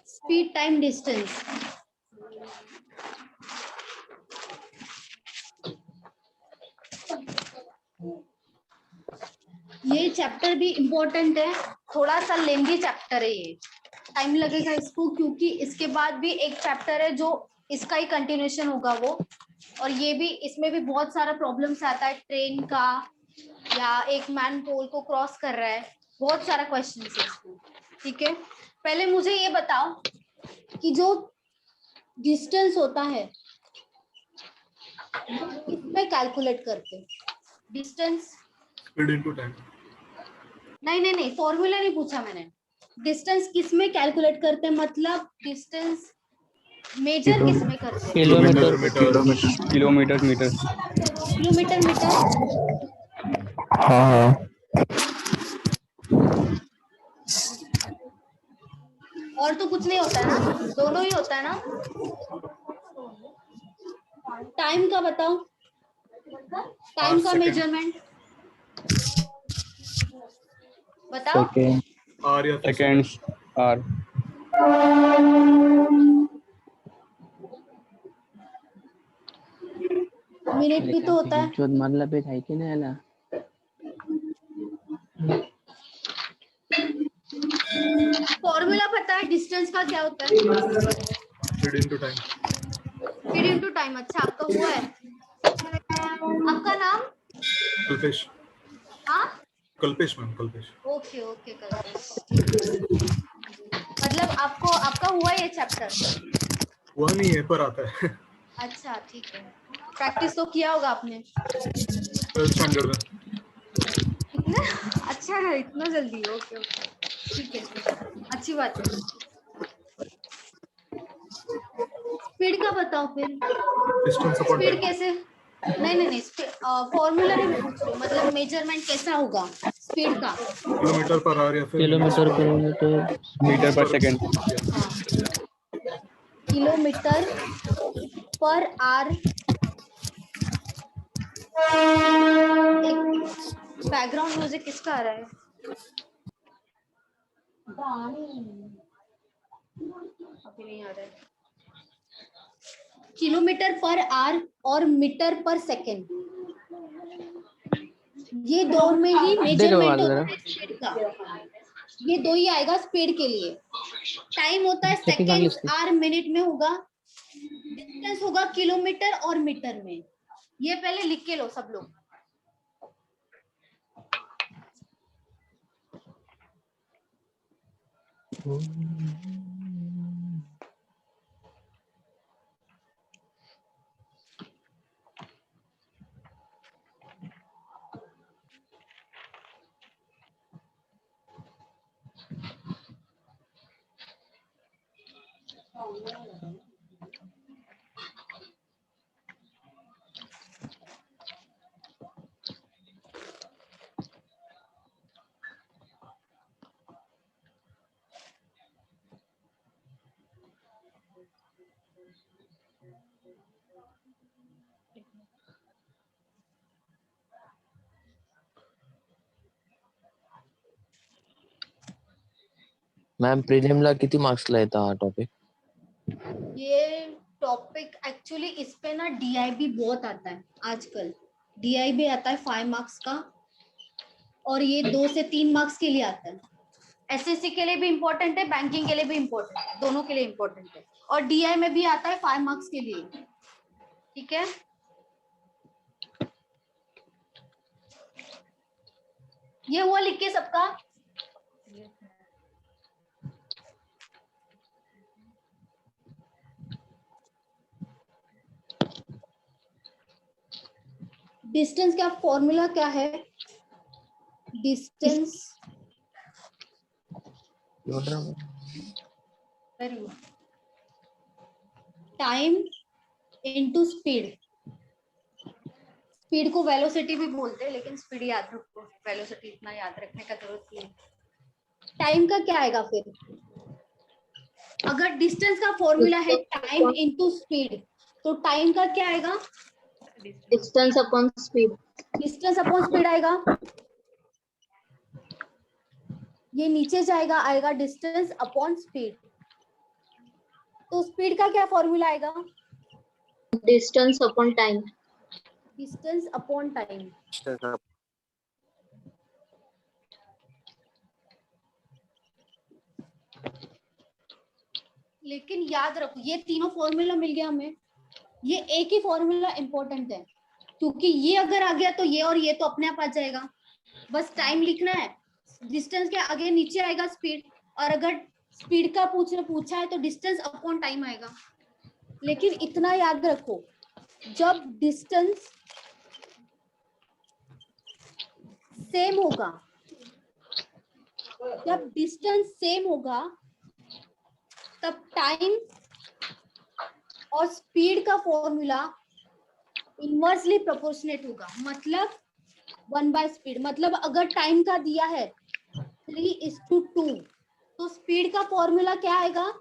Speed, time, distance. ये chapter भी important है, थोड़ा सा लेंदी चैप्टर है, ये टाइम लगेगा इसको, क्योंकि इसके बाद भी एक चैप्टर है जो इसका ही कंटिन्यूएशन होगा वो, और ये भी, इसमें भी बहुत सारा प्रॉब्लम्स आता है ट्रेन का, या एक मैन पोल को क्रॉस कर रहा है, बहुत सारा क्वेश्चन है इसमें। ठीक है, पहले मुझे ये बताओ कि जो डिस्टेंस होता है किसमें कैलकुलेट करते हैं? Distance speed into time. नहीं, फॉर्मूला नहीं पूछा मैंने। डिस्टेंस किसमें कैलकुलेट करते हैं, मतलब डिस्टेंस मेजर किसमें करते हैं? Kilometre kilometre metre. Kilometre, metre. हाँ और तो कुछ नहीं होता है ना, दोनों ही होता है ना। टाइम का बताओ, टाइम का मेजरमेंट बताओ। सेकेंड आर या सेकेंड्स आर। मिनट भी तो होता है। जो मतलब है कि नहीं आला फॉर्मूला पता है डिस्टेंस का क्या होता है? Speed into time. Speed into time. अच्छा, आपका हुआ है। आपका नाम? कल्पेश। हाँ, Kalpesh ma'am, Kalpesh. Okay okay, Kalpesh. मतलब आपको, आपका हुआ ये चैप्टर? वह नहीं है पर आता है। अच्छा ठीक है, प्रैक्टिस तो किया होगा आपने। स्टैंडर्ड में। इतना अच्छा है, इतना जल्दी? ओके ओके, ठीक है, अच्छी बात है। स्पीड का बताओ फिर। Distance upon speed time. कैसे? नहीं, फॉर्मूला नहीं मैं पूछ रही हूँ, मतलब मेजरमेंट कैसा होगा स्पीड का? किलोमीटर पर आवर या फिर किलोमीटर पर मिनट मीटर पर second. Kilometre per our. Background music किसका आ रहा है? अभी नहीं आ रहा है। किलोमीटर पर आवर और मीटर पर सेकेंड, ये दो में ही मेजरमेंट होता है स्पीड का। ये दो ही आएगा स्पीड के लिए। टाइम होता है सेकेंड्स, आवर मिनट में होगा, डिस्टेंस होगा किलोमीटर और मीटर में। ये पहले लिख के लो सब लोग। मॅम प्रिलिमला किती मार्क्सला येतं हा टॉपिक? ये टॉपिक एक्चुअली इस पे ना डीआईबी बहुत आता है आजकल। डीआईबी आता है 5 मार्क्स का, और ये 2 से 3 मार्क्स के लिए आता है। एसएससी के लिए भी इम्पोर्टेंट है, बैंकिंग के लिए भी इम्पोर्टेंट है, दोनों के लिए इम्पोर्टेंट है। और डीआई में भी आता है 5 मार्क्स के लिए। ठीक है, ये हुआ लिख के सबका। डिस्टेंस का फॉर्मूला क्या है? Distance time into speed. Speed को वेलोसिटी भी बोलते हैं, लेकिन स्पीड याद रखो, वेलोसिटी इतना याद रखने का जरूरत नहीं। टाइम का क्या आएगा फिर? अगर डिस्टेंस का फॉर्मूला है टाइम इनटू स्पीड, तो टाइम का क्या आएगा? Distance upon speed. Distance upon speed आएगा। ये नीचे जाएगा, आएगा डिस्टेंस अपॉन स्पीड। तो स्पीड का क्या फॉर्मूला आएगा? Distance upon time. Distance upon time. लेकिन याद रखो ये तीनों फॉर्मूला मिल गया हमें, ये एक ही फॉर्मूला इंपॉर्टेंट है, क्योंकि ये अगर आ गया तो ये और ये तो अपने आप आ जाएगा। बस टाइम लिखना है, डिस्टेंस के आगे नीचे आएगा स्पीड, और अगर स्पीड का पूछा है तो डिस्टेंस अपॉन टाइम आएगा। लेकिन इतना याद रखो, जब डिस्टेंस सेम होगा, जब डिस्टेंस सेम होगा तब टाइम और स्पीड का फॉर्मूला इनवर्सली प्रोपोर्शनेट होगा। मतलब 1/स्पीड। मतलब अगर टाइम का दिया है 3:2 तो स्पीड का फॉर्मूला क्या आएगा?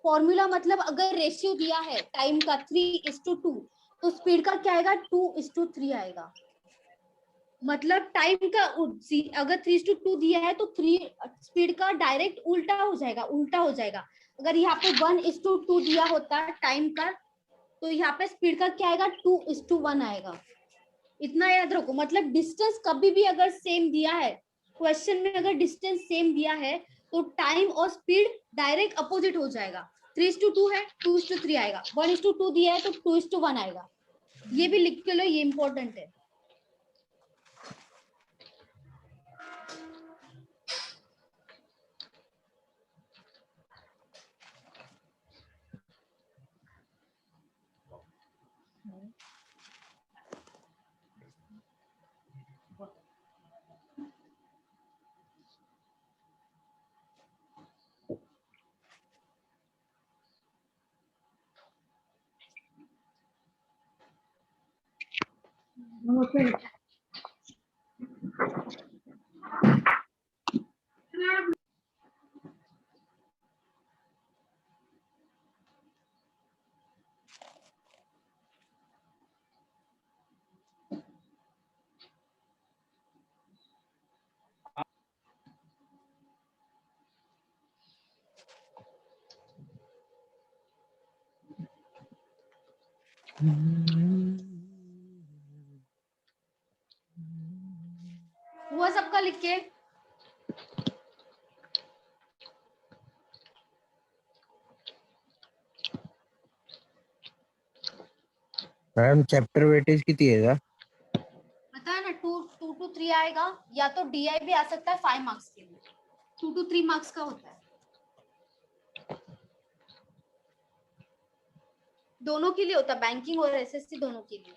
फॉर्मूला मतलब अगर रेशियो दिया है टाइम का 3:2 तो स्पीड का क्या आएगा? 2:3 आएगा। मतलब टाइम का अगर 3:2 दिया है तो 3 स्पीड का डायरेक्ट उल्टा हो जाएगा। अगर यहाँ पे 1:2 दिया होता टाइम का तो यहाँ पे स्पीड का क्या आएगा? 2:1 आएगा। इतना याद रखो। मतलब डिस्टेंस कभी भी अगर सेम दिया है, क्वेश्चन में अगर डिस्टेंस सेम दिया है तो टाइम और स्पीड डायरेक्ट अपोजिट हो जाएगा। 3:2 है 2:3 आएगा, 1:2 दिया है तो 2:1 आएगा। ये भी लिख के लो, ये इंपॉर्टेंट है। हुआ सबका लिख के? मैम चैप्टर वेटेज कितनी है का? पता है ना, 2 to 3 आएगा, या तो DI भी आ सकता है 5 मार्क्स के लिए। 2 to 3 मार्क्स का होता है, दोनों के लिए होता है, बैंकिंग और SSC दोनों के लिए।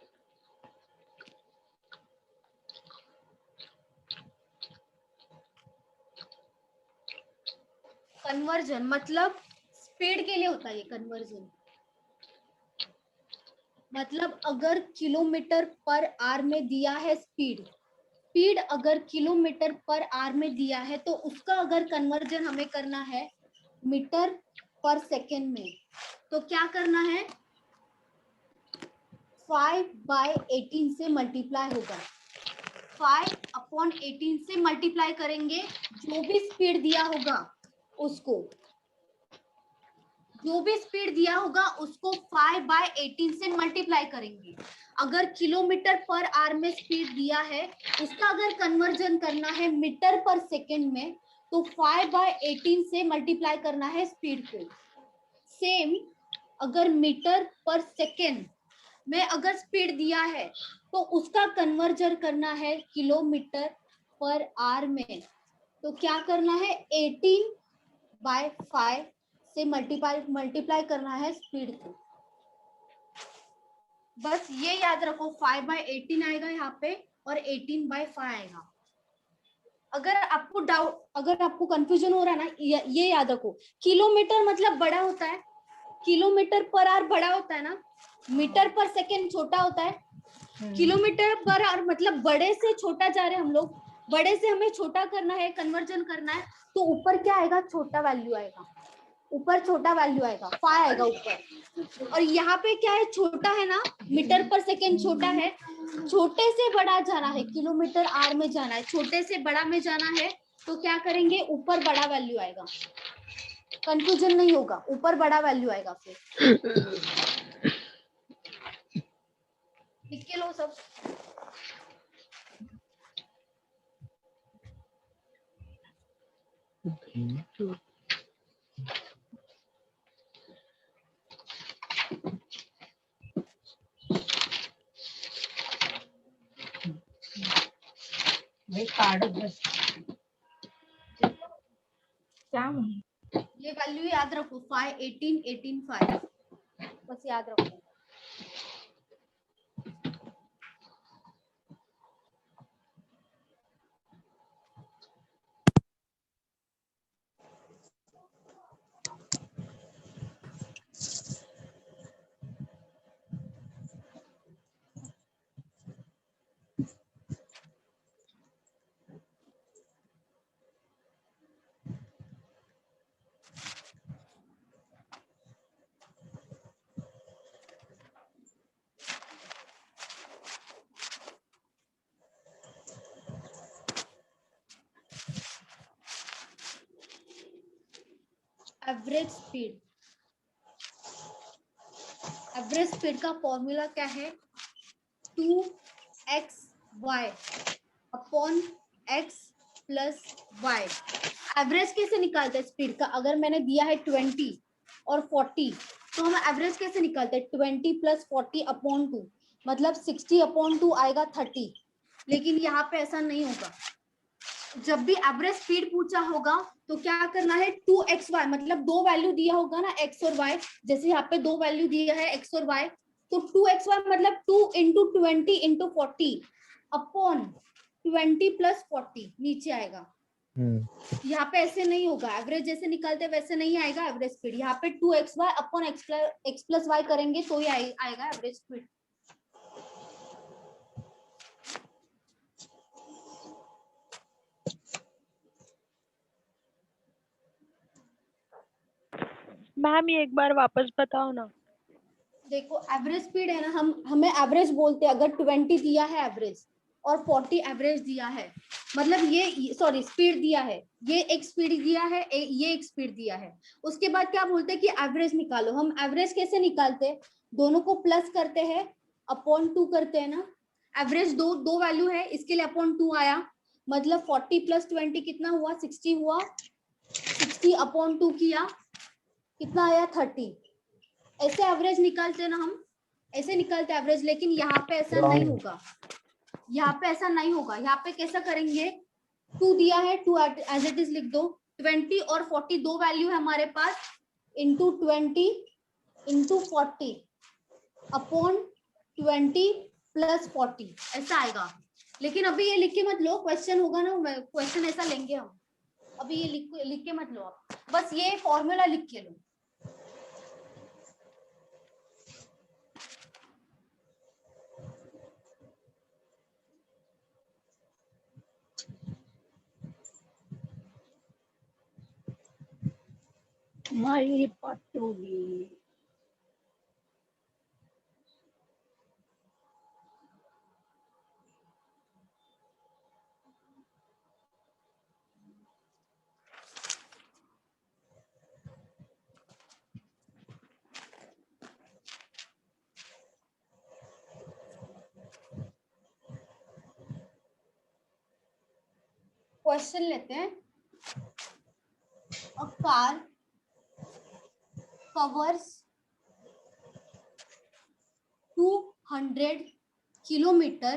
कन्वर्जन मतलब स्पीड के लिए होता है ये कन्वर्जन। मतलब अगर किलोमीटर पर आवर में दिया है स्पीड अगर किलोमीटर पर आवर में दिया है तो उसका अगर कन्वर्जन हमें करना है मीटर पर सेकेंड में, तो क्या करना है? 5/18 से मल्टीप्लाई होगा। 5/18 से मल्टीप्लाई करेंगे, जो भी स्पीड दिया होगा उसको, जो भी स्पीड दिया होगा उसको 5/18 से मल्टीप्लाई करेंगे। अगर किलोमीटर पर आवर में स्पीड दिया है, उसका अगर कन्वर्जन करना है मीटर पर सेकेंड में, तो 5/18 से मल्टीप्लाई करना है स्पीड को। सेम अगर मीटर पर सेकेंड में अगर स्पीड दिया है तो उसका कन्वर्जन करना है किलोमीटर पर आवर में, तो क्या करना है? 18/5 से मल्टीप्लाई करना है स्पीड को। बस ये याद रखो, 5/18 आएगा यहाँ पे और 18/5 आएगा। अगर आपको कंफ्यूजन हो रहा है ना, ये याद रखो, किलोमीटर मतलब बड़ा होता है, किलोमीटर पर आवर बड़ा होता है ना, मीटर पर सेकेंड छोटा होता है। किलोमीटर पर आवर मतलब बड़े से छोटा जा रहे हैं हम लोग, बड़े से हमें छोटा करना है, कन्वर्जन करना है, तो ऊपर क्या आएगा? छोटा वैल्यू आएगा, ऊपर छोटा वैल्यू आएगा, 5 आएगा ऊपर। और यहाँ पे क्या है? छोटा है ना, मीटर पर सेकेंड छोटा है, छोटे से बड़ा जाना है, किलोमीटर आवर में जाना है, छोटे से बड़ा में जाना है तो क्या करेंगे, ऊपर बड़ा वैल्यू आएगा, कंफ्यूजन नहीं होगा, ऊपर बड़ा वैल्यू आएगा। फिर लिख के लो सब। ये वैल्यू याद रखो, 5 18 18 5, बस याद रखो। एवरेज स्पीड, एवरेज स्पीड का फॉर्मूला क्या है, 2xy upon x plus y। Average कैसे निकालते हैं स्पीड का, अगर मैंने दिया है 20 और 40 तो हम एवरेज कैसे निकालते हैं, 20 प्लस 40 अपॉन 2, मतलब 60 अपॉन 2 आएगा 30। लेकिन यहाँ पे ऐसा नहीं होगा, जब भी एवरेज स्पीड पूछा होगा तो क्या करना है, 2xy, मतलब दो वैल्यू दिया होगा ना x और y, जैसे यहाँ पे दो वैल्यू दिया है x और y, तो 2xy मतलब 2 इंटू 20 इंटू 40 अपॉन 20 प्लस 40 नीचे आएगा। यहाँ पे ऐसे नहीं होगा, एवरेज जैसे निकालते वैसे नहीं आएगा एवरेज स्पीड। यहाँ पे 2xy upon x plus y करेंगे तो ही आएगा एवरेज स्पीड। मैम ये एक बार वापस बताओ ना। देखो एवरेज स्पीड है ना, हमें एवरेज बोलते हैं अगर 20 दिया है एवरेज और 40 एवरेज दिया है, मतलब ये सॉरी स्पीड दिया है, ये एक स्पीड दिया है, ये एक स्पीड दिया है, उसके बाद क्या बोलते हैं कि एवरेज निकालो। हम एवरेज कैसे निकालते हैं, दोनों को प्लस करते हैं, अपॉन 2 करते हैं ना। एवरेज दो वैल्यू है, इसके लिए अपॉन 2 आया, मतलब 40 प्लस 20 कितना हुआ, 60 हुआ, 60 अपॉन 2 किया, कितना आया 30। ऐसे एवरेज निकालते ना हम, ऐसे निकालते एवरेज। लेकिन यहाँ पे ऐसा नहीं होगा, यहाँ पे ऐसा नहीं होगा। यहाँ पे कैसा करेंगे, 2 दिया है, 2 एज इट इज लिख दो, 20 और 40 दो वैल्यू है हमारे पास, इंटू 20 इंटू 40 अपॉन 20 प्लस 40 ऐसा आएगा। लेकिन अभी ये लिख के मत लो, क्वेश्चन होगा ना, क्वेश्चन ऐसा लेंगे हम, अभी ये लिख के मत लो आप, बस ये फॉर्मूला लिख के लो। माई पटोगी क्वेश्चन लेते हैं। A car covers 200 kilometer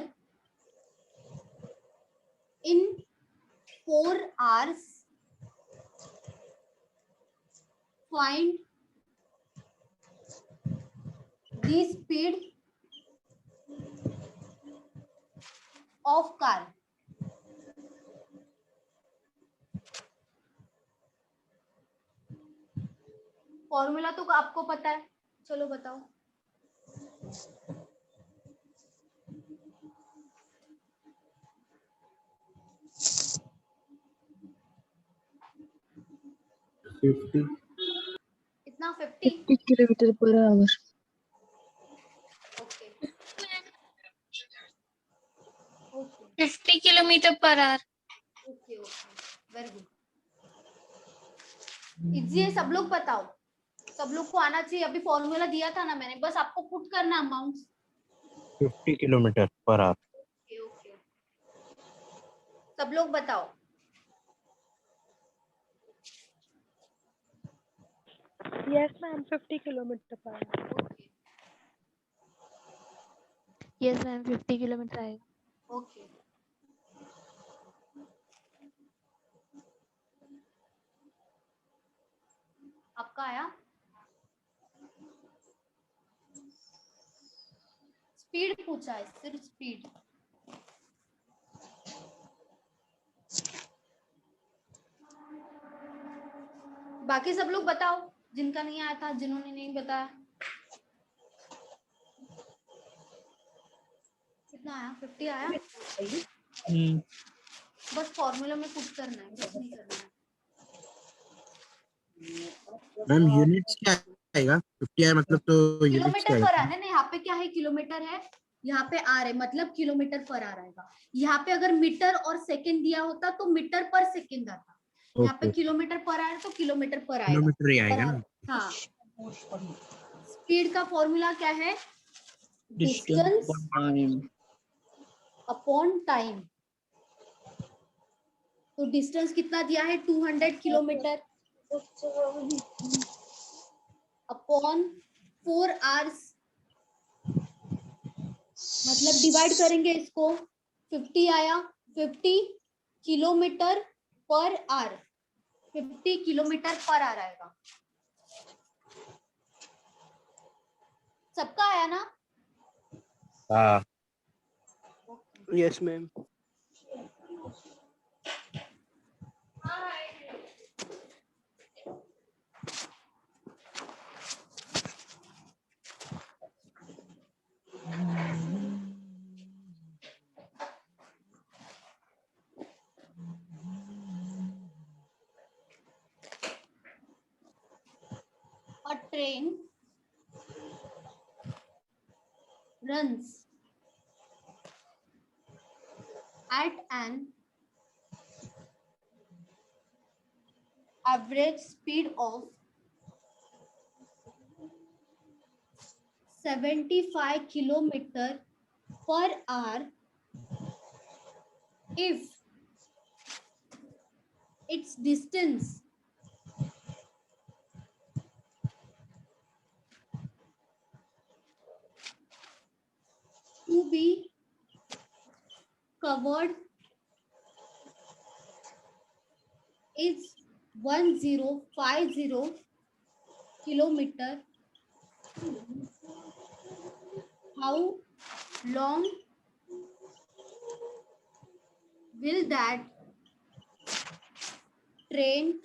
in 4 hours. Find the speed of car. Formula तो आपको पता है, चलो बताओ। कितना, 50 kilometre per hour. Okay 50 kilometre per hour. Okay okay, very good, easy है, सब लोग बताओ, सब लोग को आना चाहिए। अभी फॉर्मूला दिया था ना मैंने, बस आपको पुट करना amount. 50 kilometre per hour. Okay okay, सब लोग बताओ। Yes, ma'am. 50 kilometer per hour. Yes ma'am 50 kilometre आएगा। ओके, आपका आया? स्पीड पूछा है, सिर्फ स्पीड। बाकी सब लोग बताओ, जिनका नहीं आया था, जिन्होंने नहीं बताया। कितना आया? 50 आया? बस फॉर्मूला में पुट करना है, कुछ नहीं करना है। मैम यूनिट्स क्या आएगा? 50 है मतलब तो यूनिट्स क्या किलोमीटर पर आएगा? आर है ना, यहाँ पे क्या है, किलोमीटर है, यहाँ पे आर है, मतलब किलोमीटर पर आर आएगा। यहाँ पे अगर मीटर और सेकंड दिया होता तो मीटर पर सेकंड आता। यहाँ पे ओके, किलोमीटर पर आर है तो किलोमीटर पर आएगा। किलोमीटर ही पर आएगा आर। ना? हाँ, स्पीड का फॉर्मूला क्या है? Distance upon time. तो डिस्टेंस कितना दिया है? 200 किलोमीटर अपॉन 4 आवर्स, मतलब डिवाइड करेंगे इसको, 50 आया, 50 kilometre per our, 50 kilometre per our आएगा। सबका आया ना? हाँ। Yes ma'am. A train runs at an average speed of 75 kilometer per hour if its distance to be covered is 1050 kilometer. How long will that train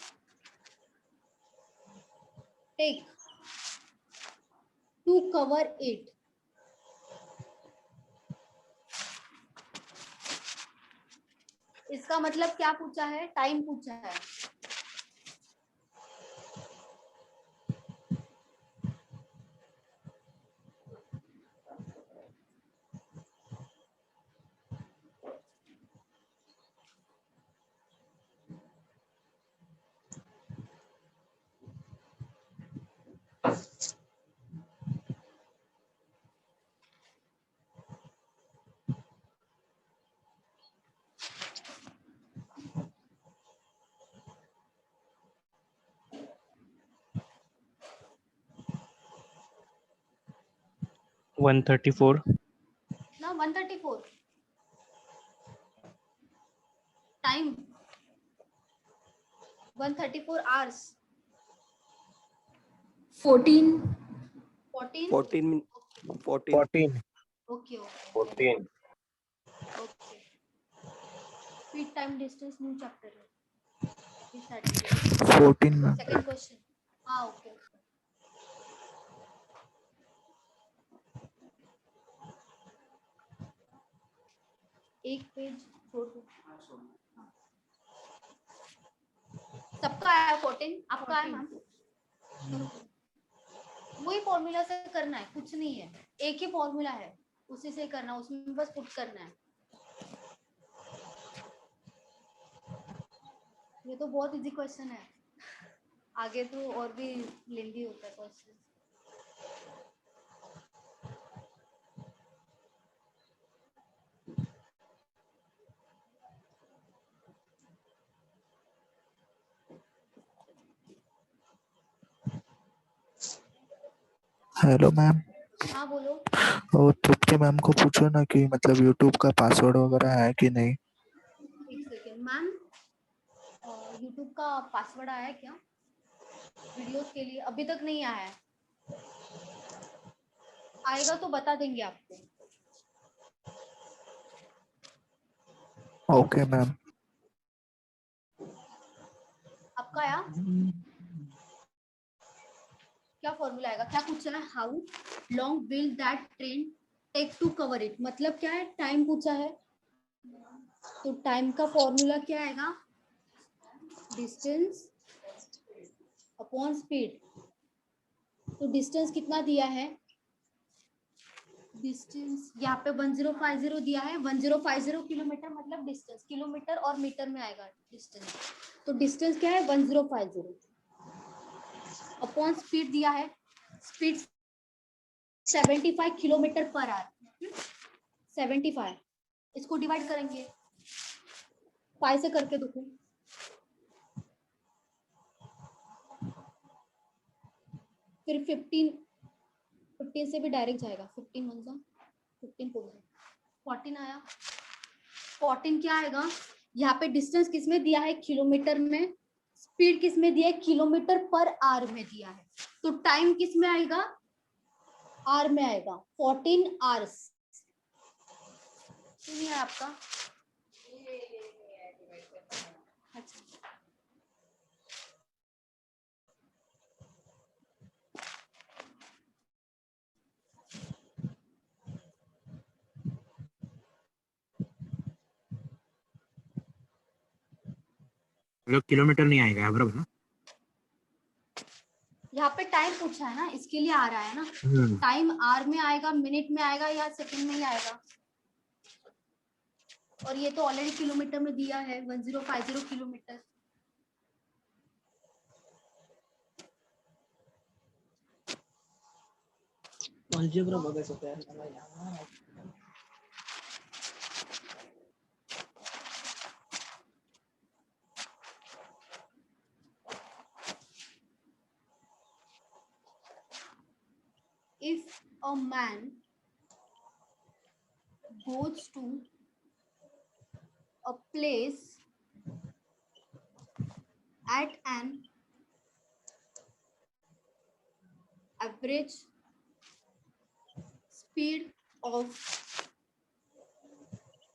take to cover it? इसका मतलब क्या पूछा है? टाइम पूछा है। One 134 ना 134 time, 134 hours, 14. 14 14 okay okay 14 okay. Speed time distance new chapter है, 14 ma'am. Second question. हाँ ओके ओके, एक पेज छोड़ दो। हाँ। सबका आया 14, आपका आया मैम? वही फॉर्मूला से करना है, कुछ नहीं है, एक ही फॉर्मूला है, उसी से करना, उसमें बस पुट करना है। ये तो बहुत इजी क्वेश्चन है, आगे तो और भी लेंदी होता है क्वेश्चन। Hello ma'am. हाँ बोलो। वो तृप्ति मैम को पूछो ना कि मतलब यूट्यूब का पासवर्ड वगैरह है कि नहीं। एक सेकेंड मैम, यूट्यूब का पासवर्ड आया है क्या वीडियोस के लिए? अभी तक नहीं आया है, आएगा तो बता देंगे आपको। Okay ma'am. आपका आया? क्या फॉर्मूला आएगा, क्या पूछा है? How long will that train take to cover it, मतलब क्या है, टाइम पूछा है। तो टाइम का फॉर्मूला क्या आएगा? Distance upon speed. तो डिस्टेंस कितना दिया है? डिस्टेंस यहाँ पे 1050 दिया है, 1050 किलोमीटर, मतलब डिस्टेंस किलोमीटर और मीटर में आएगा डिस्टेंस। तो डिस्टेंस क्या है? 1050 अपॉन स्पीड दिया है, स्पीड 75 किलोमीटर पर आवर। 75, इसको डिवाइड करेंगे, पाई से करके देखो। फिर 15 से भी डायरेक्ट जाएगा, 15 वन जा 15 14 आया। 14 क्या आएगा? यहाँ पे डिस्टेंस किस में दिया है? किलोमीटर में। स्पीड किस में दिया है? किलोमीटर पर आवर में दिया है। तो टाइम किस में आएगा? आर में आएगा, 14 आवर्स। नहीं है आपका? अच्छा, मतलब किलोमीटर नहीं आएगा बराबर ना। यहाँ पे टाइम पूछा है ना, इसके लिए आ रहा है ना। टाइम आर में आएगा, मिनट में आएगा, या सेकंड में ही आएगा। और ये तो ऑलरेडी किलोमीटर में दिया है, 1050 किलोमीटर। अलजेब्रा बघायचं होतं यार मला यार. If a man goes to a place at an average speed of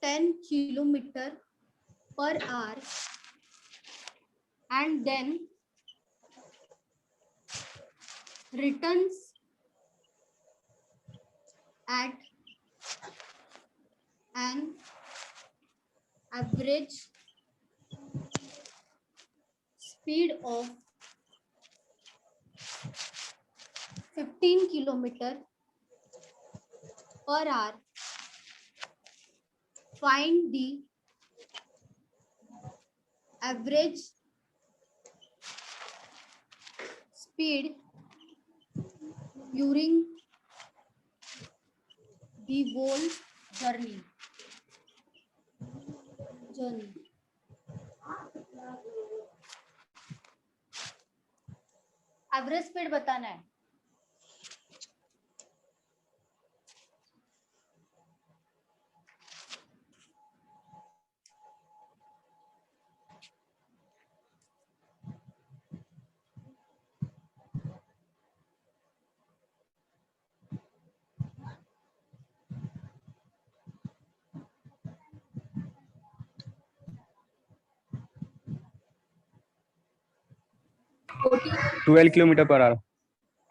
10 kilometer per hour and then returns at an average speed of 15 kilometer per hour, find the average speed during the whole journey. Average speed बताना है। Okay. 12 kilometre per our.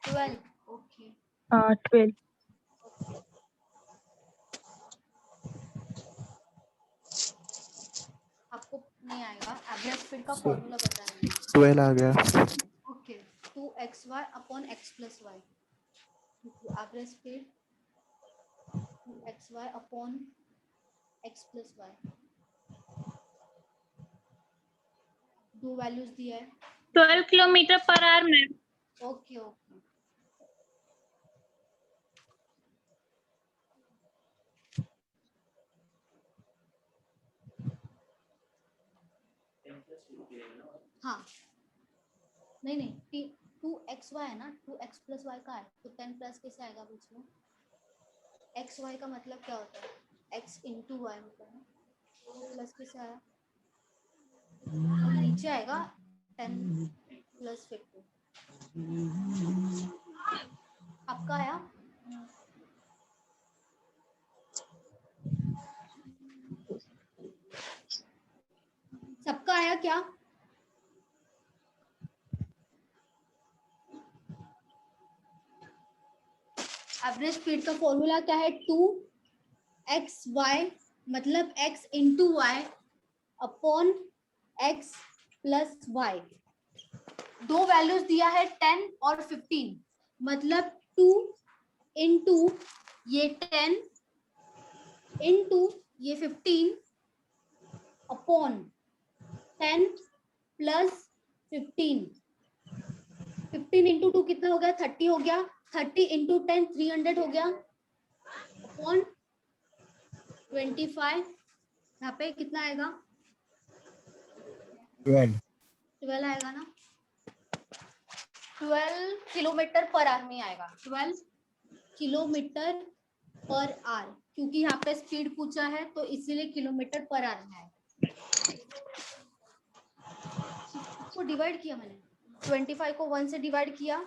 12, okay. 12. आपको नहीं आएगा, average speed का formula बताना है। 12 आ गया। Okay, 2xy upon x plus y. Average speed 2xy upon x plus y दो वैल्यूज दिया है। 12 kilometre per hour ma'am. Okay okay, हाँ नहीं नहीं, 2xy है ना, 2x प्लस वाई का है, तो 10 प्लस कैसे आएगा बीच में? एक्स वाई का मतलब क्या होता है? x इंटू वाई होता है, तो प्लस कैसे आया? अब नीचे आएगा 10 प्लस 50, आपका आया? सबका आया क्या? एवरेज स्पीड का फॉर्मूला क्या है? 2xy मतलब x into y upon x plus y. दो वैल्यूज दिया है 10 और 15, मतलब 2 इंटू ये 10 इंटू ये 15 अपॉन 10 प्लस 15। 15 इंटू 2 कितना हो गया? 30 हो गया। 30 इंटू 10 300 हो गया अपॉन 25। यहाँ पे कितना आएगा? 12 आएगा ना? 12 किलोमीटर पर आवर में आएगा, 12 किलोमीटर पर आवर, क्योंकि यहाँ पे स्पीड पूछा है तो इसीलिए किलोमीटर पर आवर में आएगा। इसको डिवाइड किया मैंने, 25 को 1 से डिवाइड किया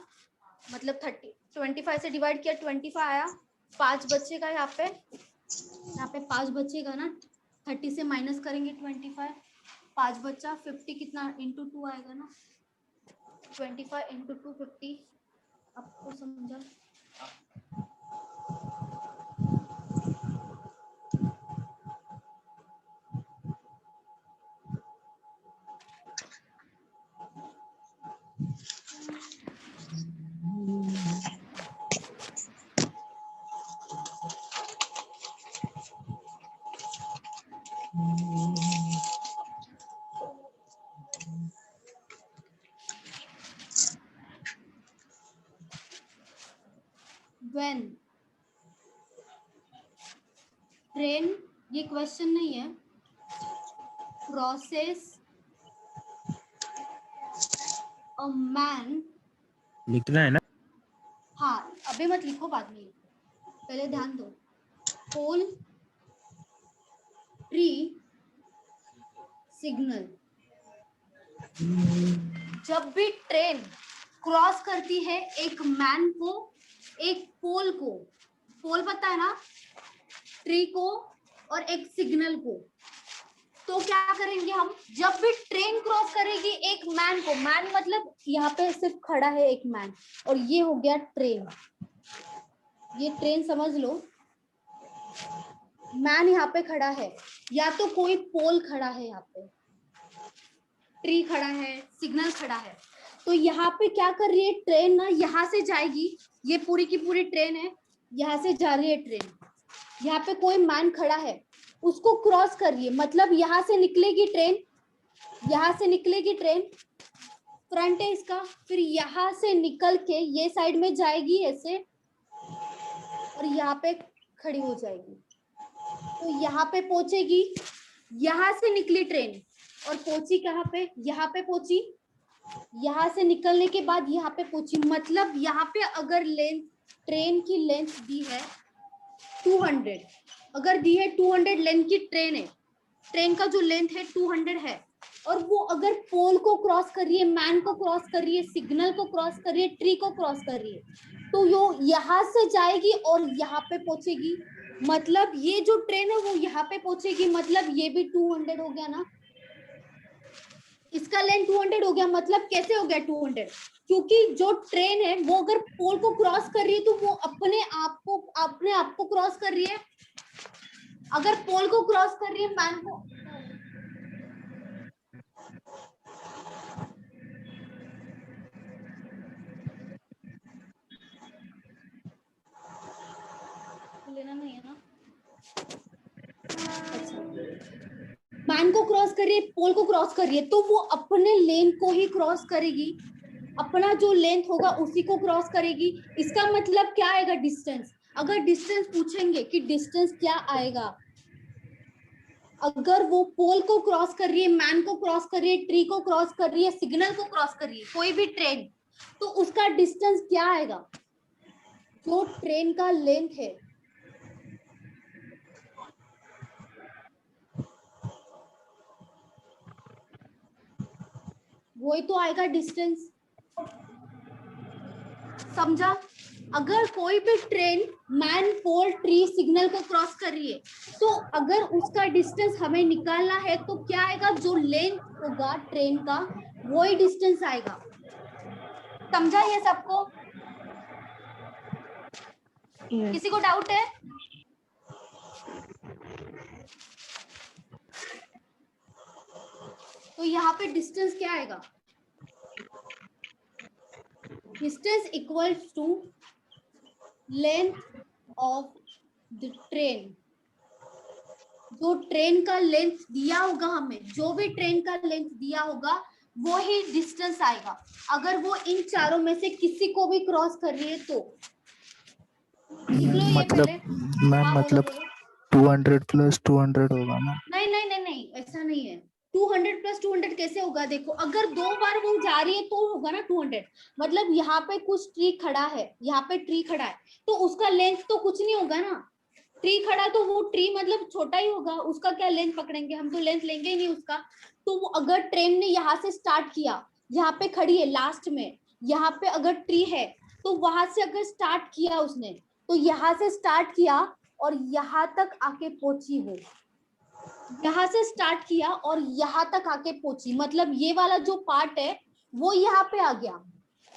मतलब 30, 25 से डिवाइड किया 25 आया, 5 बचेगा यहाँ पे 5 बचेगा ना, 30 से माइनस करेंगे 25, 5 बचा, 50 कितना इंटू 2 आएगा ना, 25 इंटू 2 50। आपको समझा? When ट्रेन, ये क्वेश्चन नहीं है, क्रॉसेस अ मैन, लिखना है ना? हाँ अभी मत लिखो, बाद में लिखो, पहले ध्यान दो। पोल, ट्री, सिग्नल। जब भी ट्रेन क्रॉस करती है एक मैन को, एक पोल को, पोल पता है ना, ट्री को और एक सिग्नल को, तो क्या करेंगे हम? जब भी ट्रेन क्रॉस करेगी एक मैन को, मैन मतलब यहाँ पे सिर्फ खड़ा है एक मैन, और ये हो गया ट्रेन, ये ट्रेन समझ लो, मैन यहाँ पे खड़ा है, या तो कोई पोल खड़ा है, यहाँ पे ट्री खड़ा है, सिग्नल खड़ा है, तो यहाँ पे क्या कर रही है ट्रेन ना, यहाँ से जाएगी, ये पूरी की पूरी ट्रेन है, यहाँ से जा रही है ट्रेन, यहाँ पे कोई मैन खड़ा है, उसको क्रॉस कर रही है, मतलब यहाँ से निकलेगी ट्रेन, यहाँ से निकलेगी ट्रेन, फ्रंट है इसका, फिर यहाँ से निकल के ये साइड में जाएगी ऐसे, और यहाँ पे खड़ी हो जाएगी, तो यहाँ पे पहुंचेगी, यहाँ से निकली ट्रेन और पहुंची कहाँ पे? यहाँ पे पहुंची, यहाँ से निकलने के बाद यहाँ पे पहुंची, मतलब यहाँ पे अगर लेंथ, ट्रेन की लेंथ दी है 200, अगर दी है 200 लेंथ की ट्रेन है, ट्रेन का जो लेंथ है 200 है, और वो अगर पोल को क्रॉस कर रही है, मैन को क्रॉस कर रही है, सिग्नल को क्रॉस कर रही है, ट्री को क्रॉस कर रही है, तो यो यहाँ से जाएगी और यहाँ पे पहुंचेगी, मतलब ये जो ट्रेन है वो यहाँ पे पहुंचेगी, मतलब ये भी 200 हो गया ना, इसका लेंथ 200 हो गया, मतलब कैसे हो गया 200? क्योंकि जो ट्रेन है वो अगर पोल को क्रॉस कर रही है तो वो अपने आप को क्रॉस कर रही है, अगर पोल को क्रॉस कर रही है मैन को, लेना नहीं है ना, अच्छा मैन को क्रॉस कर रही है, पोल को क्रॉस कर रही है, तो वो अपने लेन को ही क्रॉस करेगी, अपना जो लेंथ होगा उसी को क्रॉस करेगी। इसका मतलब क्या आएगा? डिस्टेंस। अगर डिस्टेंस पूछेंगे कि डिस्टेंस क्या आएगा, अगर वो पोल को क्रॉस कर रही है, मैन को क्रॉस कर रही है, ट्री को क्रॉस कर रही है, सिग्नल को क्रॉस कर रही है, कोई भी ट्रेन, तो उसका डिस्टेंस क्या आएगा? जो ट्रेन का लेंथ है, वही तो आएगा डिस्टेंस। समझा? अगर कोई भी ट्रेन मैन, पोल, ट्री, सिग्नल को क्रॉस कर रही है, तो अगर उसका डिस्टेंस हमें निकालना है तो क्या आएगा? जो लेंथ होगा ट्रेन का वही डिस्टेंस आएगा। समझा ये सबको? किसी को डाउट है? तो यहाँ पे डिस्टेंस क्या आएगा? Distance equals to length of the train. जो ट्रेन का लेंथ दिया होगा हमें, जो भी ट्रेन का लेंथ दिया होगा वो ही डिस्टेंस आएगा। अगर वो इन चारों में से किसी को भी क्रॉस कर रही है तो मतलब मैम मतलब 200 प्लस 200 होगा ना? नहीं नहीं नहीं नहीं, ऐसा नहीं है। 200 प्लस 200 कैसे होगा? देखो, अगर 2 बार वो जा रही है तो होगा ना 200। मतलब यहाँ पे कुछ ट्री खड़ा है, यहाँ पे ट्री खड़ा है, तो उसका लेंथ तो कुछ नहीं होगा ना। ट्री खड़ा तो वो ट्री मतलब छोटा ही होगा, उसका क्या लेंथ पकड़ेंगे हम? तो लेंथ लेंगे ही नहीं उसका। तो वो अगर ट्रेन ने यहाँ से स्टार्ट किया, यहाँ पे खड़ी है लास्ट में, यहाँ पे अगर ट्री है तो वहां से अगर स्टार्ट किया उसने, तो यहाँ से स्टार्ट किया और यहाँ तक आके पहुंची वो, यहाँ से स्टार्ट किया और यहाँ तक आके पहुंची, मतलब ये वाला जो पार्ट है वो यहाँ पे आ गया,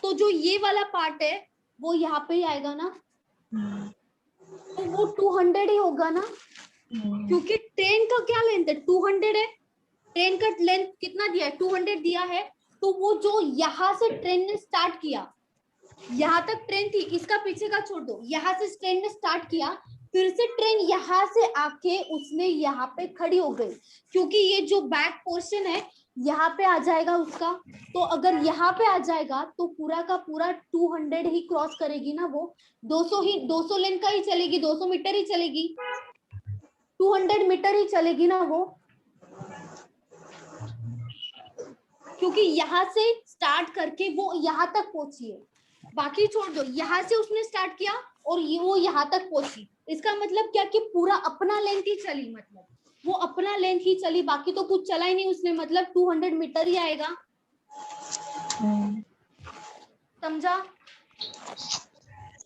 तो जो ये वाला पार्ट है वो यहाँ पे ही आएगा ना, तो वो 200 ही होगा ना, क्योंकि ट्रेन का क्या लेंथ है? 200 है। ट्रेन का लेंथ कितना दिया है? 200 दिया है। तो वो जो यहाँ से ट्रेन ने स्टार्ट किया, यहाँ तक ट्रेन थी, इसका पीछे का छोड़ दो, यहाँ से ट्रेन ने स्टार्ट किया, फिर से ट्रेन यहाँ से आके उसने यहाँ पे खड़ी हो गई, क्योंकि ये जो बैक पोर्शन है यहाँ पे आ जाएगा उसका। तो अगर यहाँ पे आ जाएगा तो पूरा का पूरा 200 ही क्रॉस करेगी ना वो, 200 लेन का ही चलेगी, 200 मीटर ही चलेगी, 200 मीटर ही चलेगी ना वो, क्योंकि यहाँ से स्टार्ट करके वो यहाँ तक पहुंची है। बाकी छोड़ दो, यहाँ से उसने स्टार्ट किया और वो यहाँ तक पहुंची, इसका मतलब क्या कि पूरा अपना लेंथ ही चली, मतलब वो अपना लेंथ ही चली, बाकी तो कुछ चला ही नहीं उसने, मतलब 200 मीटर ही आएगा। समझा?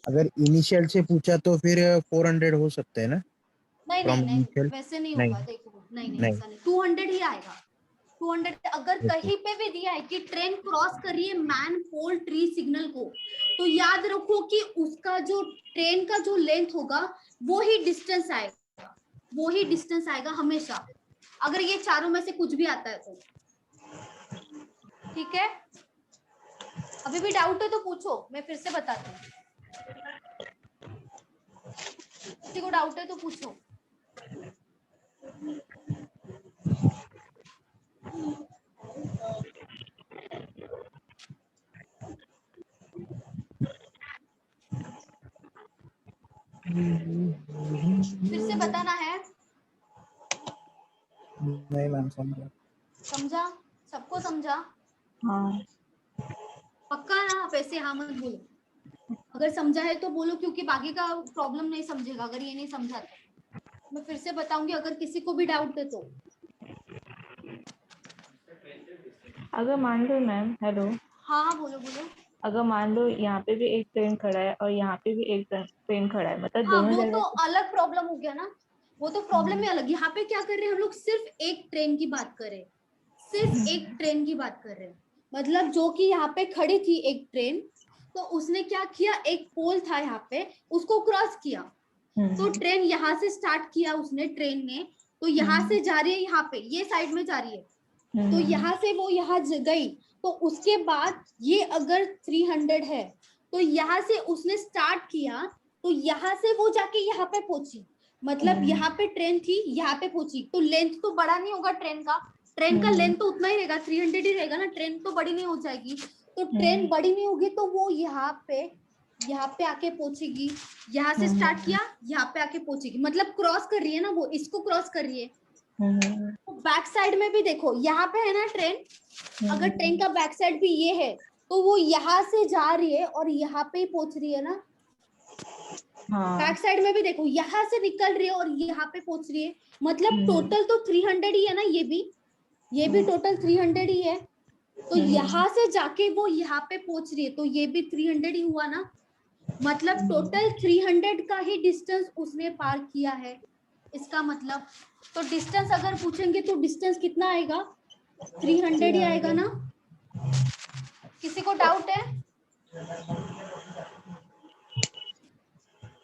अगर इनिशियल से पूछा तो फिर 400 हो सकते हैं ना? नहीं From नहीं नहीं, initial? वैसे नहीं नहीं। होगा। देखो नहीं नहीं, नहीं। ऐसा नहीं, 200 ही आएगा। 200 अगर कहीं पे भी दिया है कि ट्रेन क्रॉस कर रही है मैन, पोल, ट्री, सिग्नल को, तो याद रखो कि उसका जो ट्रेन का जो लेंथ होगा वो ही डिस्टेंस आएगा, वो ही डिस्टेंस आएगा हमेशा, अगर ये चारों में से कुछ भी आता है तो। ठीक है? अभी भी डाउट है तो पूछो, मैं फिर से बताती हूँ। किसी को डाउट है तो पूछो। फिर से बताना है? नहीं मैम समझा। समझा? सबको समझा? हाँ। पक्का ना? आप ऐसे हाँ मत बोलो, अगर समझा है तो बोलो, क्योंकि बाकी का प्रॉब्लम नहीं समझेगा अगर ये नहीं समझा तो। मैं फिर से बताऊंगी अगर किसी को भी डाउट है तो। अगर मान लो मैम, हेलो, हाँ बोलो बोलो। अगर मान लो यहाँ पे भी एक ट्रेन खड़ा है और यहाँ पे भी एक ट्रेन खड़ा है, मतलब हाँ, दोनों वो जगह तो अलग प्रॉब्लम हो गया ना, वो तो प्रॉब्लम ही अलग। यहाँ पे क्या कर रहे हैं हम लोग? सिर्फ एक ट्रेन की बात कर रहे हैं, सिर्फ एक ट्रेन की बात कर रहे हैं, मतलब जो कि यहाँ पे खड़ी थी एक ट्रेन, तो उसने क्या किया, एक पोल था यहाँ पे, उसको क्रॉस किया, तो ट्रेन यहाँ से स्टार्ट किया उसने, ट्रेन ने, तो यहाँ से जा रही है, यहाँ पे ये साइड में जा रही है, तो यहाँ से वो यहाँ गई, तो उसके बाद ये अगर 300 है, तो यहाँ से उसने स्टार्ट किया, तो यहाँ से वो जाके यहाँ पे पहुंची, मतलब यहाँ पे ट्रेन थी, यहाँ पे पहुंची, तो लेंथ तो बड़ा नहीं होगा ट्रेन का लेंथ तो उतना ही रहेगा, 300 ही रहेगा ना, ट्रेन तो बड़ी नहीं हो जाएगी। तो ट्रेन बड़ी नहीं होगी तो वो यहाँ पे आके पहुंचेगी, यहाँ से स्टार्ट किया, यहाँ पे आके पहुंचेगी, मतलब क्रॉस कर रही है ना, वो इसको क्रॉस कर रही है। तो बैक साइड में भी देखो, यहाँ पे है ना ट्रेन, अगर ट्रेन का बैक साइड भी ये है तो वो यहाँ से जा रही है और यहाँ पे ही पहुंच रही है ना। बैक साइड में भी देखो, यहाँ से निकल रही है और यहाँ पे पहुंच रही है, मतलब टोटल तो 300 ही है ना, ये भी टोटल 300 ही है। तो यहाँ से जाके वो यहाँ पे पहुंच रही है, तो ये भी 300 ही हुआ ना, मतलब टोटल 300 का ही डिस्टेंस उसने पार किया है, इसका मतलब। तो डिस्टेंस अगर पूछेंगे तो डिस्टेंस कितना आएगा, 300 ही आएगा ना। किसी को डाउट है?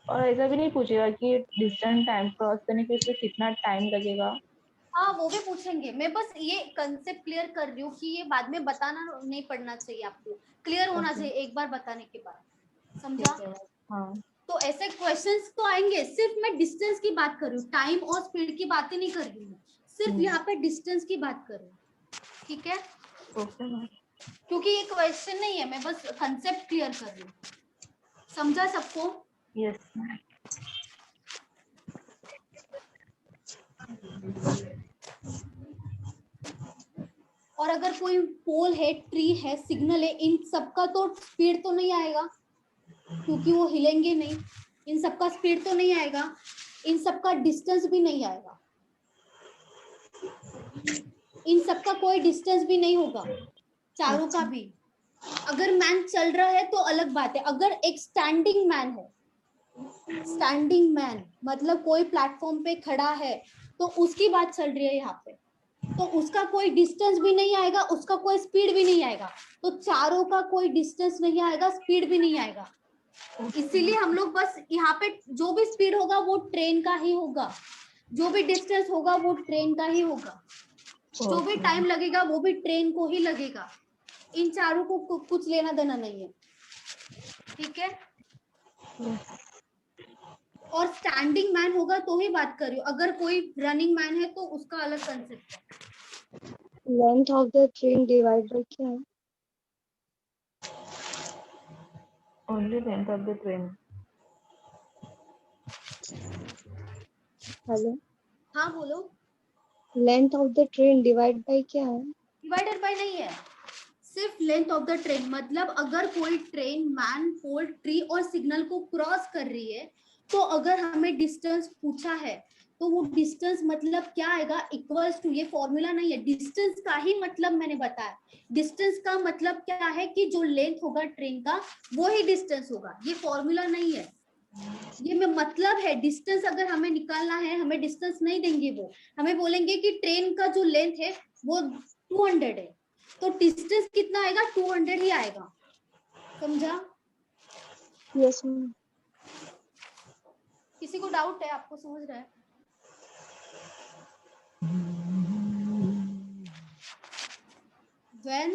और ऐसा भी नहीं पूछेगा कि डिस्टेंस टाइम क्रॉस करने के लिए कितना टाइम लगेगा? हाँ, वो भी पूछेंगे। मैं बस ये कंसेप्ट क्लियर कर रही हूँ कि ये बाद में बताना नहीं पड़ना चाहिए, आपको क्लियर होना चाहिए एक बार बताने के बाद, समझा? हाँ। तो ऐसे क्वेश्चंस तो आएंगे। सिर्फ मैं डिस्टेंस की बात कर रही हूँ, टाइम और स्पीड की बातें नहीं कर रही हूँ, सिर्फ यहाँ पे डिस्टेंस की बात कर रही हूँ, ठीक है? क्योंकि ये क्वेश्चन नहीं है, मैं बस कंसेप्ट क्लियर कर रही हूँ, समझा सबको? यस। और अगर कोई पोल है, ट्री है, सिग्नल है, इन सबका तो स्पीड तो नहीं आएगा, क्योंकि वो हिलेंगे नहीं, इन सबका स्पीड तो नहीं आएगा, इन सबका डिस्टेंस भी नहीं आएगा, इन सबका कोई डिस्टेंस भी नहीं होगा, चारों का भी। अगर मैन चल रहा है तो अलग बात है, अगर एक स्टैंडिंग मैन है, स्टैंडिंग मैन मतलब कोई प्लेटफॉर्म पे खड़ा है, तो उसकी बात चल रही है यहाँ पे, तो उसका कोई डिस्टेंस भी नहीं आएगा, उसका कोई स्पीड भी नहीं आएगा, तो चारों का कोई डिस्टेंस नहीं आएगा, स्पीड भी नहीं आएगा। इसीलिए हम लोग बस यहाँ पे जो भी स्पीड होगा वो ट्रेन का ही होगा, जो भी डिस्टेंस होगा वो ट्रेन का ही होगा, जो भी टाइम लगेगा वो भी ट्रेन को ही लगेगा, इन चारों को कुछ लेना देना नहीं है, ठीक है? और स्टैंडिंग मैन होगा तो ही बात कर रही हूँ, अगर कोई रनिंग मैन है तो उसका अलग कंसेप्ट है। Length of the train divide by क्या है? Only length of the train. Hello, हाँ बोलो। Length of the train divide by क्या है? डिवाइडेड बाय नहीं है, सिर्फ लेंथ ऑफ द ट्रेन। मतलब अगर कोई ट्रेन मैन, पोल, ट्री और सिग्नल को क्रॉस कर रही है, तो अगर हमें डिस्टेंस पूछा है तो वो डिस्टेंस मतलब क्या आएगा, इक्वल्स टू, ये फॉर्मूला नहीं है, डिस्टेंस का ही मतलब मैंने बताया। डिस्टेंस का मतलब क्या है कि जो लेंथ होगा ट्रेन का वो ही डिस्टेंस होगा, ये फॉर्मूला नहीं है, ये में मतलब है। डिस्टेंस अगर हमें निकालना है, हमें डिस्टेंस नहीं देंगे, वो हमें बोलेंगे कि ट्रेन का जो लेंथ है वो 200 है, तो डिस्टेंस कितना आएगा, 200 ही आएगा, समझा? Yes ma'am. किसी को डाउट है? आपको समझ रहा है? When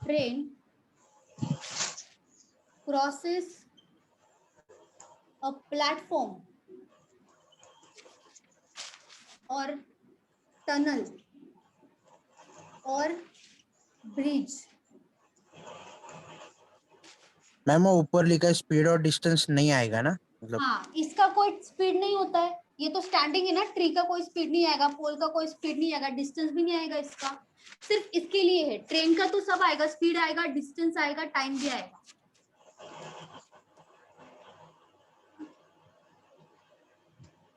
train crosses a platform or tunnel or bridge, ma'am वो ऊपर लिखा स्पीड और डिस्टेंस नहीं आएगा ना, मतलब? हाँ, इसका कोई स्पीड नहीं होता है, ये तो स्टैंडिंग है ना, ट्री का कोई स्पीड नहीं आएगा, पोल का कोई स्पीड नहीं आएगा, डिस्टेंस भी नहीं आएगा, इसका सिर्फ इसके लिए है। ट्रेन का तो सब आएगा, स्पीड आएगा, डिस्टेंस आएगा, टाइम भी आएगा।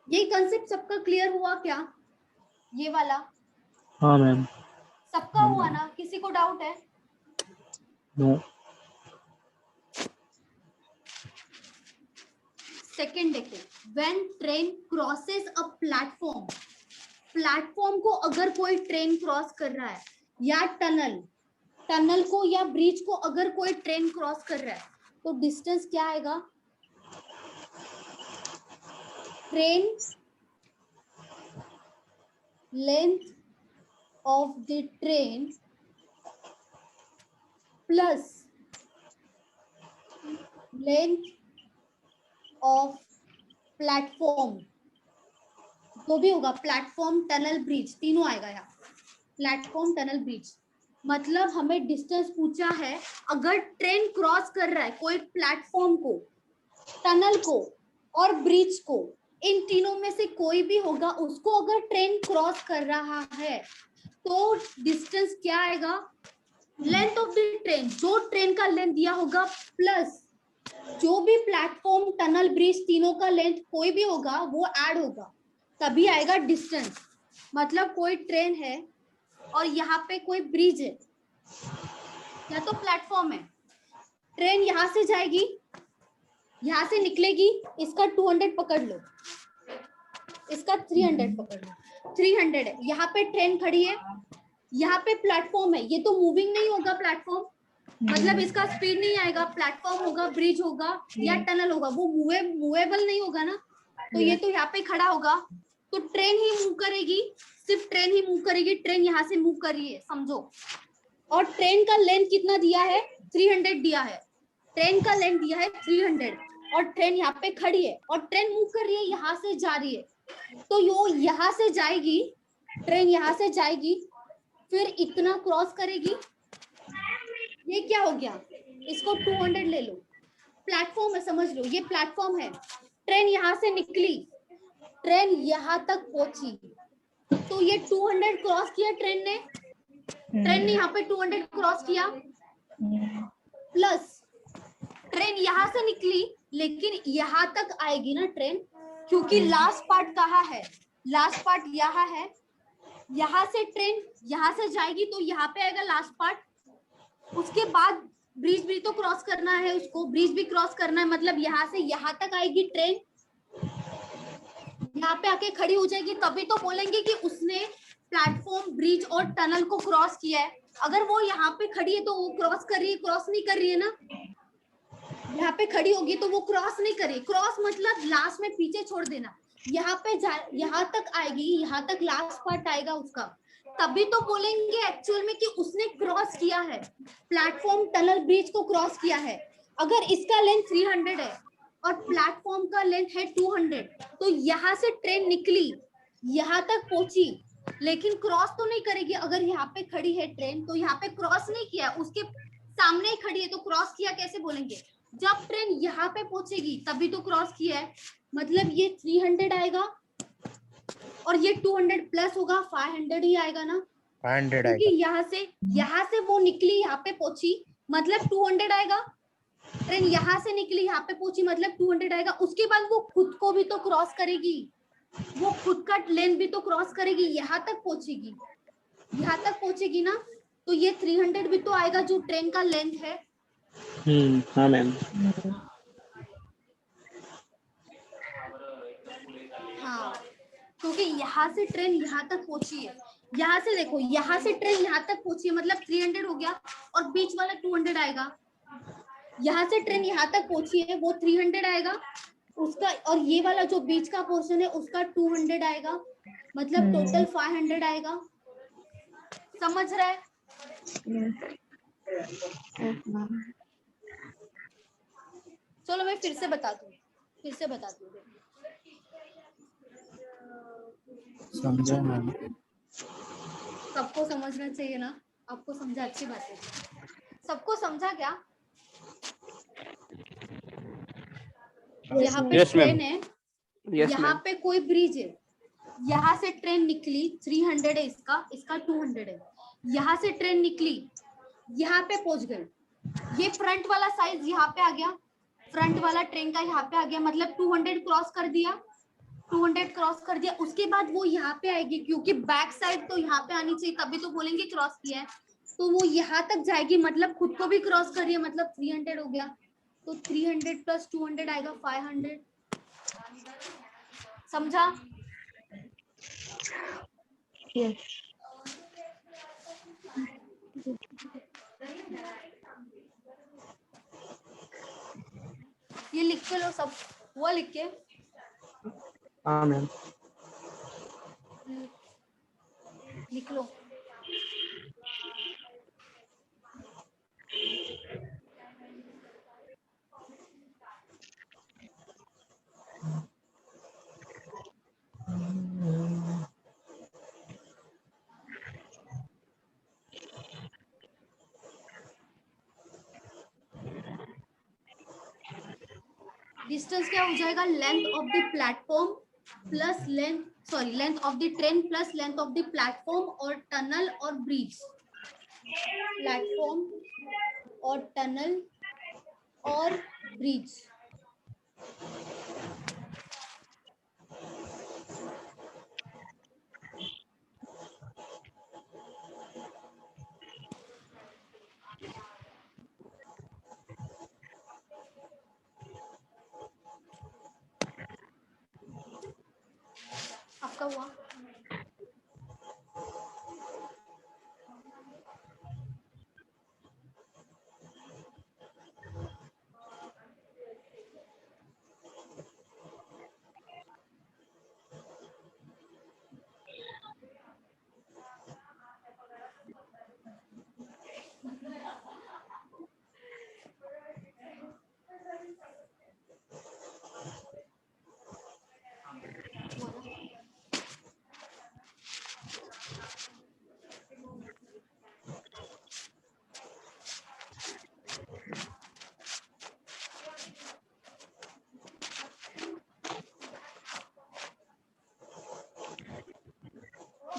ये कंसेप्ट सबका क्लियर हुआ क्या, ये वाला? हाँ मैम। सबका हुआ ना? किसी को डाउट है? नो। सेकंड देखो, when train crosses a platform, platform को अगर कोई ट्रेन क्रॉस कर रहा है, या टनल को या ब्रिज को अगर कोई ट्रेन क्रॉस कर रहा है, तो डिस्टेंस क्या आएगा, train length of the train plus length of platform, जो भी होगा, प्लेटफॉर्म, टनल, ब्रिज, तीनों आएगा यहाँ। प्लेटफॉर्म, टनल, ब्रिज मतलब हमें डिस्टेंस पूछा है। अगर ट्रेन क्रॉस कर रहा है कोई प्लेटफॉर्म को, टनल को और ब्रिज को, इन तीनों में से कोई भी होगा, उसको अगर ट्रेन क्रॉस कर रहा है तो डिस्टेंस क्या आएगा? लेंथ ऑफ द ट्रेन, जो ट्रेन का लेंथ दिया होगा प्लस जो भी प्लेटफॉर्म, टनल, ब्रिज तीनों का लेंथ कोई भी होगा वो ऐड होगा, तभी आएगा डिस्टेंस। मतलब कोई ट्रेन है और यहाँ पे कोई ब्रिज है या तो प्लेटफॉर्म है, ट्रेन यहाँ से जाएगी, यहाँ से निकलेगी, इसका 200 पकड़ लो, इसका 300 पकड़ लो, 300 है। यहाँ पे ट्रेन खड़ी है, यहाँ पे प्लेटफॉर्म है, ये तो मूविंग नहीं होगा प्लेटफॉर्म, मतलब इसका स्पीड नहीं आएगा। प्लेटफॉर्म होगा, ब्रिज होगा या टनल होगा, वो मूवेबल नहीं होगा ना, तो ये तो यहाँ पे खड़ा होगा, तो ट्रेन ही मूव करेगी, सिर्फ ट्रेन ही मूव करेगी। ट्रेन यहाँ से मूव कर रही है समझो, और ट्रेन का लेंथ कितना दिया है? 300 दिया है, ट्रेन का लेंथ दिया है 300, और ट्रेन यहाँ पे खड़ी है और ट्रेन मूव कर रही है, यहाँ से जा रही है, तो यो यहाँ से जाएगी, ट्रेन यहाँ से जाएगी, फिर इतना क्रॉस करेगी। ये क्या हो गया? इसको 200 ले लो, प्लेटफॉर्म है, समझ लो, ये प्लेटफॉर्म है। ट्रेन यहाँ से निकली, ट्रेन यहाँ तक पहुंची, तो ये 200 क्रॉस किया ट्रेन ने यहाँ पे 200 क्रॉस किया, प्लस ट्रेन यहाँ से निकली लेकिन यहाँ तक आएगी ना ट्रेन, क्योंकि लास्ट पार्ट कहाँ है? लास्ट पार्ट यहाँ है, यहाँ से ट्रेन यहाँ से जाएगी तो यहाँ पे आएगा लास्ट पार्ट। उसके बाद ब्रिज भी तो क्रॉस करना है, उसको ब्रिज भी क्रॉस करना है, मतलब यहाँ से यहाँ तक आएगी ट्रेन, यहाँ पे आके खड़ी हो जाएगी, तभी तो बोलेंगे कि उसने प्लेटफॉर्म, ब्रिज और टनल को क्रॉस किया है। अगर वो यहाँ पे खड़ी है तो वो क्रॉस कर रही है, क्रॉस नहीं कर रही है ना, यहाँ पे खड़ी होगी तो वो क्रॉस नहीं करे। क्रॉस मतलब लास्ट में पीछे छोड़ देना, यहाँ पे यहाँ तक आएगी, यहाँ तक लास्ट पार्ट आएगा उसका, तभी तो बोलेंगे एक्चुअल में कि उसने क्रॉस किया है, प्लेटफॉर्म, टनल, ब्रिज को क्रॉस किया है। अगर इसका लेंथ 300 है और प्लेटफॉर्म का लेंथ है 200, तो यहाँ से ट्रेन निकली, यहाँ तक पहुंची, लेकिन क्रॉस तो नहीं करेगी। अगर यहाँ पे खड़ी है ट्रेन तो यहाँ पे क्रॉस नहीं किया, उसके सामने ही खड़ी है, तो क्रॉस किया कैसे बोलेंगे? जब ट्रेन यहाँ पे पहुंचेगी तभी तो क्रॉस किया है, मतलब ये 300 आएगा और ये 200 प्लस होगा, 500 ही आएगा ना, 500 क्योंकि आएगा। यहाँ से वो निकली, यहाँ पे पहुंची, मतलब 200 आएगा। ट्रेन यहाँ से निकली, यहाँ पे पहुंची, मतलब 200 आएगा। उसके बाद वो खुद को भी तो क्रॉस करेगी, वो खुद का लेंथ भी तो क्रॉस करेगी, यहाँ तक पहुंचेगी, यहाँ तक पहुंचेगी ना, तो ये 300 भी तो आएगा जो ट्रेन का लेंथ है। हाँ मैम। हाँ, क्योंकि यहाँ से ट्रेन यहाँ तक पहुंची है, यहाँ से देखो, यहाँ से ट्रेन यहाँ तक पहुंची है, मतलब 300 हो गया, और बीच वाला 200 आएगा। यहाँ से ट्रेन यहाँ तक पहुंची है, वो 300 आएगा उसका, और ये वाला जो बीच का पोर्शन है उसका 200 आएगा, मतलब टोटल 500 आएगा। समझ रहा है? चलो मैं फिर से बताती हूँ। समझा मैम। सबको समझना चाहिए ना, आपको समझा, अच्छी बात है। सबको समझा क्या? यहाँ पे ट्रेन है, यहाँ पे कोई ब्रिज है, यहाँ से ट्रेन निकली, 300 है इसका 200 है। यहाँ से ट्रेन निकली, यहाँ पे पहुंच गए, ये फ्रंट वाला साइज यहाँ पे आ गया, फ्रंट वाला ट्रेन का यहाँ पे आ गया, मतलब 200 क्रॉस कर दिया, 200 क्रॉस कर दिया। उसके बाद वो यहाँ पे आएगी, क्योंकि बैक साइड तो यहाँ पे आनी चाहिए, तभी तो बोलेंगे क्रॉस किया है, तो वो यहाँ तक जाएगी, मतलब खुद को भी क्रॉस कर रही है, मतलब 300 हो गया, तो 300 प्लस 200 आएगा 500। समझा? यस। ये लिख के लो सब, वो लिख के। हाँ मैम। लिख लो। डिस्टेंस क्या हो जाएगा, length of the platform plus length of the train plus length of the platform और टनल और ब्रिज, प्लेटफॉर्म और टनल और ब्रिज। आपका हुआ?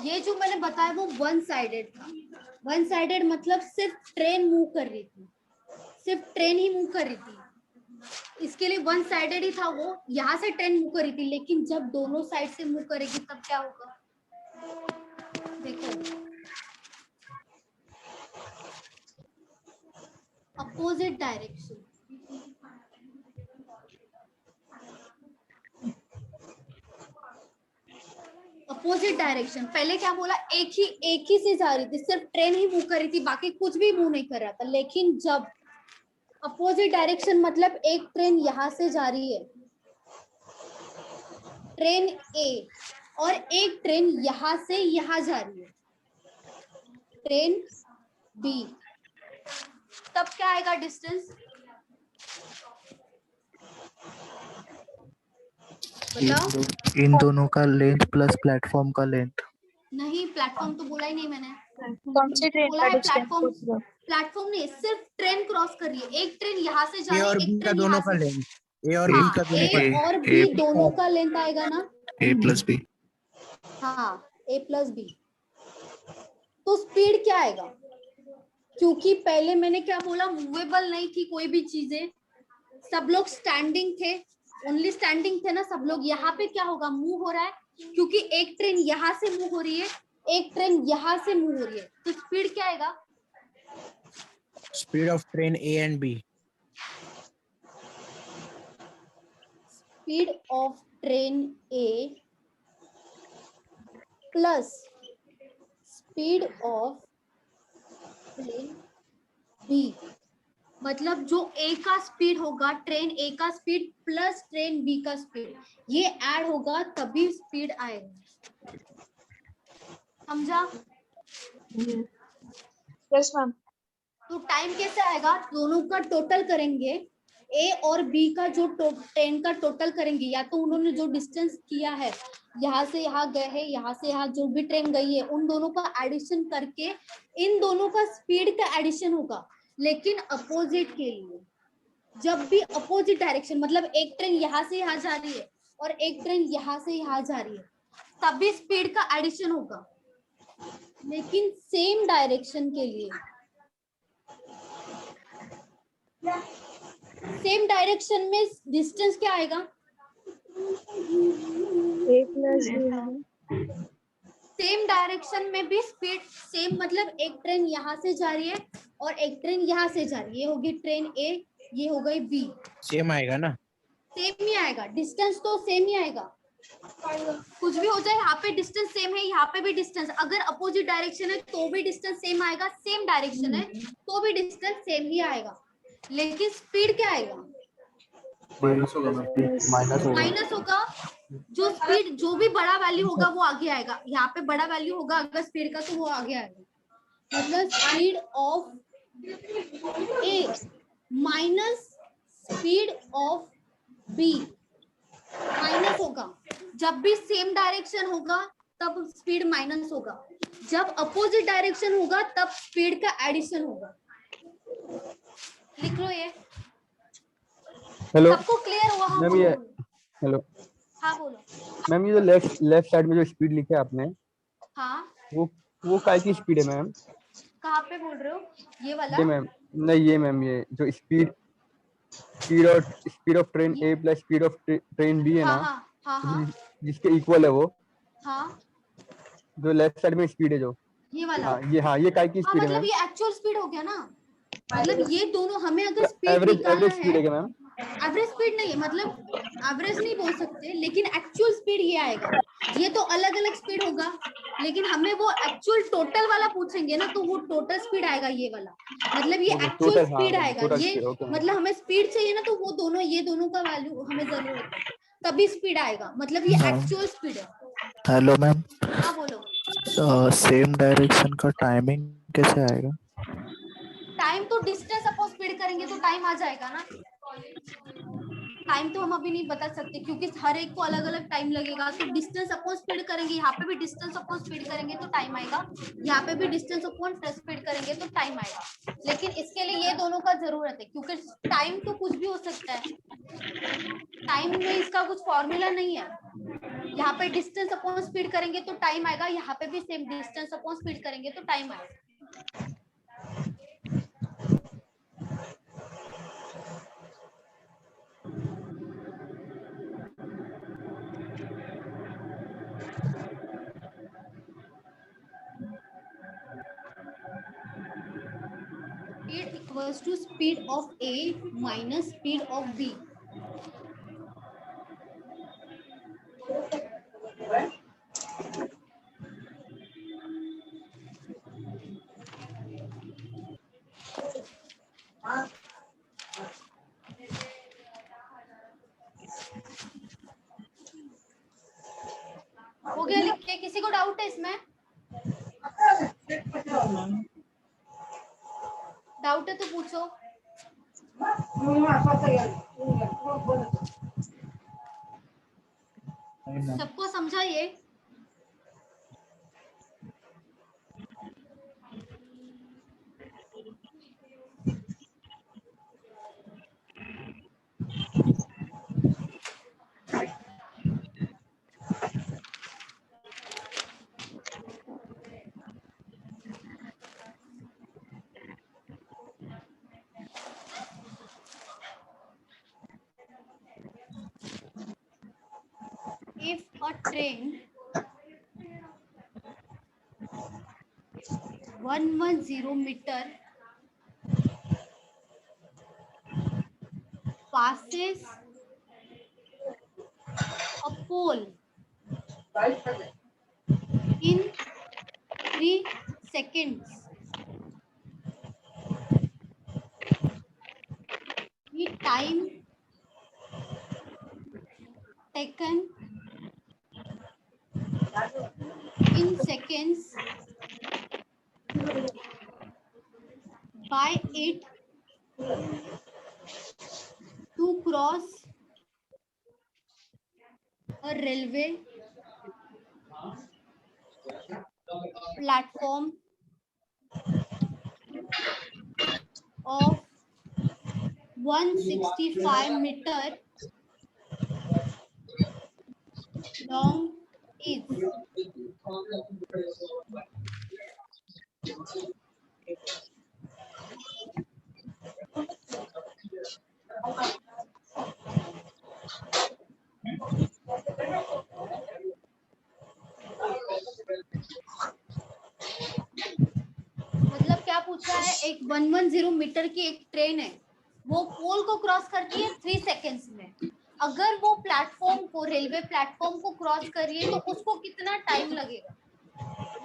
ये जो मैंने बताया वो वन साइडेड था। वन साइडेड मतलब सिर्फ ट्रेन मूव कर रही थी, सिर्फ ट्रेन ही मूव कर रही थी, इसके लिए वन साइडेड ही था वो। यहाँ से ट्रेन मूव कर रही थी, लेकिन जब दोनों साइड से मूव करेगी तब क्या होगा, देखो अपोजिट डायरेक्शन। अपोजिट डायरेक्शन, पहले क्या बोला, एक ही से जा रही थी, सिर्फ ट्रेन ही मूव कर रही थी, बाकी कुछ भी मूव नहीं कर रहा था। लेकिन जब अपोजिट डायरेक्शन मतलब एक ट्रेन यहां से जा रही है, ट्रेन ए, और एक ट्रेन यहां से यहां जा रही है, ट्रेन बी, तब क्या आएगा डिस्टेंस, बताओ। इन दोनों का लेंथ प्लस प्लेटफॉर्म का लेंथ। नहीं, प्लेटफॉर्म तो बोला ही नहीं मैंने। कौन सी ट्रेन बोला का है डिस्टेंस? प्लेटफॉर्म नहीं, सिर्फ ट्रेन क्रॉस कर रही है। एक ट्रेन यहाँ से जा ए रही और है, बी एक का ट्रेन दोनों यहाँ का से। लेंथ, ए और बी का दोनों का ए और बी दोनों का लेंथ आएगा ना, ए प्लस बी। हाँ, ए प्लस बी। तो स्पीड क्या आएगा, क्योंकि पहले मैंने क्या बोला, मूवेबल नहीं थी कोई भी चीजें, सब लोग स्टैंडिंग थे, ओनली स्टैंडिंग थे ना सब लोग। यहाँ पे क्या होगा, मूव हो रहा है, क्योंकि एक ट्रेन यहाँ से मूव हो रही है, एक ट्रेन यहाँ से मूव हो रही है, तो स्पीड क्या आएगा, speed of train A and B. Speed of train A plus speed of train B, मतलब जो ए का स्पीड होगा, ट्रेन ए का स्पीड प्लस ट्रेन बी का स्पीड, ये ऐड होगा तभी स्पीड आएगा। समझा? Yes ma'am. तो टाइम कैसे आएगा, दोनों का टोटल करेंगे, ए और बी का जो ट्रेन का टोटल करेंगे, या तो उन्होंने जो डिस्टेंस किया है, यहाँ से यहाँ गए हैं, यहाँ से यहाँ जो भी ट्रेन गई है, उन दोनों का एडिशन करके इन दोनों का स्पीड का एडिशन होगा। लेकिन अपोजिट के लिए, जब भी अपोजिट डायरेक्शन मतलब एक ट्रेन यहाँ से यहाँ जा रही है और एक ट्रेन यहाँ से यहाँ जा रही है, तभी स्पीड का एडिशन होगा। लेकिन सेम डायरेक्शन के लिए, सेम डायरेक्शन में डिस्टेंस क्या आएगा, ए प्लस बी। सेम डायरेक्शन में भी स्पीड सेम, मतलब एक ट्रेन यहाँ से जा रही है और एक ट्रेन यहाँ से जा रही है, ये होगी ट्रेन ए, ये हो गई बी, सेम आएगा ना, सेम ही आएगा, डिस्टेंस तो सेम ही आएगा। कुछ भी हो जाए, यहाँ पे डिस्टेंस सेम है, यहाँ पे भी डिस्टेंस, अगर अपोजिट डायरेक्शन है तो भी डिस्टेंस सेम आएगा, सेम डायरेक्शन है तो भी डिस्टेंस सेम ही आएगा। लेकिन स्पीड क्या आएगा, माइनस होगा माइनस होगा। जो स्पीड, जो भी बड़ा वैल्यू होगा वो आगे आएगा, यहाँ पे बड़ा वैल्यू होगा अगर स्पीड का तो वो आगे आएगा। मतलब speed of A minus speed of B minus होगा। जब भी सेम डायरेक्शन होगा तब स्पीड माइनस होगा, जब अपोजिट डायरेक्शन होगा तब स्पीड का एडिशन होगा। लिख लो ये। हेलो सबको क्लियर हुआ? हाँ मैम, ये बोलो। हेलो हाँ बोलो। मैम, ये जो लेफ्ट साइड में जो स्पीड लिखा है आपने, हाँ वो काय की स्पीड है मैम? कहाँ पे बोल रहे हो? ये वाला? ये मैम, नहीं ये मैम, ये जो स्पीड ऑफ ट्रेन ये A plus speed of train B है हाँ ना, हाँ हाँ हाँ जिसके इक्वल है वो, हाँ जो लेफ्ट साइड में स्पीड है जो, ये वाला। हाँ ये काय की हाँ स्पीड है मतलब मैम? ये एक्चुअल स्पीड हो गया ना, मतलब ये दोनों हमें अगर स्पीड एवरेज निकालना स्पीड है। है क्या मैम? एवरेज स्पीड नहीं है, मतलब एवरेज नहीं बोल सकते, लेकिन एक्चुअल स्पीड ये आएगा। ये तो अलग अलग स्पीड होगा, लेकिन हमें वो एक्चुअल टोटल वाला पूछेंगे ना, तो वो टोटल स्पीड आएगा ये वाला, मतलब ये ओके, एक्चुअल टोटल, हाँ स्पीड आएगा टोटल ये। Speed, okay ma'am. मतलब हमें स्पीड चाहिए ना, तो वो दोनों, ये दोनों का वैल्यू हमें जरूरत है, तभी स्पीड आएगा, मतलब ये हाँ। एक्चुअल स्पीड है। हेलो मैम, हाँ बोलो। सेम डायरेक्शन का टाइमिंग कैसे आएगा? टाइम तो डिस्टेंस अपॉन स्पीड करेंगे तो टाइम आ जाएगा ना। टाइम तो हम अभी नहीं बता सकते, क्योंकि हर एक को अलग अलग टाइम लगेगा, तो डिस्टेंस अपॉन स्पीड करेंगे, यहाँ पे भी डिस्टेंस अपॉन स्पीड करेंगे तो टाइम आएगा, यहाँ पे भी डिस्टेंस अपॉन स्पीड करेंगे तो टाइम आएगा। लेकिन इसके लिए ये दोनों का जरूरत है, क्योंकि टाइम तो कुछ भी हो सकता है, टाइम में इसका कुछ फॉर्मूला नहीं है। यहाँ पे डिस्टेंस अपॉन स्पीड करेंगे तो टाइम आएगा, यहाँ पे भी सेम डिस्टेंस अपॉन स्पीड करेंगे तो टाइम आएगा। Speed equals to speed of A minus speed of B. हो गया लिख के? किसी को डाउट है इसमें? डाउट है तो पूछो। सबको समझा ये? If a train 110 meter passes a pole in 3 seconds, the time taken in seconds by it to cross a railway platform of 165 meter long is मतलब क्या पूछ रहा है? एक 110 मीटर की एक ट्रेन है, वो पोल को क्रॉस करती है 3 सेकेंड्स में। अगर वो प्लेटफॉर्म को, रेलवे प्लेटफॉर्म को क्रॉस करिए तो उसको कितना टाइम लगेगा,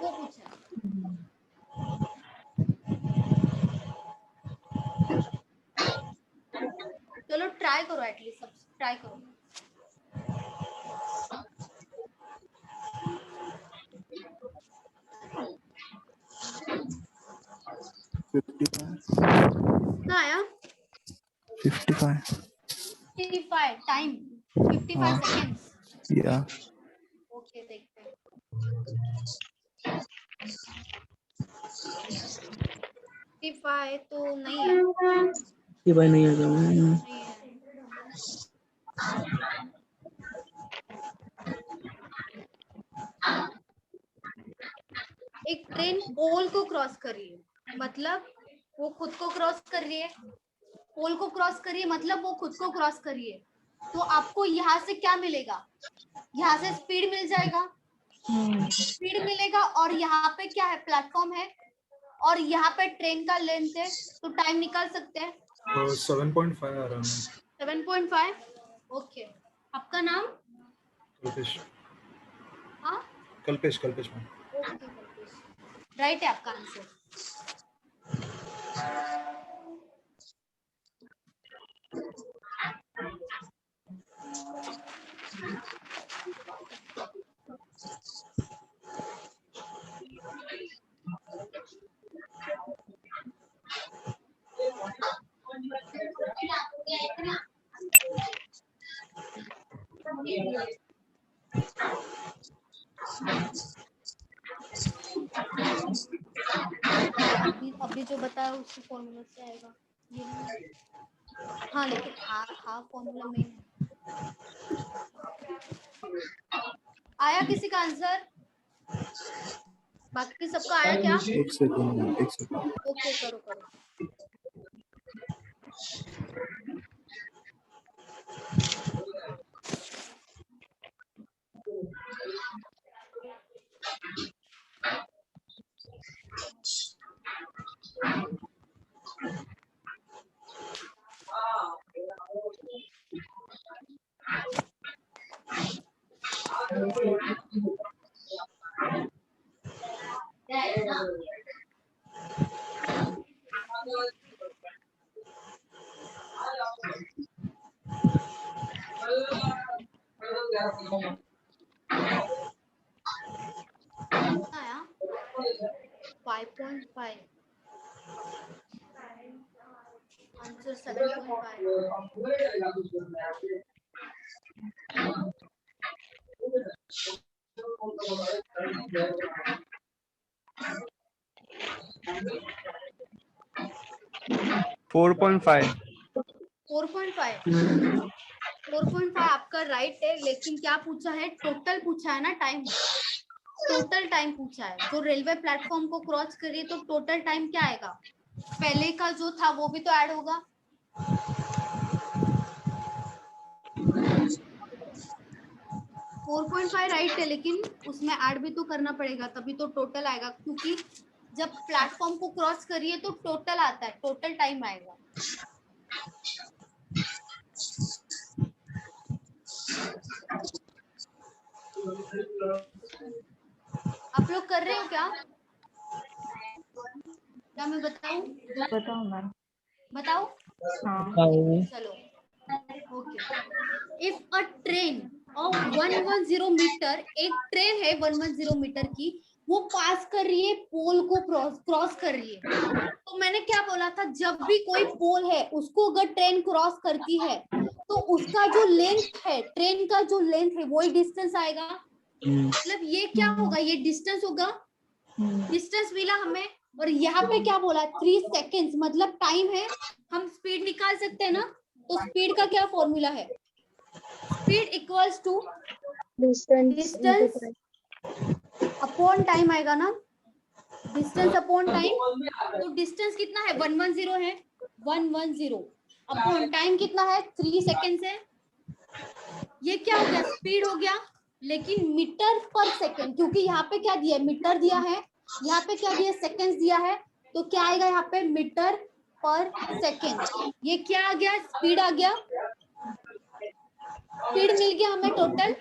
वो पूछा। चलो ट्राई करो, एटलीस्ट सब ट्राई करो। कितना आया? 55 टाइम, 55 सेकेंड्स। या ओके देखते हैं। 55 तो नहीं है, ये भाई नहीं आ जाऊंगा। नहीं है। एक ट्रेन पोल को क्रॉस कर रही है, मतलब वो खुद को क्रॉस कर रही है। पोल को क्रॉस कर रही है मतलब वो खुद को क्रॉस कर रही है। तो आपको यहाँ से क्या मिलेगा? यहाँ से स्पीड मिल जाएगा, स्पीड मिलेगा, और यहाँ पे क्या है? प्लेटफॉर्म है, और यहाँ पे ट्रेन का लेंथ है, तो टाइम निकाल सकते हैं। 7.5 आ रहा है। 7.5। ओके, आपका नाम? कल्पेश। हाँ, कल्पेश मैम। ओके, राइट है आपका आंसर। अभी जो बताया उसके फॉर्मूला से आएगा ये नहीं। हाँ, लेकिन हाफ फॉर्मूला मेन है। आया किसी का आंसर? बाकी सबका आया क्या? एक सेकंड। ओके, करो। 5.5 आंसर 7.5। 4.5 आपका राइट है, लेकिन क्या पूछा है? टोटल पूछा है ना, टाइम। टोटल टाइम पूछा है। जो रेलवे प्लेटफॉर्म को क्रॉस करिए तो टोटल टाइम क्या आएगा? पहले का जो था वो भी तो ऐड होगा। फोर 4.5 राइट है, लेकिन उसमें ऐड भी तो करना पड़ेगा, तभी तो टोटल आएगा। क्योंकि जब प्लेटफॉर्म को क्रॉस करिए तो टोटल आता है, टोटल टाइम आएगा। आप लोग कर रहे हो क्या? क्या मैं बताऊं? बताओ मैम। बताओ। हाँ। चलो, okay. If a train of 110 metre, एक ट्रेन है 110 मीटर की, वो पास कर रही है, पोल को क्रॉस कर रही है। तो मैंने क्या बोला था? जब भी कोई पोल है उसको अगर ट्रेन क्रॉस करती है तो उसका जो लेंथ है, ट्रेन का जो लेंथ है, वही डिस्टेंस आएगा। मतलब ये क्या होगा? ये डिस्टेंस होगा। डिस्टेंस मिला हमें, और यहाँ पे क्या बोला? 3 सेकेंड्स, मतलब टाइम है। हम स्पीड निकाल सकते हैं ना? तो स्पीड का क्या फॉर्मूला है? Speed equals to distance upon time आएगा ना। Distance upon time. तो डिस्टेंस कितना है? 110 है। 110 अपॉन टाइम कितना है? 3 सेकेंड्स है। ये क्या हो गया? स्पीड हो गया, लेकिन मीटर पर सेकेंड, क्योंकि यहाँ पे क्या दिया है? मीटर दिया है। यहाँ पे क्या दिया? सेकेंड्स दिया है। तो क्या आएगा यहाँ पे? मीटर पर सेकेंड। ये क्या आ गया? स्पीड आ गया। स्पीड मिल गया हमें टोटल।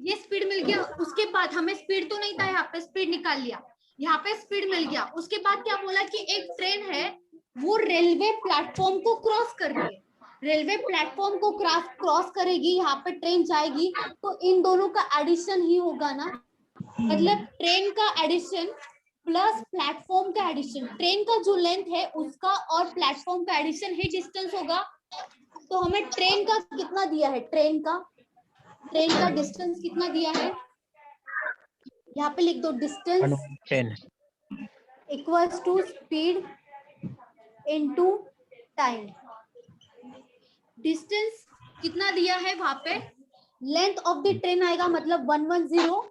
ये स्पीड मिल गया। उसके बाद हमें स्पीड तो नहीं था, यहाँ पे स्पीड निकाल लिया। यहाँ पे स्पीड मिल गया। उसके बाद क्या बोला कि एक ट्रेन है, वो रेलवे प्लेटफॉर्म को क्रॉस कर रही है। रेलवे प्लेटफॉर्म को क्रॉस करेगी, यहाँ पे ट्रेन जाएगी, तो इन दोनों का एडिशन ही होगा ना। मतलब ट्रेन का एडिशन प्लस प्लेटफॉर्म का एडिशन। ट्रेन का जो लेंथ है उसका और प्लेटफॉर्म का एडिशन ही डिस्टेंस होगा। तो हमें ट्रेन का कितना दिया है? ट्रेन का डिस्टेंस कितना दिया है? यहाँ पे लिख दो, distance equals to speed into time. Distance कितना दिया है वहां पे, लेंथ ऑफ द ट्रेन आएगा मतलब 110,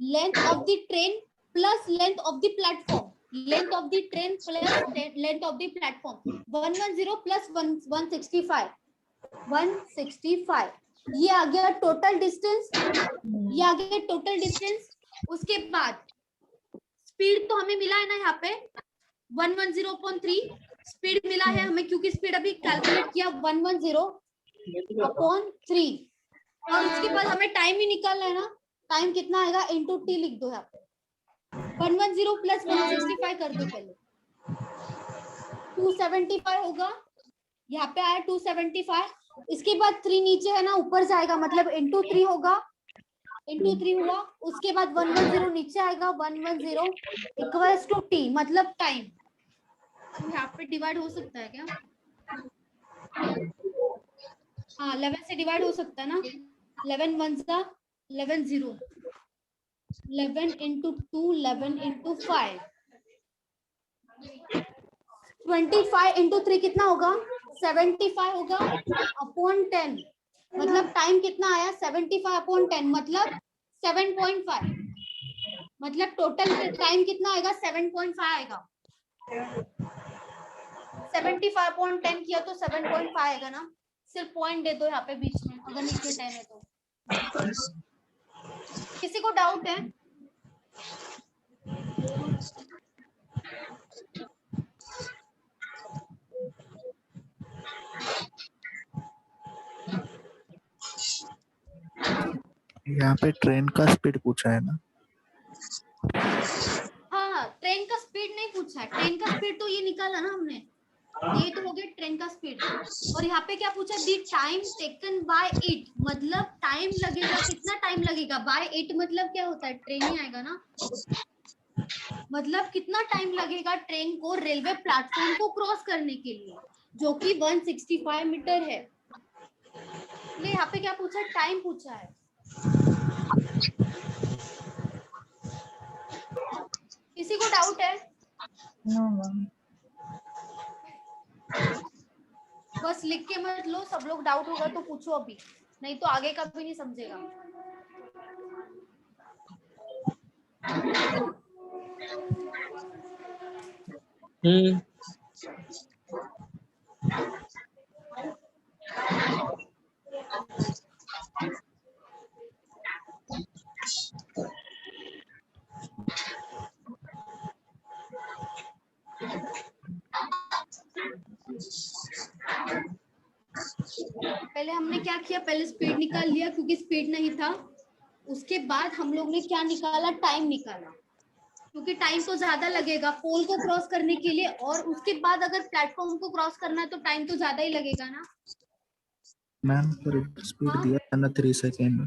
length of the train plus length of the platform, length of the train plus length of the platform, 110 plus 165, 165 ये आ गया टोटल डिस्टेंस, ये आ गया टोटल डिस्टेंस। उसके बाद स्पीड तो हमें मिला है ना यहाँ पे 110/3 स्पीड मिला है हमें, क्योंकि स्पीड अभी कैलकुलेट किया 110/3, और उसके बाद हमें टाइम ही निकालना है ना, टाइम कितना आएगा इंटू टी लिख दो यहाँ पे, 110 प्लस 165 कर दो पहले, 275 होगा, यहाँ पे आया 275, इसके बाद 3 नीचे है ना ऊपर जाएगा मतलब इंटू 3 होगा, इंटू 3 हुआ, उसके बाद 110 नीचे आएगा, 110 इक्वल्स टू टी मतलब टाइम। अब यहाँ पे डिवाइड हो सकता है क्या? हाँ 11 से डिवाइड हो सकता है ना, 11 1 11 0, 11 into 2 11 into 5, 25 into 3 कितना होगा 75 होगा अपॉन 10, मतलब टाइम कितना आया 75/10 मतलब 7.5, मतलब टोटल टाइम कितना आएगा 7.5 आएगा, 75/10 किया तो 7.5 आएगा ना, सिर्फ पॉइंट दे दो यहाँ पे बीच में अगर नीचे 10 है तो। किसी को डाउट है? यहाँ पे ट्रेन का स्पीड पूछा है ना? हाँ ट्रेन का स्पीड नहीं पूछा है, ट्रेन का स्पीड तो ये निकाला ना हमने, ये तो हो गया ट्रेन का स्पीड, और यहाँ पे क्या पूछा दी टाइम टेकन बाय इट, मतलब टाइम लगेगा, कितना टाइम लगेगा, बाय इट मतलब क्या होता है ट्रेन ही आएगा ना, मतलब कितना टाइम लगेगा ट्रेन को रेलवे प्लेटफॉर्म को क्रॉस करने के लिए, जो कि 165 मीटर है। ले यहाँ पे क्या पूछा, टाइम पूछा है। किसी को डाउट है? No ma'am. बस लिख के मत लो, सब लोग डाउट होगा तो पूछो अभी, नहीं तो आगे का भी नहीं समझेगा। पहले हमने क्या किया, पहले स्पीड निकाल लिया क्योंकि स्पीड नहीं था, उसके बाद हम लोग ने क्या निकाला, टाइम निकाला, क्योंकि टाइम तो ज्यादा लगेगा पोल को क्रॉस करने के लिए, और उसके बाद अगर प्लेटफॉर्म को क्रॉस करना है तो टाइम तो ज्यादा ही लगेगा ना। मैम पर स्पीड दिया था ना 3 सेकेंड,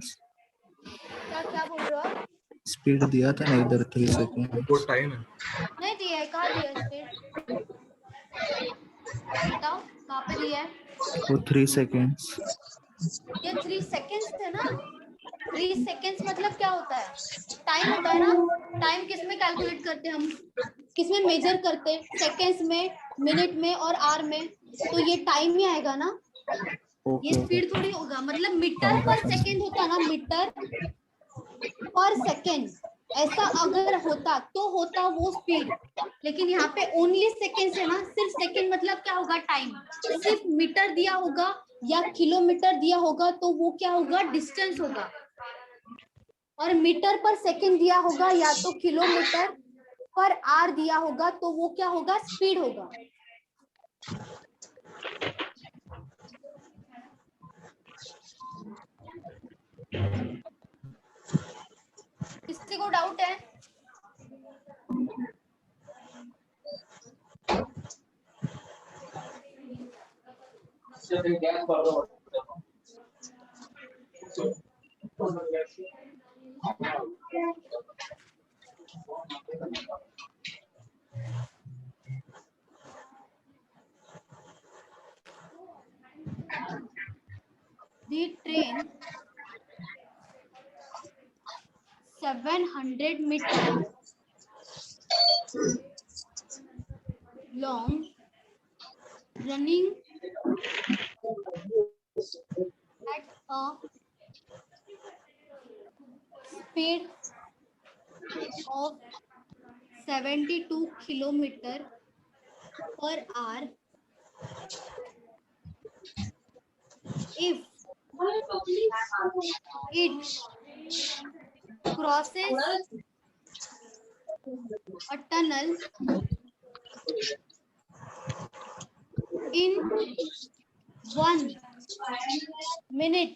क्या क्या बोल रहे हो आप? स्पीड दिया था ना इधर 3 सेकेंड, वो टाइम है। नहीं दिया है, कहाँ दिया है स्पीड, बताओ कहाँ पे दिया है? वो 3 सेकेंड्स, ये 3 सेकेंड्स है ना, 3 सेकेंड्स मतलब क्या होता है, टाइम होता है ना, टाइम किस में कैलकुलेट करते हैं हम, किस में मेजर करते हैं, सेकेंड्स में, मिनट में और आवर में, तो ये टाइम ही आएगा ना, ये स्पीड थोड़ी होगा, मतलब मीटर पर सेकेंड होता ना, मीटर पर सेकेंड, ऐसा अगर होता तो होता वो स्पीड, लेकिन यहाँ पे ओनली सेकेंड है ना, सिर्फ सेकेंड मतलब क्या होगा, टाइम, सिर्फ मीटर दिया होगा या किलोमीटर दिया होगा तो वो क्या होगा, डिस्टेंस होगा, और मीटर पर सेकेंड दिया होगा या तो किलोमीटर पर आवर दिया होगा तो वो क्या होगा, स्पीड होगा। किसी को डाउट है? The train 700 meter long running speed of 72 kilometer per hour if it crosses a tunnel in 1 minute.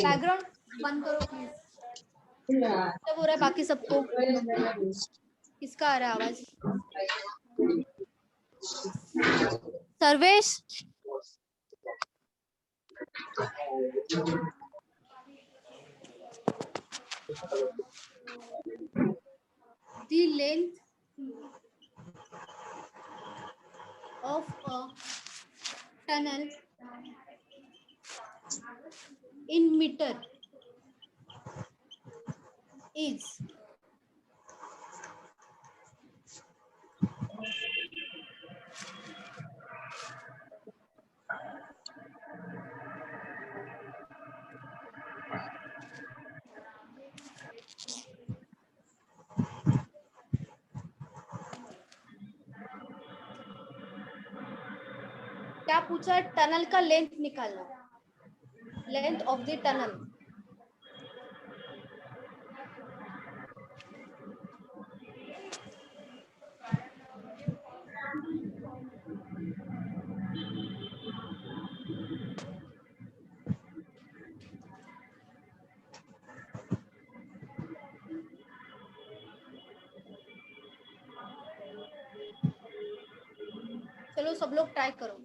Background बंद करो प्लीज। सब हो रहा है बाकी सबको। किसका आ रहा है आवाज? Sarvesh, the length of a tunnel in meter is क्या पूछा है? टनल का लेंथ निकालना, लेंथ ऑफ द टनल। चलो सब लोग ट्राई करो।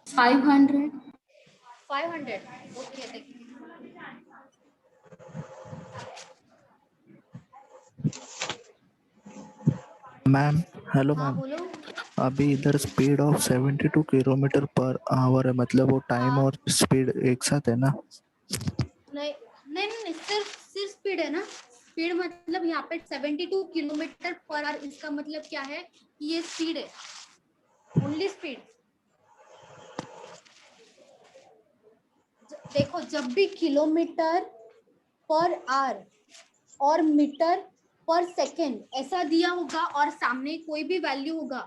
Five hundred. 500 ओके देखिए। मैम हेलो हाँ मैम, बोलो। अभी इधर speed of 72 kilometre per our है, मतलब वो टाइम हाँ। और स्पीड एक साथ है ना? नहीं नहीं नहीं, सिर्फ स्पीड है ना। स्पीड मतलब यहाँ पे 72 किलोमीटर पर आवर, इसका मतलब क्या है कि ये स्पीड है, ओनली स्पीड। देखो जब भी किलोमीटर पर आवर और मीटर पर सेकेंड ऐसा दिया होगा और सामने कोई भी वैल्यू होगा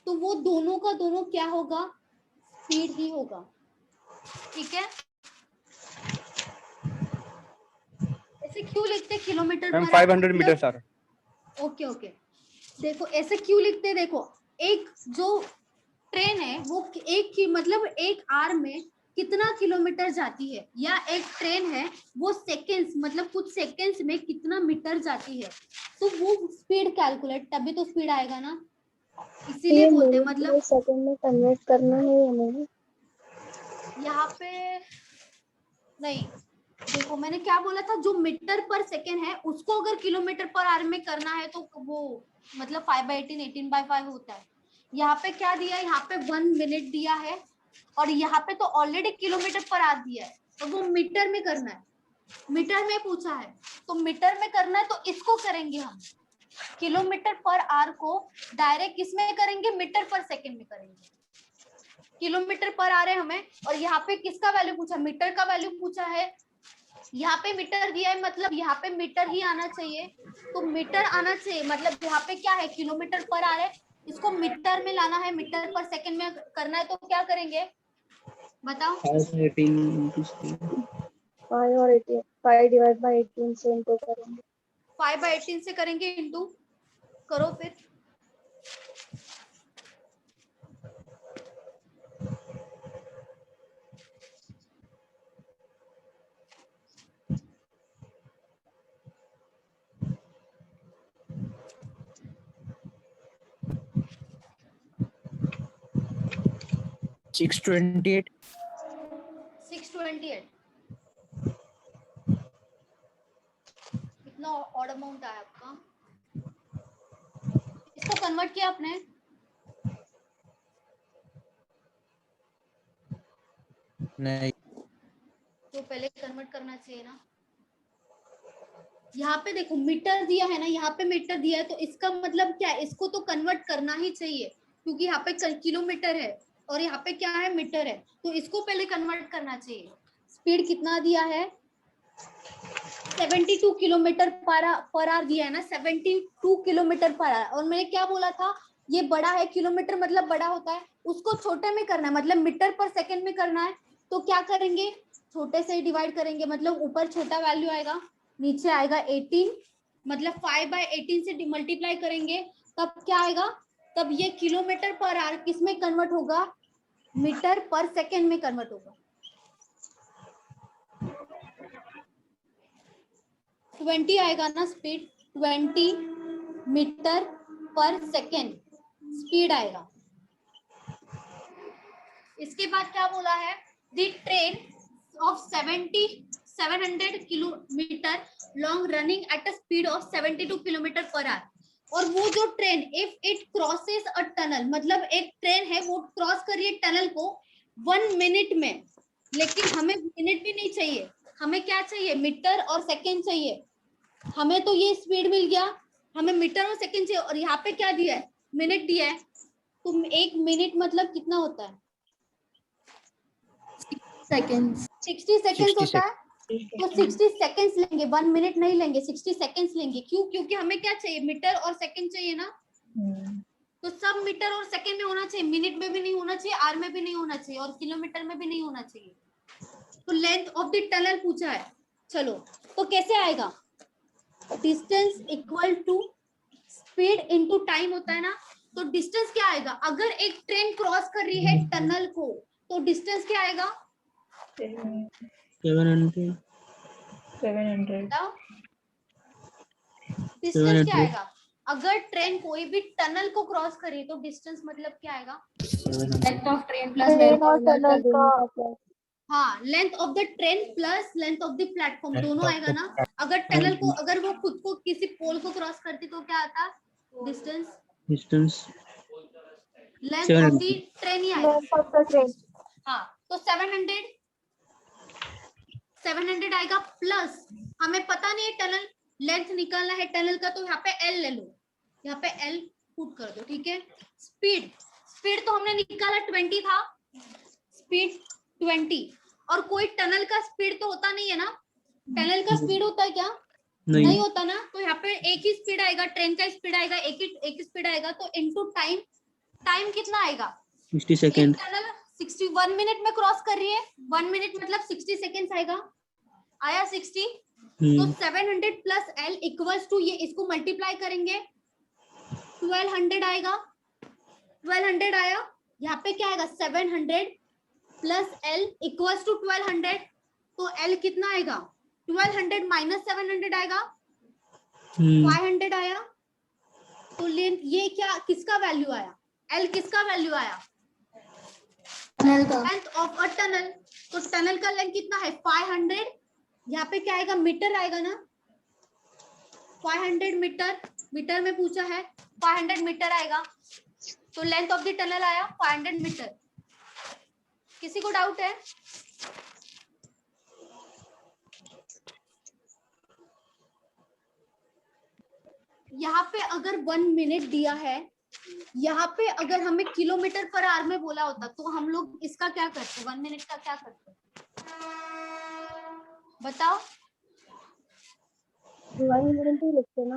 तो वो दोनों का दोनों क्या होगा? स्पीड ही होगा। ठीक है, ऐसे क्यों लिखते किलोमीटर मैम पर 500 मीटर सर। ओके ओके, देखो ऐसे क्यों लिखते? देखो एक जो ट्रेन है वो एक की मतलब एक आवर में कितना किलोमीटर जाती है, या एक ट्रेन है वो सेकेंड्स मतलब कुछ सेकेंड्स में कितना मीटर जाती है, तो वो स्पीड कैलकुलेट तभी तो स्पीड आएगा ना, इसीलिए बोलते हैं। मतलब सेकंड में कन्वर्ट करना नहीं है मुझे। यहाँ पे नहीं, देखो मैंने क्या बोला था, जो मीटर पर सेकेंड है उसको अगर किलोमीटर पर आवर में करना है तो वो मतलब 5/18 18/5 होता है। यहाँ पे क्या दिया है? यहाँ पे 1 मिनट दिया है और यहाँ पे तो ऑलरेडी किलोमीटर पर आवर दिया है, तो वो मीटर में करना है। मीटर में पूछा है तो मीटर में करना है, तो इसको करेंगे हम। किलोमीटर पर आवर को डायरेक्ट किसमें करेंगे? मीटर पर सेकेंड में करेंगे। किलोमीटर पर आ रहे हैं हमें, और यहाँ पे किसका वैल्यू पूछा? मीटर का वैल्यू पूछा है। यहाँ पे मीटर दिया है मतलब यहाँ पे मीटर ही आना चाहिए, तो मीटर आना चाहिए। मतलब यहाँ पे क्या है? किलोमीटर पर आ रहे, इसको मीटर में लाना है, मीटर पर सेकंड में करना है, तो क्या करेंगे बताओ? 5 और 18, 5 डिवाइड बाय 18 से इनको करेंगे। 5/18 से करेंगे, इंटू करो फिर। 628 कितना ऑड अमाउंट आया आपका? इसको कन्वर्ट किया आपने? नहीं, तो पहले कन्वर्ट करना चाहिए ना। यहाँ पे देखो मीटर दिया है ना, यहाँ पे मीटर दिया है, तो इसका मतलब क्या है, इसको तो कन्वर्ट करना ही चाहिए क्योंकि यहाँ पे किलोमीटर है और यहाँ पे क्या है, मीटर है, तो इसको पहले कन्वर्ट करना चाहिए। स्पीड कितना दिया है? 72 किलोमीटर पर आवर दिया है ना, 72 किलोमीटर पर आवर। और मैंने क्या बोला था, ये बड़ा है, किलोमीटर मतलब बड़ा होता है, उसको छोटे में करना है, मतलब मीटर पर सेकंड में करना है। तो क्या करेंगे, छोटे से ही डिवाइड करेंगे, मतलब ऊपर छोटा वैल्यू आएगा, नीचे आएगा 18, मतलब 5/18 से मल्टीप्लाई करेंगे, तब क्या आएगा, तब ये किलोमीटर पर आवर किस में कन्वर्ट होगा, मीटर पर सेकंड में कन्वर्ट होगा। 20 आएगा ना स्पीड, 20 मीटर पर सेकंड स्पीड आएगा। इसके बाद क्या बोला है, the train of 700 kilometre long running at a speed of 72 kilometre per our. और वो जो train if it crosses a tunnel, मतलब एक ट्रेन है वो क्रॉस कर रही है टनल को 1 मिनट में, लेकिन हमें मिनट भी नहीं चाहिए, हमें क्या चाहिए, मीटर और सेकंड चाहिए। हमें तो ये स्पीड मिल गया, हमें मीटर और सेकंड चाहिए, और यहाँ पे क्या दिया है, मिनट दिया है। तो 1 मिनट मतलब कितना होता है, 60 सेकंड्स होता है। तो 60 सेकंड्स लेंगे, 1 मिनट नहीं लेंगे, 60 सेकंड्स लेंगे। क्यों? क्योंकि हमें क्या चाहिए, मीटर और सेकंड चाहिए ना। तो सब मीटर और सेकंड में होना चाहिए, मिनट में भी नहीं होना चाहिए, आवर में भी नहीं होना चाहिए, और किलोमीटर में भी नहीं होना चाहिए। तो लेंथ ऑफ द टनल पूछा है, चलो तो कैसे आएगा, distance equal to speed into time होता है ना। तो डिस्टेंस क्या आएगा, अगर एक ट्रेन क्रॉस कर रही है टनल को, तो डिस्टेंस क्या आएगा, 700 बताओ डिस्टेंस क्या आएगा, अगर ट्रेन कोई भी टनल को क्रॉस करे तो डिस्टेंस मतलब क्या आएगा, length of train plus length of tunnel का, हाँ length of the train plus length of the platform, दोनों आएगा ना। अगर टनल को, अगर वो खुद को किसी पोल को क्रॉस करती तो क्या आता, distance length of the train ही आएगा। हाँ तो 700 आएगा, प्लस हमें पता नहीं है टनल लेंथ निकालना है टनल का, तो यहाँ पे L ले लो, यहाँ पे L पुट कर दो, ठीक है। स्पीड तो हमने निकाला 20 था, स्पीड 20, और कोई टनल का स्पीड तो होता नहीं है ना, टनल का स्पीड होता है क्या, नहीं होता ना। तो यहाँ पे एक ही स्पीड आएगा, ट्रेन का स्पीड आएगा, एक स्पीड आएगा, तो इनटू टाइम, टाइम कितना आएगा, 60 सेकंड। टनल 61 मिनट में क्रॉस कर रही है, 1 मिनट मतलब 60 सेकेंड्स आएगा, आया 60। तो 700 प्लस L इक्वल्स टू, ये इसको मल्टीप्लाई करेंगे 1200 आएगा, 1200 आया, यहाँ पे क्या आएगा 700 प्लस L इक्वल्स टू 1200, तो L कितना आएगा, 1200 माइनस 700 आएगा, 500 आया। तो लेंथ ये क्या, किसका वैल्यू आया, L किसका वैल्यू आया, लेंथ ऑफ अ टनल। तो टनल का लेंथ कितना है 500, यहाँ पे क्या आएगा, मीटर आएगा ना, 500 मीटर, मीटर में पूछा है, 500 मीटर आएगा। तो लेंथ ऑफ द टनल आया 500 मीटर। किसी को डाउट है, यहाँ पे अगर 1 मिनट दिया है, यहाँ पे अगर हमें किलोमीटर पर आवर में बोला होता तो हम लोग इसका क्या करते, 1 मिनट का क्या करते, बताओ। 1 मिनट ही लिखते ना,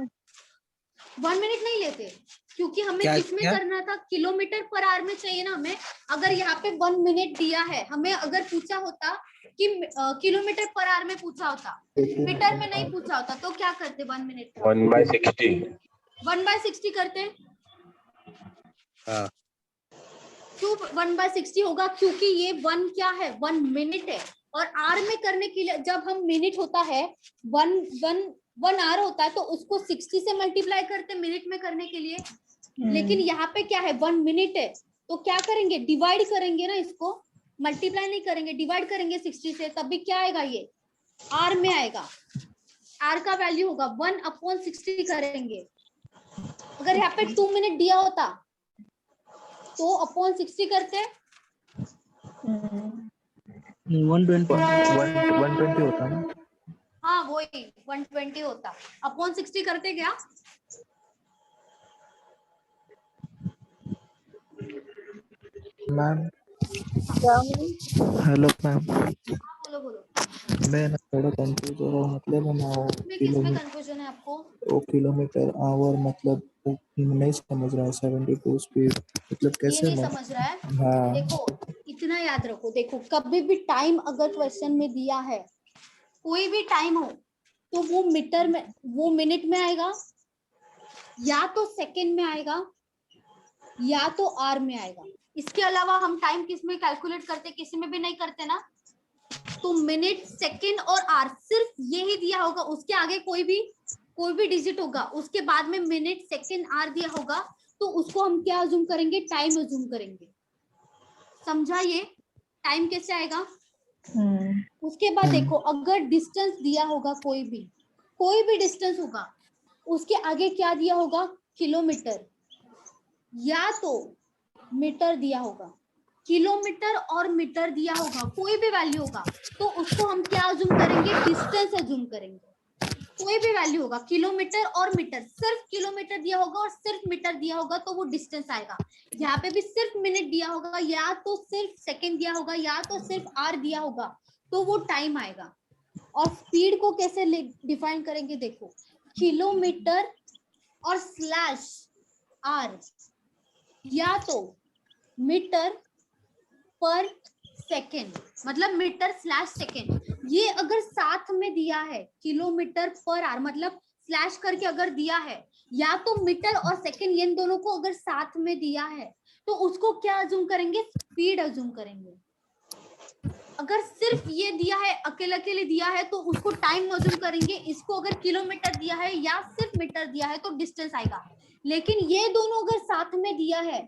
1 मिनट नहीं लेते, क्योंकि हमें किसमें करना था, किलोमीटर पर आवर में चाहिए ना हमें। अगर यहाँ पे 1 मिनट दिया है, हमें अगर पूछा होता कि किलोमीटर पर आवर में पूछा होता, मीटर में नहीं पूछा होता, तो क्या करते 1 मिनट, 1/60 करते। क्यों 1/60 होगा, क्योंकि ये 1 क्या है, 1 मिनट है, और आर में करने के लिए जब हम मिनट होता है 1 आवर होता है, तो उसको 60 से मल्टीप्लाई करते मिनट में करने के लिए। लेकिन यहाँ पे क्या है 1 मिनट है, तो क्या करेंगे, डिवाइड करेंगे ना इसको, मल्टीप्लाई नहीं करेंगे, डिवाइड करेंगे 60 से, तब भी क्या आएगा, ये आर में आएगा। आर का वैल्यू होगा 1/60 करेंगे। अगर यहाँ पे 2 मिनट दिया होता तो अपॉन 60 करते, 120 होता ना। हाँ वही 120 होता, अपॉन 60 करते क्या? मैम हेलो मैम, बोलो बोलो, मैं ना थोड़ा कंफ्यूज हो रहा हूँ। मतलब मैं किसमें कंफ्यूजन है आपको? वो किलोमीटर आवर मतलब वो नहीं समझ रहा है। 72 स्पीड मतलब ये कैसे नहीं मैं, समझ रहा है? हाँ देखो इतना याद रखो, देखो कभी भी टाइम अगर क्वेश्चन में दिया है, कोई भी टाइम हो, तो वो मीटर में, वो मिनट में आएगा, या तो सेकंड में आएगा, या तो आर में आएगा। इसके अलावा हम टाइम किस में कैलकुलेट करते, किसी में भी नहीं करते ना। तो मिनट, सेकंड और आर, सिर्फ ये ही दिया होगा, उसके आगे कोई भी डिजिट होगा, उसके बाद में मिनट, सेकंड, आर दिया होगा, तो उसको हम क्या अज्यूम करेंगे, टाइम अज्यूम करेंगे। समझा ये? टाइम कैसे आएगा? उसके बाद देखो, अगर डिस्टेंस दिया होगा, कोई भी डिस्टेंस होगा, उसके आगे क्या दिया होगा, किलोमीटर, या तो मीटर दिया होगा, किलोमीटर और मीटर दिया होगा, कोई भी वैल्यू होगा, तो उसको हम क्या अज्यूम करेंगे, डिस्टेंस अज्यूम करेंगे। कोई भी वैल्यू होगा, किलोमीटर और मीटर, सिर्फ किलोमीटर दिया होगा और सिर्फ मीटर दिया होगा तो वो डिस्टेंस आएगा। यहाँ पे भी सिर्फ मिनट दिया होगा, या तो सिर्फ सेकंड दिया होगा, या तो सिर्फ आर दिया होगा, तो वो टाइम आएगा। और स्पीड को कैसे डिफाइन करेंगे, देखो किलोमीटर और स्लैश आर, या तो मीटर पर सेकेंड, मतलब मीटर स्लैश सेकेंड, ये अगर साथ में दिया है, किलोमीटर पर आर मतलब स्लैश करके अगर दिया है, या तो मीटर और सेकेंड, इन दोनों को अगर साथ में दिया है, तो उसको क्या अज्यूम करेंगे, स्पीड अज्यूम करेंगे। अगर सिर्फ ये दिया है, अकेले अकेले दिया है, तो उसको टाइम अज्यूम करेंगे। इसको अगर किलोमीटर दिया है या सिर्फ मीटर दिया है तो डिस्टेंस आएगा। लेकिन ये दोनों अगर साथ में दिया है,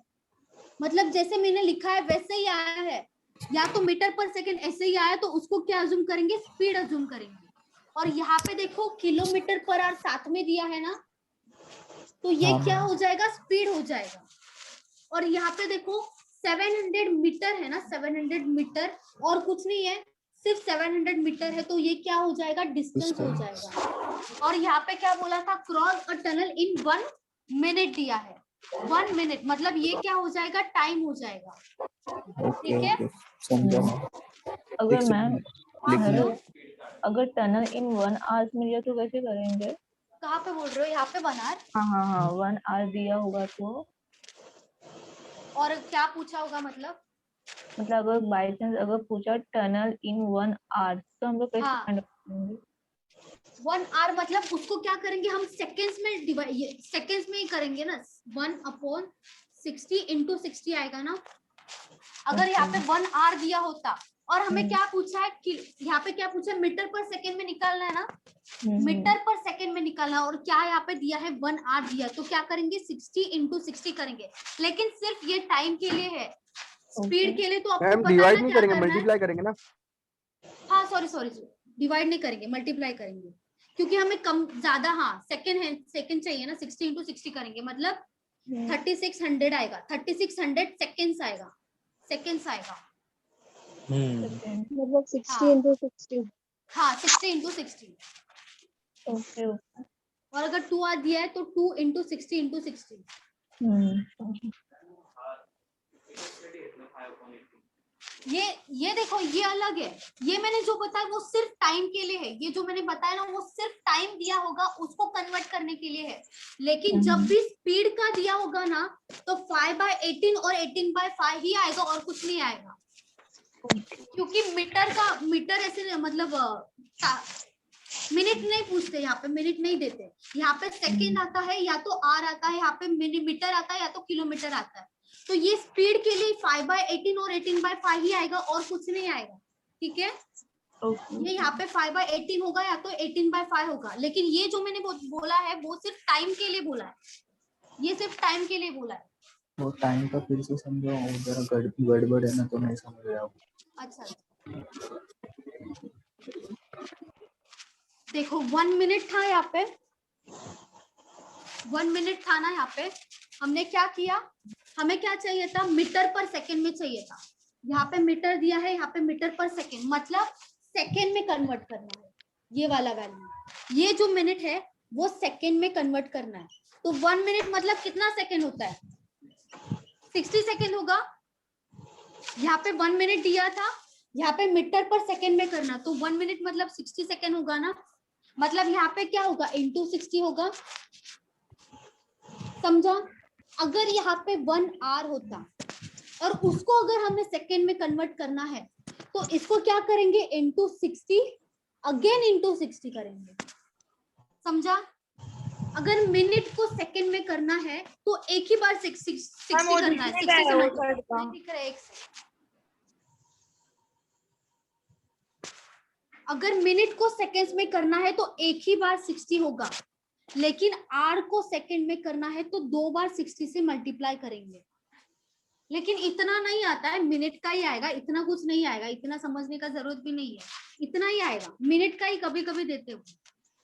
मतलब जैसे मैंने लिखा है वैसे ही आया है, या तो मीटर पर सेकंड ऐसे ही आया, तो उसको क्या अज्यूम करेंगे, स्पीड अज्यूम करेंगे। और यहाँ पे देखो किलोमीटर पर आवर साथ में दिया है ना, तो ये क्या हो जाएगा, स्पीड हो जाएगा। और यहाँ पे देखो 700 मीटर है ना, 700 मीटर और कुछ नहीं है, सिर्फ 700 मीटर है, तो ये क्या हो जाएगा, डिस्टेंस हो जाएगा। और यहाँ पे क्या बोला था, cross a tunnel in 1 minute दिया है, 1 मिनट मतलब ये क्या हो जाएगा, टाइम हो जाएगा। ठीक है, समझा। अगर मैम हेलो, अगर टनल इन 1 आवर्स में दिया तो कैसे करेंगे? कहाँ पे बोल रहे हो, यहाँ पे बनार? हाँ 1 आवर दिया होगा तो, और क्या पूछा होगा, मतलब अगर बाई चांस अगर पूछा टनल इन 1 आवर तो हम लोग कैसे फाइंड करेंगे? 1 आवर मतलब उसको क्या करेंगे हम, सेकेंड्स में डिवाइड, सेकेंड्स में ही करेंगे ना, 1/60 × 60 आएगा ना। अगर यहाँ पे 1 आवर दिया होता और हमें क्या पूछा है कि यहाँ पे क्या पूछा है, मीटर पर सेकेंड में निकालना है ना, मीटर पर सेकेंड में निकालना है, और क्या यहाँ पे दिया है, 1 आवर दिया, तो क्या करेंगे, 60 × 60 करेंगे। लेकिन सिर्फ ये टाइम के लिए है, स्पीड के लिए तो आपको पता है डिवाइड ना नहीं क्या करेंगे, करना है। मल्टीप्लाई करेंगे ना। हाँ सॉरी डिवाइड नहीं करेंगे, मल्टीप्लाई करेंगे, क्योंकि हमें कम ज्यादा, हाँ सेकंड है, सेकंड चाहिए ना, 60 × 60 करेंगे, मतलब 3600 आएगा, 3600 सेकंड्स आएगा, सेकंड्स आएगा। मतलब 60 × 60। हाँ 60 × 60। ओके और अगर 2 आ दिया है तो 2 × 60 × 60। ये देखो, ये अलग है, ये मैंने जो बताया वो सिर्फ टाइम के लिए है, ये जो मैंने बताया ना वो सिर्फ टाइम दिया होगा उसको कन्वर्ट करने के लिए है। लेकिन जब भी स्पीड का दिया होगा ना, तो 5/18 और 18/5 ही आएगा और कुछ नहीं आएगा, क्योंकि मीटर ऐसे मतलब मिनट नहीं पूछते, यहाँ पे मिनट नहीं देते, यहाँ पे सेकेंड आता है, या तो आर आता है, यहाँ पे मीटर आता है, या तो किलोमीटर आता है। तो ये स्पीड के लिए 5/18 और 18/5 ही आएगा और कुछ नहीं आएगा। ठीक है, ये यहाँ पे 5/18 होगा या तो 18/5 होगा। लेकिन ये जो मैंने बोला है वो सिर्फ टाइम के लिए बोला है, ये सिर्फ टाइम के लिए बोला है। वो टाइम का फिर से समझो, और जरा गड़बड़ है ना, तो नहीं समझ रहे आप। अच्छा देखो 1 मिनट था यहाँ पे, 1 मिनट था ना यहाँ पे। हमने क्या किया, हमें क्या चाहिए था, मीटर पर सेकंड में चाहिए था। यहाँ पे मीटर दिया है, यहाँ पे मीटर पर सेकंड, मतलब सेकंड में कन्वर्ट करना है ये वाला वैल्यू। ये जो मिनट है वो सेकंड में कन्वर्ट करना है। तो 1 मिनट मतलब कितना सेकंड होता है, 60 सेकंड होगा। यहाँ पे 1 मिनट दिया था, यहाँ पे मीटर पर सेकंड में करना, तो 1 मिनट मतलब 60 सेकंड होगा ना। मतलब यहाँ पे क्या होगा, इंटू 60 होगा, समझा। अगर यहाँ पे 1 आवर होता और उसको अगर हमें सेकंड में कन्वर्ट करना है तो इसको क्या करेंगे, इंटू 60 अगेन इंटू 60 करेंगे, समझा। अगर मिनट को सेकंड में करना है तो एक ही बार 60 करना है, 60 से मल्टीप्लाई दिख रहा है एक से। अगर मिनट को सेकंड्स में करना है तो एक ही बार 60 होगा, लेकिन आर को सेकंड में करना है तो 2 बार 60 से मल्टीप्लाई करेंगे। लेकिन इतना नहीं आता है, मिनट का ही आएगा, इतना कुछ नहीं आएगा, इतना समझने का जरूरत भी नहीं है, इतना ही आएगा, मिनट का ही कभी कभी देते हो।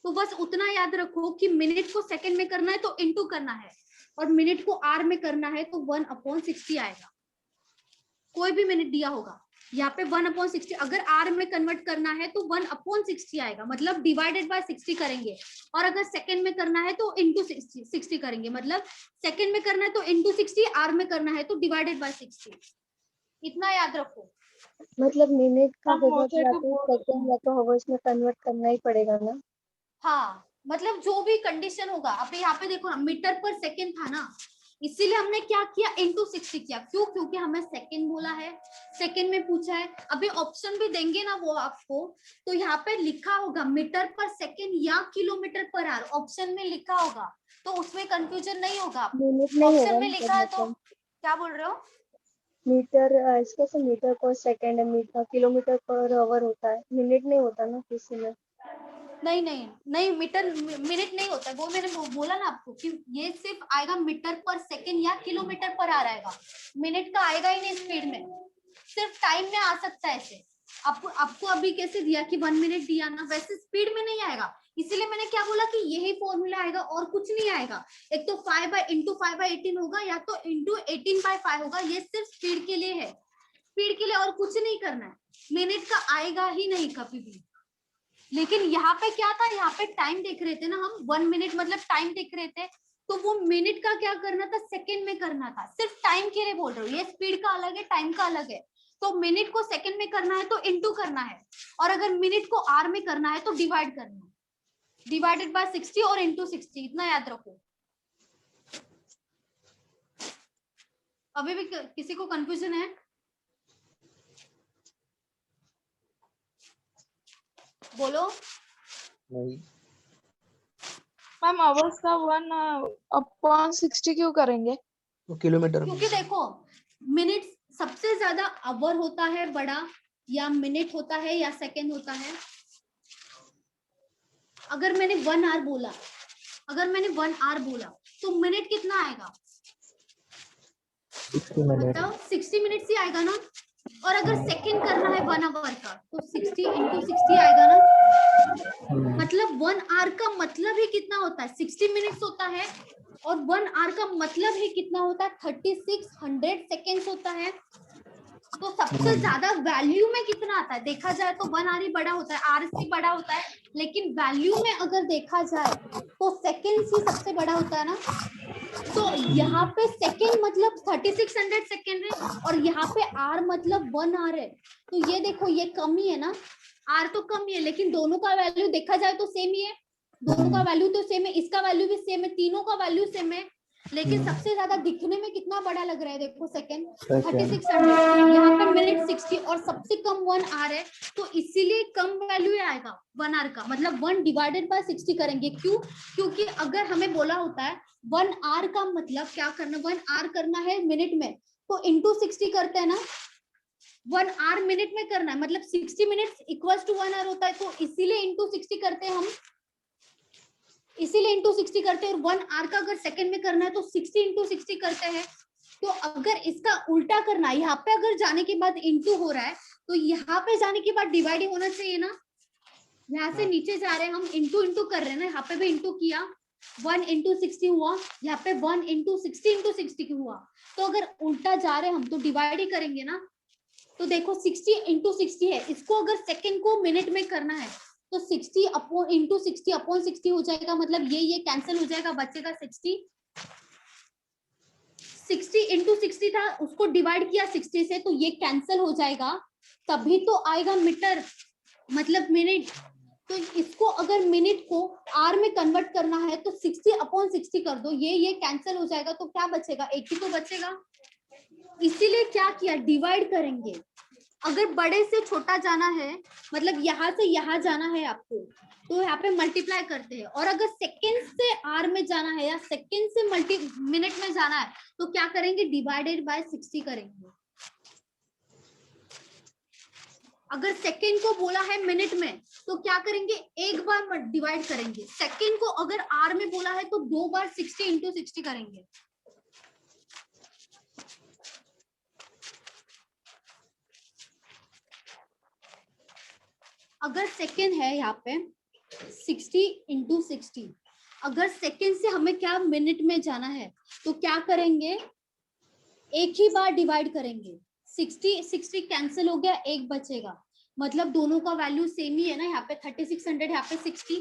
तो बस उतना याद रखो कि मिनट को सेकंड में करना है तो इनटू करना है, और मिनट को आर में करना है तो 1/60 आएगा। कोई भी मिनट दिया होगा यहाँ पे 1/60, अगर आर में कन्वर्ट करना है तो 1/60 आएगा, मतलब डिवाइडेड बाय 60 करेंगे। और अगर सेकंड में करना है तो इंटू 60 करेंगे, मतलब सेकंड में करना है तो इंटू 60, आर में करना है तो डिवाइडेड बाय 60। इतना याद रखो। मतलब मिनट का जगह या तो सेकंड या तो आवर्स में कन्वर्ट करना ही पड़ेगा ना। हाँ, मतलब जो भी कंडीशन होगा। अभी यहाँ पे देखो ना, मीटर पर सेकंड था ना, इसीलिए हमने क्या किया, इंटू 60 किया। क्यों, क्योंकि हमें सेकंड बोला है, सेकंड में पूछा है। अभी ऑप्शन भी देंगे ना वो आपको, तो यहाँ पे लिखा होगा मीटर पर सेकंड या किलोमीटर पर आवर, ऑप्शन में लिखा होगा, तो उसमें कंफ्यूजन नहीं होगा। मिनट नहीं ऑप्शन होगा में लिखा है तो क्या बोल रहे हो, मीटर, इसके से मीटर पर सेकंड है, मीटर किलोमीटर पर आवर होता है, मिनट नहीं होता ना किसी में। नहीं नहीं नहीं, मीटर मिनट नहीं होता है, वो मैंने बोला ना आपको कि ये सिर्फ आएगा मीटर पर सेकंड या किलोमीटर पर आ रहेगा, मिनट का आएगा ही नहीं स्पीड में, सिर्फ टाइम में आ सकता है ऐसे। आपको अभी कैसे दिया कि 1 मिनट दिया ना, वैसे स्पीड में नहीं आएगा। इसीलिए मैंने क्या बोला कि यही फॉर्मूला आएगा और कुछ नहीं आएगा। एक तो 5/18 होगा या तो इंटू 18/5 होगा, ये सिर्फ स्पीड के लिए है, स्पीड के लिए, और कुछ नहीं करना है। मिनट का आएगा ही नहीं कभी भी। लेकिन यहाँ पे क्या था, यहाँ पे टाइम देख रहे थे ना हम, 1 मिनट मतलब टाइम देख रहे थे, तो वो मिनट का क्या करना था, सेकंड में करना था। सिर्फ टाइम के लिए बोल रहे हो, ये स्पीड का अलग है, टाइम का अलग है। तो मिनट को सेकंड में करना है तो इनटू करना है, और अगर मिनट को आर में करना है तो डिवाइड करना है, डिवाइडेड बाय 60 और इनटू 60, इतना याद रखो। अभी भी किसी को कंफ्यूजन है? बोलो। नहीं। मैम आवर्स का 1/60 क्यों करेंगे? तो किलोमीटर में। क्योंकि देखो, मिनट सबसे ज्यादा आवर होता है बड़ा, या मिनट होता है, या सेकंड होता है। अगर मैंने 1 आवर बोला, अगर मैंने 1 आवर बोला तो मिनट कितना आएगा, 60 मिनट, बताओ, 60 मिनट ही आएगा ना। और अगर सेकंड करना है 1 आवर का तो 60 इंटू 60 आएगा ना। मतलब 1 आवर का मतलब ही कितना होता है, 60 मिनट्स होता है, और 1 आवर का मतलब ही कितना होता है, 3600 सेकेंड्स होता है। तो सबसे ज्यादा वैल्यू में कितना आता है, देखा जाए तो 1 आवर ही बड़ा होता है, आर से बड़ा होता है, लेकिन वैल्यू में अगर देखा जाए तो सेकेंड ही सबसे बड़ा होता है ना। तो यहाँ पे सेकेंड मतलब 3600 सेकेंड है, और यहाँ पे आर मतलब 1 आवर है। तो ये देखो, ये कम ही है ना, आर तो कम ही है, लेकिन दोनों का वैल्यू देखा जाए तो सेम ही है, दोनों का वैल्यू तो सेम है, इसका वैल्यू भी सेम है, तीनों का वैल्यू सेम है। लेकिन सबसे ज्यादा दिखने में कितना बड़ा लग रहा है, देखो सेकंड 3600, यहाँ पे मिनट 60, और सबसे कम 1 आवर है, तो इसीलिए कम वैल्यू आएगा 1 आवर का। मतलब 1 डिवाइडेड बाय 60 करेंगे। क्यों, क्योंकि अगर हमें बोला होता है 1 आवर का मतलब क्या करना, 1 आवर करना है मिनट में तो इंटू 60 करते हैं ना, 1 आवर मिनट में करना है, मतलब 60 मिनट इक्वल टू 1 आवर होता है, तो इसीलिए इंटू 60 करते हैं हम, इसीलिए इंटू 60 करते हैं। और 1 आवर का अगर सेकंड में करना है तो 60 इंटू 60 करते हैं, तो अगर इसका उल्टा करना है, यहाँ पे अगर जाने के बाद इंटू हो रहा है तो यहाँ पे जाने के बाद डिवाइड ही होना चाहिए ना। यहाँ से नीचे जा रहे हैं हम, इंटू इंटू कर रहे हैं ना, यहाँ पे भी इंटू किया, 1 इंटू 60 हुआ, यहाँ पे 1 इंटू 60 हुआ। तो अगर उल्टा जा रहे हैं हम तो डिवाइड ही करेंगे ना। तो देखो 60 इंटू 60 है, इसको अगर सेकंड को मिनट में करना है तो 60 अपॉन इंटू 60 अपॉन 60 हो जाएगा, मतलब ये कैंसिल हो जाएगा, बचेगा 60। 60 इंटू 60 था, उसको डिवाइड किया 60 से, तो ये कैंसिल हो जाएगा, तभी तो आएगा मीटर मतलब मिनट। तो इसको अगर मिनट को आर में कन्वर्ट करना है तो 60 अपॉन 60 कर दो, ये कैंसिल हो जाएगा, तो क्या बचेगा, एक ही तो बचेगा। इसीलिए क्या किया, डिवाइड करेंगे। अगर बड़े से छोटा जाना है, मतलब यहाँ से यहाँ जाना है आपको, तो यहाँ पे मल्टीप्लाई करते हैं। और अगर सेकेंड से आर में जाना है या सेकेंड से मिनट में जाना है तो क्या करेंगे, डिवाइडेड बाय 60 करेंगे। अगर सेकेंड को बोला है मिनट में तो क्या करेंगे, एक बार डिवाइड करेंगे। सेकेंड को अगर आर में बोला है तो 2 बार 60 इंटू 60 करेंगे। अगर सेकेंड है यहाँ पे 60 इंटू 60, अगर सेकेंड से हमें क्या मिनट में जाना है तो क्या करेंगे, एक ही बार डिवाइड करेंगे। 60 कैंसिल हो गया, एक बचेगा, मतलब दोनों का वैल्यू सेम ही है ना, यहाँ पे 3600, यहाँ पे 60।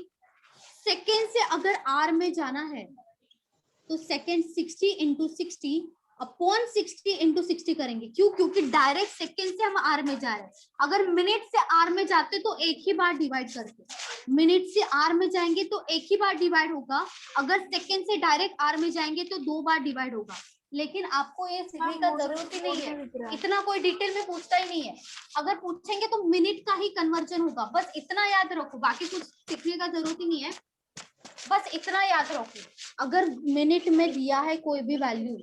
सेकेंड से अगर आर में जाना है तो सेकेंड 60 इंटू 60 अपॉन 60 इंटू 60 करेंगे। क्यों, क्योंकि डायरेक्ट सेकेंड से हम आर में जा रहे हैं। अगर मिनट से आर में जाते तो एक ही बार डिवाइड करते, मिनट से आर में जाएंगे तो एक ही बार डिवाइड होगा, अगर सेकेंड से डायरेक्ट आर में जाएंगे तो 2 बार डिवाइड होगा। लेकिन आपको ये सीखने का जरूरत ही नहीं है, इतना कोई डिटेल में पूछता ही नहीं है। अगर पूछेंगे तो मिनट का ही कन्वर्जन होगा, बस इतना याद रखो, बाकी कुछ सीखने का जरूरत ही नहीं है, बस इतना याद रखो। अगर मिनट में दिया है कोई भी वैल्यू,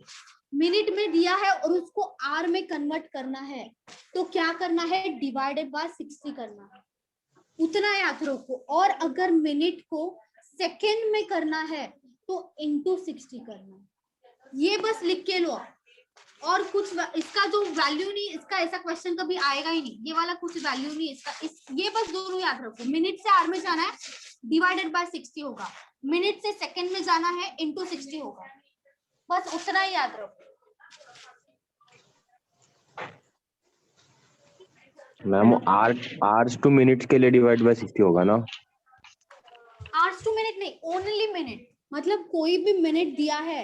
मिनट में दिया है और उसको आर में कन्वर्ट करना है तो क्या करना है, डिवाइडेड बाय 60 करना है, उतना याद रखो। और अगर मिनट को सेकेंड में करना है तो इंटू 60 करना है, ये बस लिख के लो। और कुछ इसका जो वैल्यू नहीं, इसका ऐसा क्वेश्चन कभी आएगा ही नहीं, ये वाला कुछ वैल्यू नहीं इसका, ये बस दोनों याद रखो। मिनट से आर में जाना है डिवाइडेड बाय 60 होगा, मिनट से सेकेंड में जाना है इंटू 60 होगा, बस उतना ही याद रखो। मैम आवर्स टू मिनट्स के लिए डिवाइड बाय 60 होगा ना? आवर्स टू मिनट नहीं, ओनली मिनट, मतलब कोई भी मिनट दिया है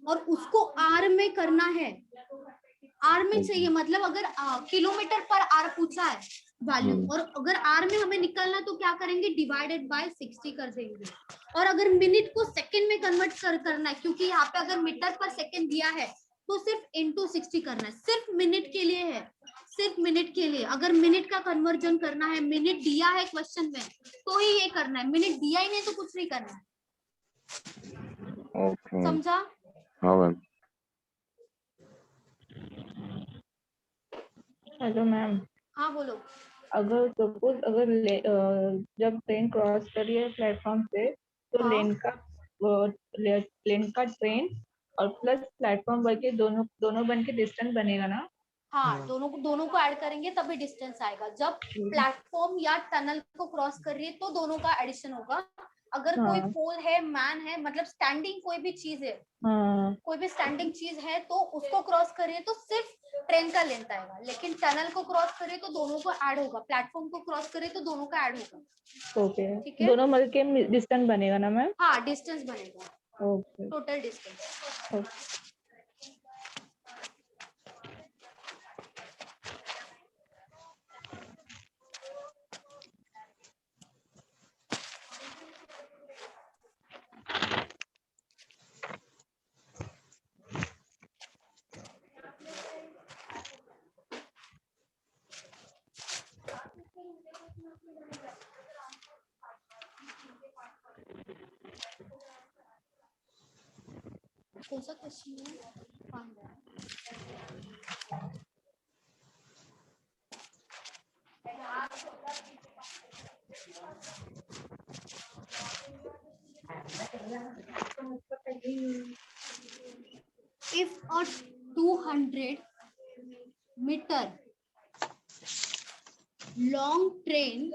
और उसको आर में करना है, आर में चाहिए, मतलब अगर किलोमीटर पर आर पूछा है वैल्यू, और अगर आर में हमें निकालना तो क्या करेंगे, डिवाइडेड बाय 60 कर देंगे। और अगर मिनट को सेकंड में कन्वर्ट करना है, क्योंकि यहाँ पे अगर मीटर पर सेकंड दिया है तो सिर्फ इंटू 60 करना है, सिर्फ मिनट के लिए है, सिर्फ मिनट के लिए। अगर मिनट का कन्वर्जन करना है, मिनट दिया है क्वेश्चन में तो ही ये करना है, मिनट दिया ही नहीं तो कुछ नहीं करना है। ओके, समझा? हाँ मैम। Hello ma'am. हाँ बोलो। अगर सपोज अगर जब ट्रेन क्रॉस करी है प्लेटफॉर्म से तो लेन का ट्रेन और प्लस प्लेटफॉर्म बन के दोनों बन के डिस्टेंस बनेगा ना? हाँ, दोनों को ऐड करेंगे तभी डिस्टेंस आएगा। जब प्लेटफॉर्म या टनल को क्रॉस कर रही है तो दोनों का एडिशन होगा। अगर कोई पोल है, मैन है, मतलब स्टैंडिंग कोई भी चीज है, कोई भी स्टैंडिंग चीज है तो उसको क्रॉस करिए तो सिर्फ ट्रेन का लेंथ आएगा, लेकिन टनल को क्रॉस करिए तो दोनों को ऐड होगा, प्लेटफॉर्म को क्रॉस करिए तो दोनों का ऐड होगा। ओके, ठीक है, दोनों मिलके डिस्टेंस बनेगा ना मैम? हाँ, डिस्टेंस बनेगा, ओके, टोटल डिस्टेंस। ओके। कौन सा क्वेश्चन है? If a 200 meter long train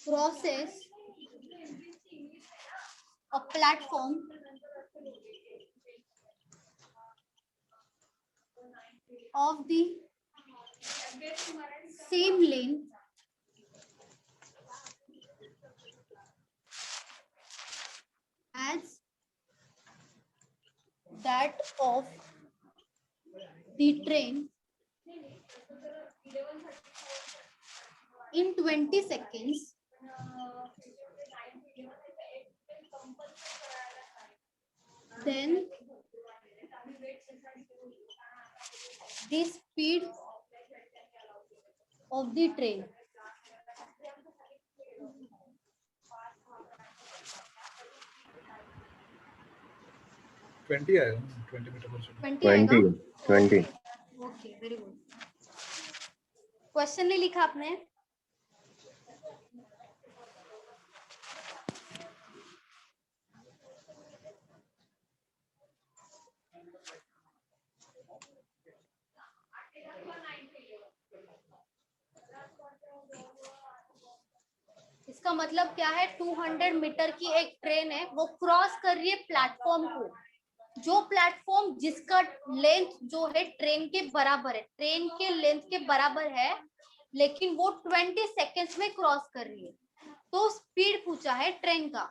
crosses a platform of the same length as that of the train in 20 seconds, then the speed of the train twenty आएगा 20 metre पर second 20 आएगा। 20 okay, very good. Question नहीं लिखा आपने? इसका मतलब क्या है? 200 मीटर की एक ट्रेन है, वो क्रॉस कर रही है प्लेटफॉर्म को, जो प्लेटफॉर्म जिसका लेंथ जो है ट्रेन के बराबर है, ट्रेन के लेंथ के बराबर है, लेकिन वो 20 सेकेंड्स में क्रॉस कर रही है। तो स्पीड पूछा है ट्रेन का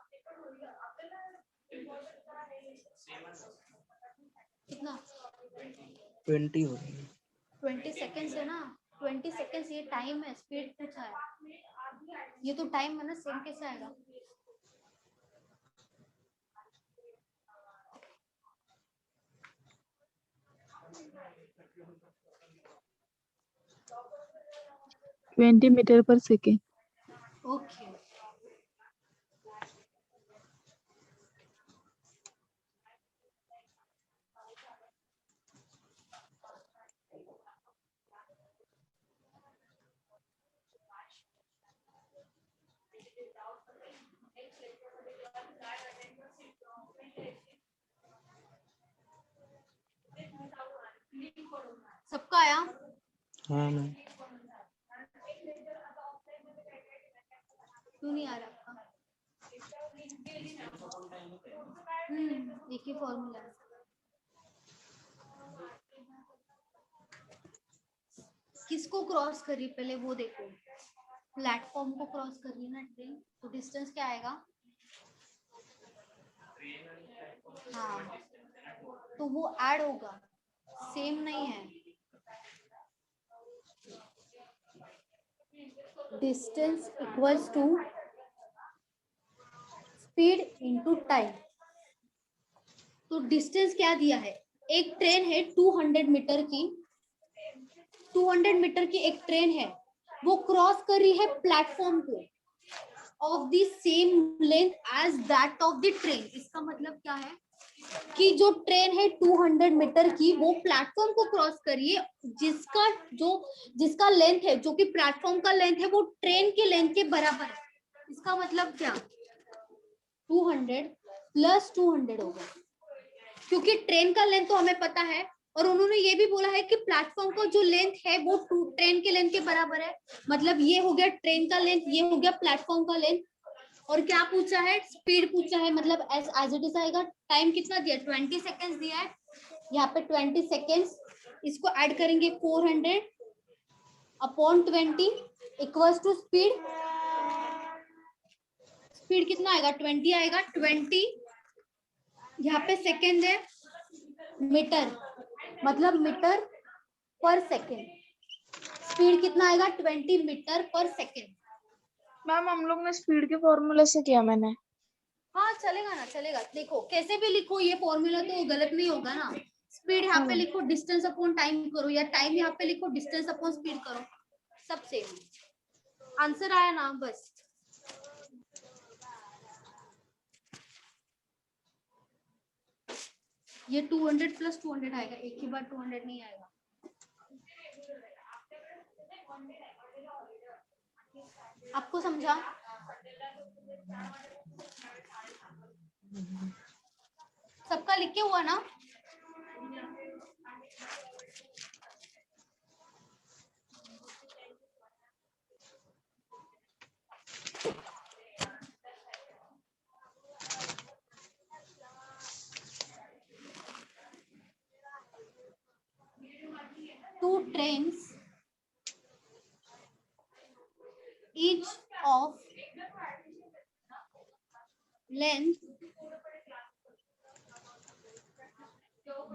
कितना? 20 हो रही है। 20 सेकेंड्स है ना, 20 सेकेंड्स ये टाइम है, स्पीड पूछा है, ये तो टाइम है ना, सेम कैसे आएगा? ट्वेंटी मीटर पर सेकेंड। ओके, सबका आया? हाँ मैम। क्यों नहीं आ रहा आपका? एक ही फॉर्मूला है। किसको क्रॉस करी पहले वो देखो, प्लेटफॉर्म को क्रॉस कर रही है ना ट्रेन, तो डिस्टेंस क्या आएगा? हाँ, तो वो ऐड होगा, सेम नहीं है। Distance equals to speed into time. तो डिस्टेंस क्या दिया है? एक ट्रेन है 200 मीटर की, 200 मीटर की एक ट्रेन है, वो क्रॉस कर रही है प्लेटफॉर्म को of the same length as that of the train. इसका मतलब क्या है कि जो ट्रेन है 200 मीटर की, वो प्लेटफॉर्म को क्रॉस करिए, जिसका लेंथ है, जो कि प्लेटफॉर्म का लेंथ है, वो ट्रेन के लेंथ के बराबर है। इसका मतलब क्या? 200 प्लस 200 होगा, क्योंकि ट्रेन का लेंथ तो हमें पता है, और उन्होंने ये भी बोला है कि प्लेटफॉर्म का जो लेंथ है वो ट्रेन के लेंथ के बराबर है। मतलब ये हो गया ट्रेन का लेंथ, ये हो गया प्लेटफॉर्म का लेंथ। और क्या पूछा है? स्पीड पूछा है, मतलब एज इट इज आएगा। टाइम कितना दिया? 20 सेकेंड्स दिया है, यहाँ पे 20 सेकेंड्स, इसको ऐड करेंगे 400 upon 20 equals to speed. Speed कितना आएगा? 20 आएगा। 20 यहाँ पे सेकेंड है, मीटर, मतलब मीटर पर सेकेंड। स्पीड कितना आएगा? 20 मीटर पर सेकेंड। मैम हम लोग ने स्पीड के फॉर्मूले से किया मैंने। हाँ चलेगा ना, चलेगा। देखो कैसे भी लिखो, ये फॉर्मूला तो गलत नहीं होगा ना। स्पीड यहाँ पे लिखो, डिस्टेंस अपॉन टाइम करो, या टाइम यहाँ पे लिखो, डिस्टेंस अपॉन स्पीड करो, सब सेम। आंसर आया ना बस। ये 200 प्लस 200 आएगा, एक ही बार 200 नहीं आएगा। आपको समझा? सबका लिख के हुआ ना? Two trains, each of length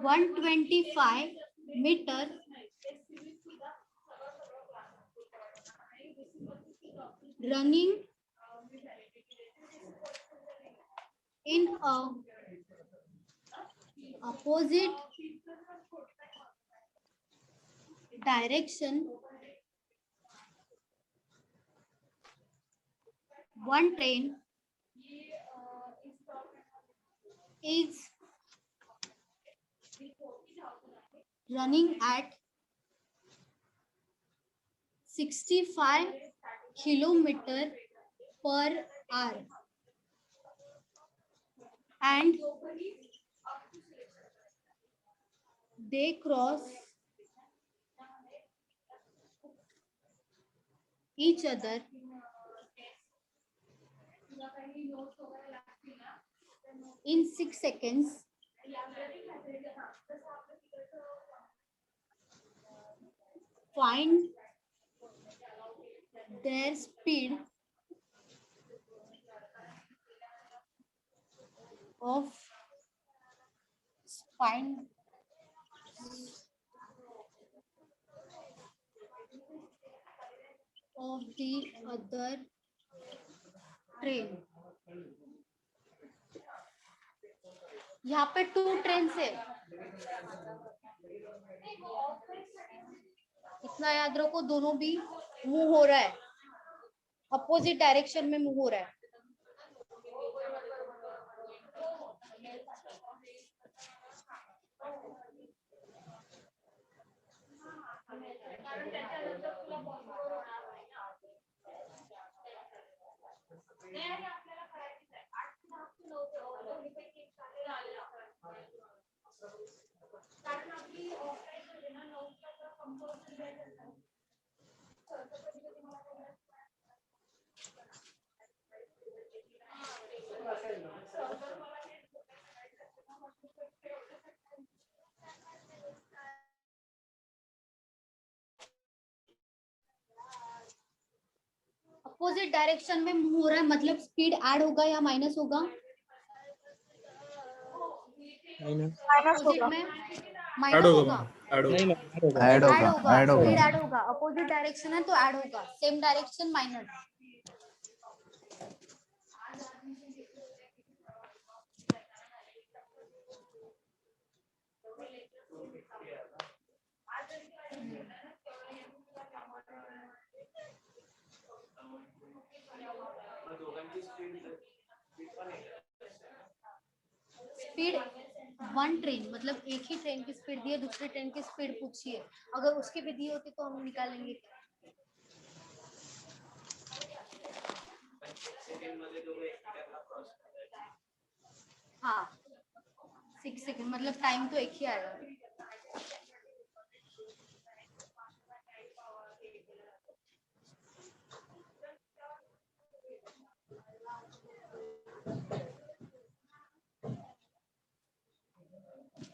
125 meter, running in a opposite direction. One train is running at 65 kilometer per hour and they cross each other in 6 seconds. Find their speed of find of the other train. यहाँ पे 2 train है, इतना याद रखो, दोनों भी move हो रहा है, अपोजिट डायरेक्शन में मूव हो रहा है. अपोजिट डायरेक्शन में मूव हो रहा है, मतलब स्पीड ऐड होगा या माइनस होगा? अपोजिट में माइनस होगा, ऐड होगा. अपोजिट डायरेक्शन है तो ऐड होगा, same direction minus. Speed one train मतलब एक ही ट्रेन की स्पीड दी है, दूसरी ट्रेन की स्पीड पूछी है, अगर उसकी भी दी होती तो हम निकालेंगे. हाँ 6 सेकंड मतलब टाइम तो एक ही आएगा.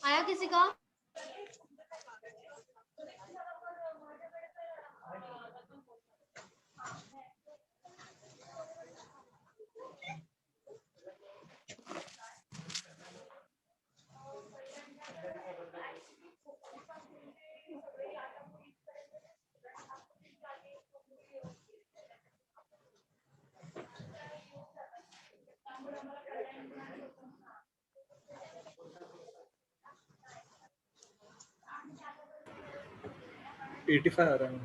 आया किसी का? $85 आ रहा है.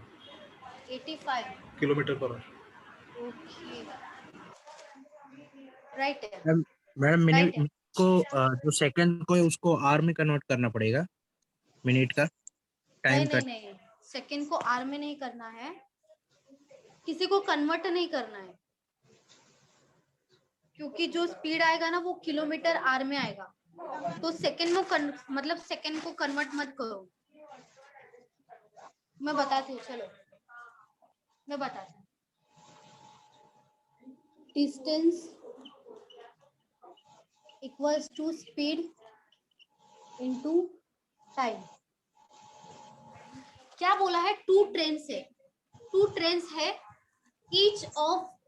85 kilometre per hour. Okay right है. Madam minute Right. को जो सेकंड को है उसको आर में कन्वर्ट करना पड़ेगा, मिनट का टाइम का. नहीं सेकंड को आर में नहीं करना है, किसी को कन्वर्ट नहीं करना है, क्योंकि जो स्पीड आएगा ना वो किलोमीटर आर में आएगा. तो सेकंड में मतलब सेकंड को कन्वर्ट मत करो, मैं बताती हूँ, चलो मैं बताती हूँ। Distance equals to speed into time. क्या बोला है? टू ट्रेन्स है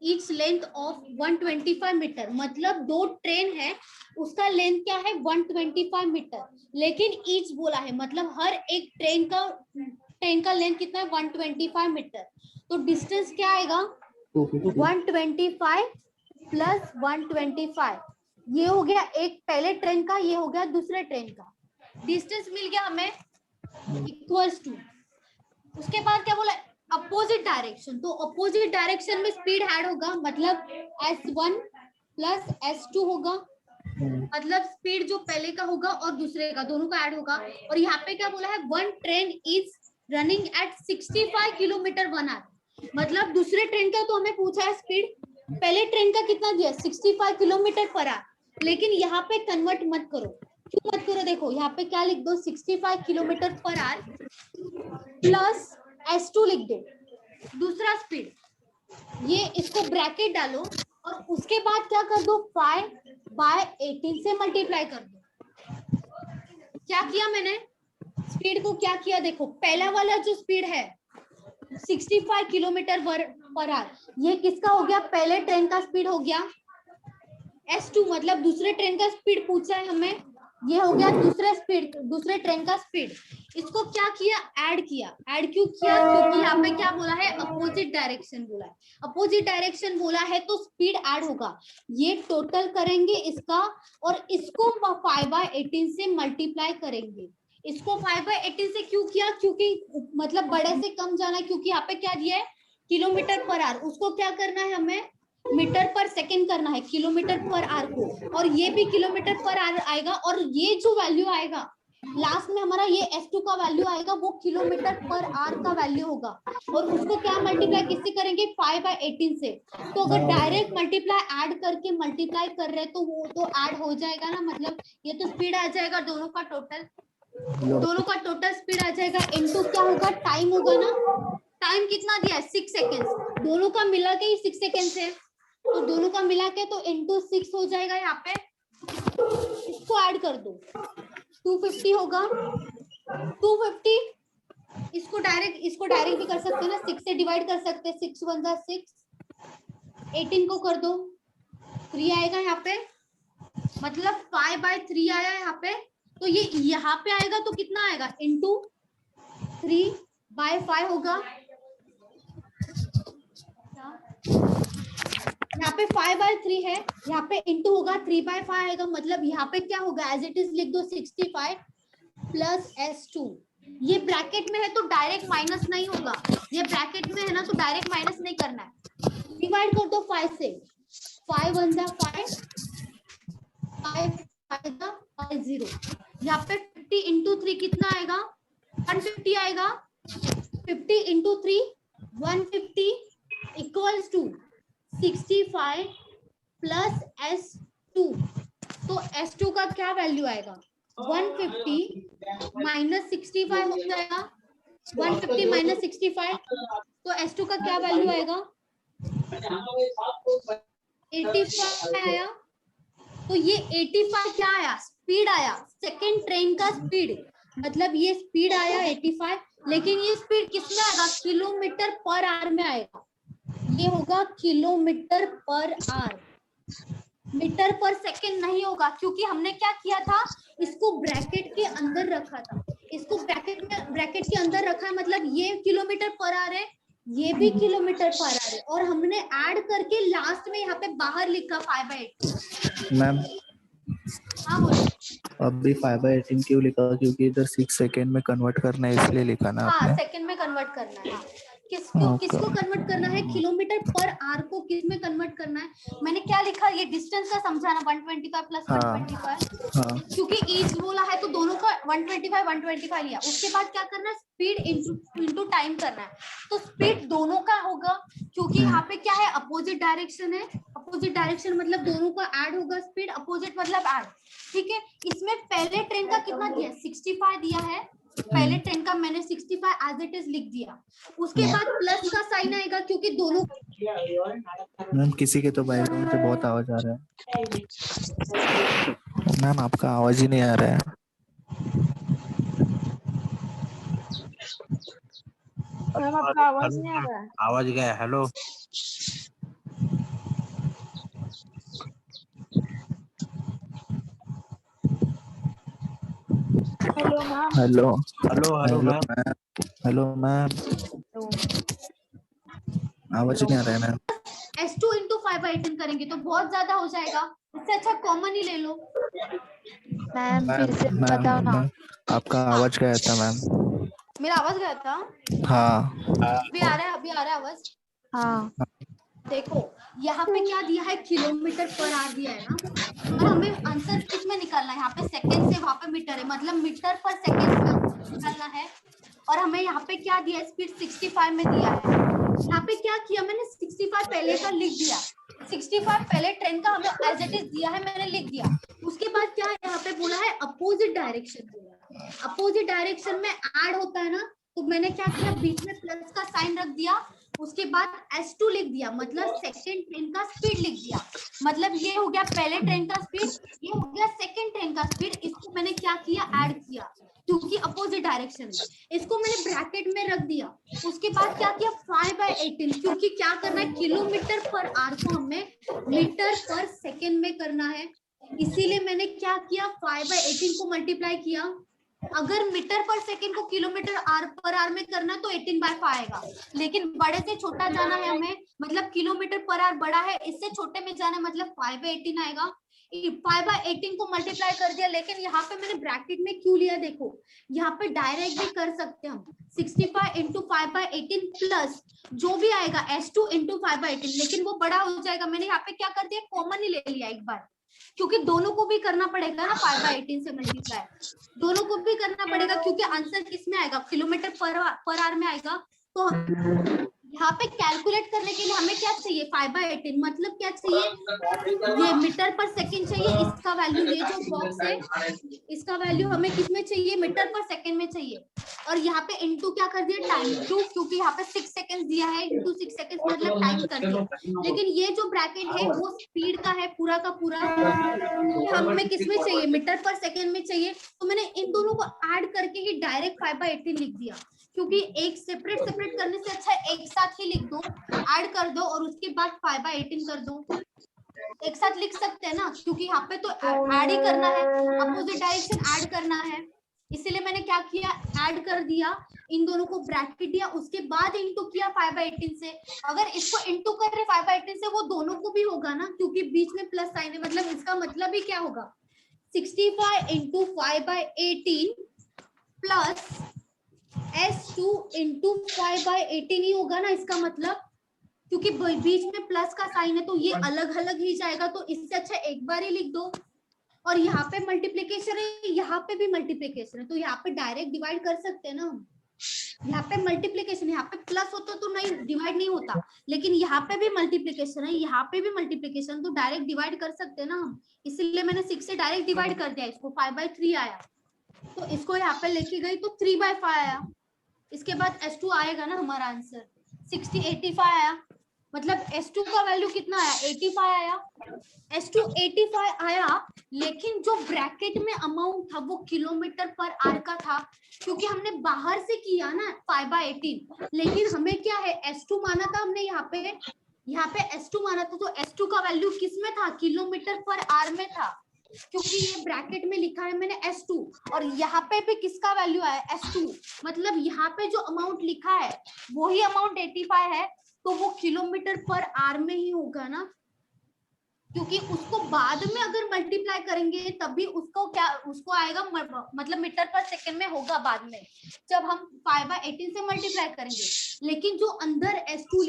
ईच लेंथ ऑफ 125 मीटर, मतलब दो ट्रेन है उसका लेंथ क्या है 125 मीटर, लेकिन ईच बोला है मतलब हर एक ट्रेन का लेंथ कितना है 125 मीटर। तो डिस्टेंस क्या आएगा 125 प्लस 125, ये हो गया एक पहले ट्रेन का, ये हो गया दूसरे ट्रेन का। डिस्टेंस मिल गया हमें इक्वल्स टू, उसके बाद क्या बोला अपोजिट डायरेक्शन, तो अपोजिट डायरेक्शन में स्पीड ऐड होगा मतलब S1 प्लस S2 होगा, मतलब स्पीड जो पहले का होगा और दूसरे का दोनों का ऐड होगा। और यहाँ पे क्या बोला है one train is running at 65 kilometre one hour, मतलब दूसरे ट्रेन का तो हमें पूछा है स्पीड, पहले ट्रेन का कितना दिया 65 किलोमीटर पर आवर, लेकिन यहाँ पे कन्वर्ट मत करो। क्यों मत करो? देखो यहाँ पे क्या लिख दो 65 kilometre per our plus S2 लिख दो दूसरा स्पीड, ये इसको ब्रैकेट डालो और उसके बाद क्या कर दो 5/18 से मल्टीप्लाई कर दो। क्या किया मैंने? स्पीड को क्या किया? देखो पहला वाला जो स्पीड है 65 किलोमीटर पर आवर, ये किसका हो गया? पहले ट्रेन का स्पीड हो गया S2, मतलब दूसरे ट्रेन का स्पीड पूछा है हमें, ये हो गया दूसरे ट्रेन का स्पीड। इसको क्या किया? ऐड किया। ऐड क्यों किया? क्योंकि यहाँ पे क्या बोला है अपोजिट डायरेक्शन बोला है, अपोजिट डायरेक्शन बोला है तो स्पीड ऐड होगा। ये टोटल करेंगे इसका और इसको 5/18 से मल्टीप्लाई करेंगे। इसको 5/18 से क्यों किया? क्योंकि मतलब बड़े से कम जाना है, क्योंकि यहाँ पे क्या दिया है किलोमीटर पर आवर, उसको क्या करना है हमें मीटर पर सेकंड करना है किलोमीटर पर आवर को, और ये भी किलोमीटर पर आवर आएगा, और ये जो वैल्यू आएगा लास्ट में हमारा ये S2 का वैल्यू आएगा वो किलोमीटर पर आवर का वैल्यू होगा, और उसको क्या मल्टीप्लाई किससे करेंगे 5/18 से। तो अगर डायरेक्ट मल्टीप्लाई ऐड करके मल्टीप्लाई कर रहे तो वो तो ऐड हो जाएगा ना, मतलब ये तो स्पीड आ जाएगा दोनों का टोटल स्पीड आ जाएगा, इनटू क्या होगा टाइम होगा ना। टाइम कितना दिया है 6 सेकेंड, दोनों का मिला के ही 6 सेकेंड है, तो दोनों का मिला के तो इनटू 6 हो जाएगा। यहाँ पे इसको ऐड कर दो 250 होगा 250, इसको डायरेक्ट भी कर सकते हैं ना, 6 से डिवाइड कर सकते हैं, 6 1 जा 6, 18 को कर दो 3 आएगा यहाँ पे, मतलब 5/3 आया यहाँ पे, तो ये यहाँ पे आएगा तो कितना आएगा इनटू 3/5 होगा। यहाँ पे 5/3 है, यहाँ पे इंटू होगा 3/5 आएगा, मतलब यहाँ पे क्या होगा एज इट इज लिख दो 65 प्लस S2। ये ब्रैकेट में है तो डायरेक्ट माइनस नहीं होगा, ये ब्रैकेट में है ना तो डायरेक्ट माइनस नहीं करना है, डिवाइड कर दो 5 से, 5 1 जा 5, 5 5 जा 5 0, यहाँ पे 50 इंटू 3 कितना आएगा 150 आएगा, 50 into 3 150 equals to 65 plus S2, तो S2 का क्या वैल्यू आएगा 150 माइनस 65 हो जाएगा, 150 माइनस 65, तो S2 का क्या वैल्यू आएगा 85 आया। तो ये 85 क्या आया? स्पीड आया, सेकेंड ट्रेन का स्पीड, मतलब ये स्पीड आया 85, लेकिन ये स्पीड किसमें आएगा किलोमीटर पर आवर में आएगा, ये होगा किलोमीटर पर आवर, मीटर पर सेकंड नहीं होगा, क्योंकि हमने क्या किया था इसको ब्रैकेट के अंदर रखा था, इसको ब्रैकेट के अंदर रखा है, मतलब ये किलोमीटर पर आवर है, ये भी किलोमीटर पर आवर है, और हमने ऐड करके लास्ट में यहाँ पे बाहर लिखा 5/8। मैम हाँ बोलो। अभी 5/18 क्यों लिखा? क्योंकि इधर 6 सेकेंड में कन्वर्ट करना है इसलिए लिखा ना हाँ, आपने। सेकंड में कन्वर्ट करना है। हाँ। किसको कन्वर्ट करना है? किलोमीटर पर आवर को किस में कन्वर्ट करना है? मैंने क्या लिखा ये डिस्टेंस का समझाना 125 प्लस 125, हाँ। क्योंकि ईच बोला है तो दोनों का 125 लिया, उसके बाद क्या करना है स्पीड इंटू टाइम करना है, तो स्पीड दोनों का होगा, क्योंकि यहाँ पे क्या है अपोजिट डायरेक्शन है, अपोजिट डायरेक्शन मतलब दोनों का ऐड होगा स्पीड, अपोजिट मतलब ऐड, ठीक है। इसमें पहले ट्रेन का कितना दिया, 65 दिया है, पहले ट्रेन का मैंने 65 एज इट इज लिख दिया। उसके बाद प्लस का साइन आएगा क्योंकि दोनों। मैम किसी के तो बैकग्राउंड से बहुत आवाज आ रहा है। मैम आपका आवाज ही नहीं आ रहा है। मैम आपका आवाज नहीं आ रहा है। आवाज गया। Hello hello ma'am. Hello hello hello ma'am. Hello ma'am आवाज नहीं आ रहा है मैम। S2 into 5/18 करेंगे तो बहुत ज्यादा हो जाएगा, इससे अच्छा कॉमन ही ले लो। मैम फिर से बताओ ना। आपका आवाज गया था मैम। मेरा आवाज गया था? हाँ अभी आ रहा है, अभी आ रहा है आवाज? हाँ देखो यहाँ पे क्या दिया है, किलोमीटर पर आवर दिया है ना, और हमें आंसर किस में निकालना है, यहाँ पे सेकंड से वहां पे मीटर है, मतलब मीटर पर सेकंड निकालना है। और हमें यहाँ पे क्या दिया है, स्पीड 65 में दिया है। यहाँ पे क्या किया मैंने, 65 पहले का लिख दिया, 65 पहले ट्रेन का हमें एज इट इज दिया है, मैंने लिख दिया। उसके बाद क्या यहाँ पे बोला है, अपोजिट डायरेक्शन बोला, अपोजिट डायरेक्शन में ऐड होता है ना, तो मैंने क्या किया, बीच में प्लस का साइन रख दिया, उसके बाद S2 लिख दिया, मतलब सेकंड ट्रेन का स्पीड लिख दिया। मतलब ये हो गया पहले ट्रेन का स्पीड, ये हो गया सेकंड ट्रेन का स्पीड। इसको मैंने क्या किया, ऐड किया, क्योंकि अपोजिट डायरेक्शन में। इसको मैंने ब्रैकेट में रख दिया। उसके बाद क्या किया, 5/18, क्योंकि क्या करना है, किलोमीटर पर आवर को हमें मीटर पर सेकेंड में करना है, इसीलिए मैंने क्या किया, 5/18 को मल्टीप्लाई किया। अगर मीटर पर सेकंड को किलोमीटर पर आवर में करना तो 18/5 आएगा, लेकिन बड़े से छोटा जाना है हमें, मतलब किलोमीटर पर आवर बड़ा है, इससे छोटे में जाना है, मतलब 5/18 आएगा। 5/18 को मल्टीप्लाई कर दिया, लेकिन यहाँ पे मैंने ब्रैकेट में क्यों लिया, देखो यहाँ पे डायरेक्ट भी कर सकते हैं हम, 65 into 5/18 प्लस जो भी आएगा S2 into 5/18, लेकिन वो बड़ा हो जाएगा। मैंने यहाँ पे क्या कर दिया, कॉमन ही ले लिया एक बार, क्योंकि दोनों को भी करना पड़ेगा ना, 5/18 से मल्टीप्लाई दोनों को भी करना पड़ेगा, क्योंकि आंसर किस में आएगा, किलोमीटर पर आवर में आएगा। तो यहाँ पे कैलकुलेट करने के लिए हमें क्या चाहिए, 5/18 मतलब क्या चाहिए, ये मीटर पर सेकंड चाहिए, इसका वैल्यू, ये जो बॉक्स है इसका वैल्यू हमें किस में चाहिए, मीटर पर सेकंड में चाहिए। और यहाँ पे इनटू क्या कर दिया, टाइम टू, क्योंकि यहाँ पे 6 सेकंड दिया है, इनटू 6 सेकंड मतलब टाइम कर दिया। लेकिन ये जो ब्रैकेट है वो स्पीड का है पूरा का पूरा, हमें किस में चाहिए, मीटर पर सेकंड में चाहिए। तो मैंने इन दोनों को ऐड करके ही डायरेक्ट 5/18 लिख दिया, क्योंकि एक सेपरेट करने से अच्छा एक साथ ही लिख दो, ऐड कर दो और उसके बाद 5/18 कर दो। एक साथ लिख सकते हैं ना, क्योंकि यहाँ पे तो ऐड ही करना है, अपोजिट डायरेक्शन ऐड करना है, इसीलिए मैंने क्या किया, ऐड कर दिया, इन दोनों को ब्रैकेट दिया, उसके बाद इनटू किया 5/18 से। अगर इसको इनटू कर रहे 5/18 से, वो दोनों को भी होगा ना, क्योंकि बीच में प्लस साइन है, मतलब इसका मतलब ही क्या होगा, 65 into 5/18 प्लस S2 into 5/18 ही होगा ना इसका मतलब, क्योंकि बीच में प्लस का साइन है तो ये अलग अलग ही जाएगा, तो इससे अच्छा एक बार ही लिख दो। और यहाँ पे मल्टीप्लिकेशन है, यहाँ पे भी मल्टीप्लिकेशन है, तो यहाँ पे डायरेक्ट डिवाइड कर सकते हैं ना हम। यहाँ पे मल्टीप्लिकेशन, यहाँ पे प्लस होता तो नहीं डिवाइड नहीं होता, लेकिन यहाँ पे भी मल्टीप्लिकेशन है, यहाँ पे भी मल्टीप्लिकेशन, तो डायरेक्ट डिवाइड कर सकते हैं ना हम, इसीलिए मैंने 6 से डायरेक्ट डिवाइड कर दिया, इसको 5/3 आया, तो इसको यहाँ पे लेके गई तो 3/5 आया। इसके बाद S2 आएगा ना, हमारा आंसर 85 आया, मतलब S2 का वैल्यू कितना आया, 85 आया। S2 85 आया, लेकिन जो ब्रैकेट में अमाउंट था वो किलोमीटर पर आवर का था, क्योंकि हमने बाहर से किया ना 5/18, लेकिन हमें क्या है, S2 माना था हमने, यहाँ पे S2 माना था, तो S2 का वैल्यू किस में था, किलोमीटर पर आवर में था, क्योंकि ये ब्रैकेट में लिखा है मैंने S2, और यहाँ पे भी किसका वैल्यू आया, S2, मतलब यहाँ पे जो अमाउंट लिखा है वही अमाउंट 85 है, तो वो किलोमीटर पर आवर में ही होगा ना, क्योंकि उसको बाद में अगर मल्टीप्लाई करेंगे तभी उसको आएगा, मतलब मीटर पर सेकंड में होगा बाद में, जब हम 5/18 से मल्टीप्लाई करेंगे। लेकिन जो अंदर S2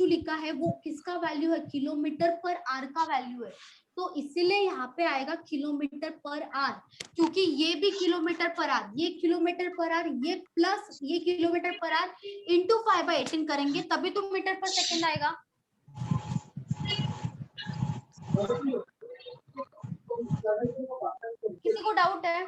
लिखा है वो किसका वैल्यू है, किलोमीटर पर आवर का वैल्यू है, तो इसीलिए यहाँ पे आएगा किलोमीटर पर आवर, क्योंकि ये भी किलोमीटर पर आवर, ये किलोमीटर पर आवर, ये प्लस ये किलोमीटर पर आवर इंटू 5/18 करेंगे तभी तो मीटर पर सेकंड आएगा। किसी को डाउट है?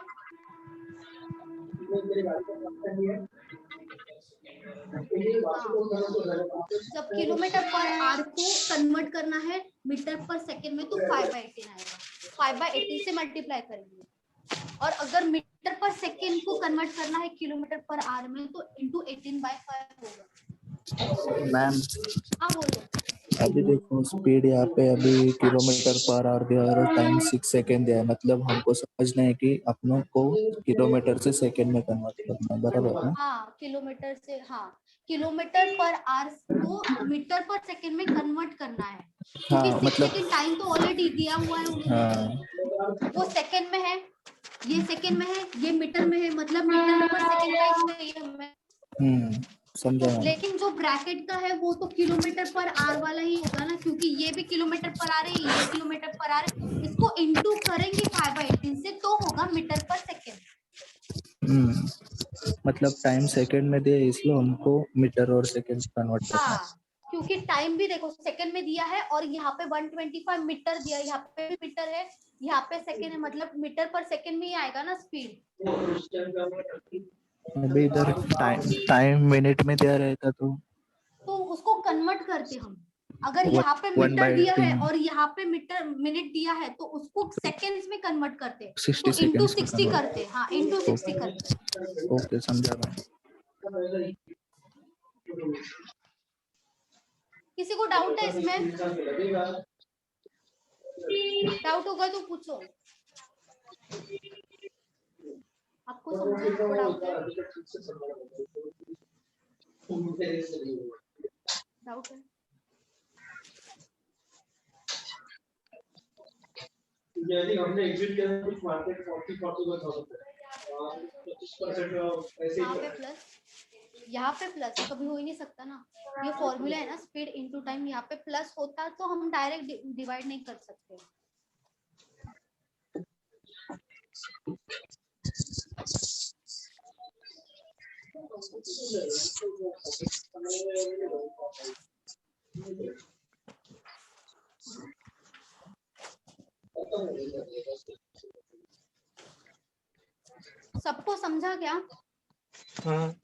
जब किलोमीटर पर आवर को कन्वर्ट करना है मीटर पर सेकंड में तो 5/18 आएगा। 5/18 से मल्टीप्लाई करेंगे। और अगर मीटर पर सेकंड को कन्वर्ट करना है किलोमीटर पर आवर में तो इंटू 18/5 होगा। मैम हाँ बोलो। अभी देखो स्पीड यहाँ पे अभी किलोमीटर पर आवर दिया है और टाइम 6 सेकेंड दिया है, मतलब हमको समझना है कि अपनों को किलोमीटर से सेकेंड में कन्वर्ट करना है, बराबर ना? हाँ किलोमीटर से, हाँ किलोमीटर पर आवर को मीटर पर सेकंड में कन्वर्ट करना है क्योंकि हाँ 6 मतलब सेकंड टाइम तो ऑलरेडी दिया हुआ है उन्होंने। हाँ वो सेकंड में है, ये सेकंड में है, ये मीटर में है, मतलब मीटर पर सेकंड का ही चाहिए हमें। समझा मैम। लेकिन जो ब्रैकेट का है वो तो किलोमीटर पर आवर वाला ही होगा ना, क्योंकि ये भी किलोमीटर पर आवर है, ये किलोमीटर पर आवर है। इसको इनटू करेंगे 5/18 से तो होगा मीटर पर सेकंड। मतलब टाइम सेकंड में दिया इसलिए उनको मीटर और सेकंड कन्वर्ट करना है। हाँ क्योंकि टाइम भी देखो सेकंड में दिया है और यहाँ पे 125 मीटर दिया है, यहाँ पे भी मीटर है, यहाँ पे सेकंड है, मतलब मीटर पर सेकंड में ही आएगा ना स्पीड। अभी इधर टाइम मिनट में दिया रहता तो उसको कन्वर्ट करते हम। अगर यहाँ पे मीटर दिया है और यहाँ पे मीटर मिनट दिया है तो उसको सेकंड्स में कन्वर्ट करते, तो इंटू 60 करते। हाँ इंटू 60 करते। ओके समझा मैम। किसी को डाउट है इसमें? डाउट होगा तो पूछो। आपको समझे? आपको डाउट है? डाउट है? हमने एग्जिट किया कुछ मार्केट 40-41,000 यहाँ पे प्लस, यहाँ पे प्लस कभी हो ही नहीं सकता ना, ये फॉर्मूला है ना स्पीड इनटू टाइम। यहाँ पे प्लस होता तो हम डायरेक्ट डिवाइड नहीं कर सकते। सबको समझा क्या? हाँ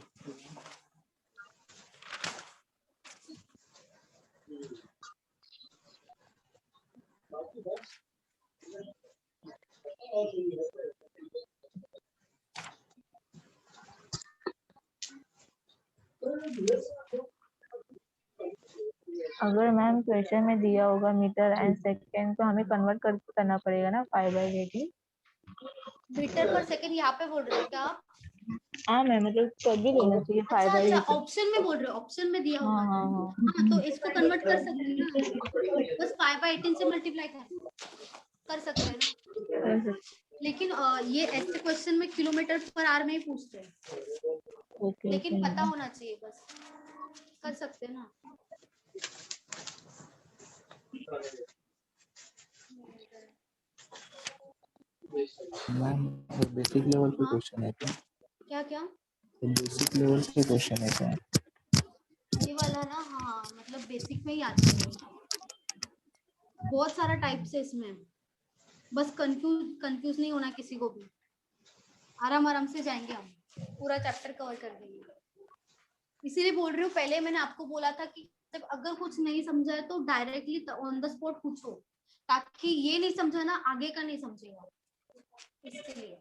अगर मैम क्वेश्चन में दिया होगा मीटर एंड सेकंड तो हमें कन्वर्ट करना पड़ेगा ना 5/18। मीटर पर सेकंड यहाँ पे बोल रहे हो क्या आप? हाँ मैम मतलब तभी लेना चाहिए 5/18। अच्छा ऑप्शन में बोल रहे हो, ऑप्शन में दिया होगा। हाँ तो इसको कन्वर्ट कर सकते हैं ना, बस 5/18 से मल्टीप्लाई कर सकते हैं ना। लेकिन ये ऐसे क्वेश्चन में किलोमीटर पर आवर में ही पूछते हैं, लेकिन पता होना चाहिए, बस कर सकते हैं ना। मैम बेसिक लेवल पे क्वेश्चन है क्या? क्या क्या? बेसिक लेवल पे क्वेश्चन है क्या? ये वाला ना, हाँ मतलब बेसिक में ही आते हैं। बहुत सारा टाइप से इसमें, बस कंफ्यूज नहीं होना किसी को भी। आराम से जाएंगे हम, पूरा चैप्टर कवर कर देंगे। इसीलिए बोल रही हूँ, पहले मैंने आपको बोला था कि जब अगर कुछ नहीं समझा है तो डायरेक्टली ऑन द स्पॉट पूछो, ताकि ये नहीं समझा ना आगे का नहीं समझेगा, इसलिए।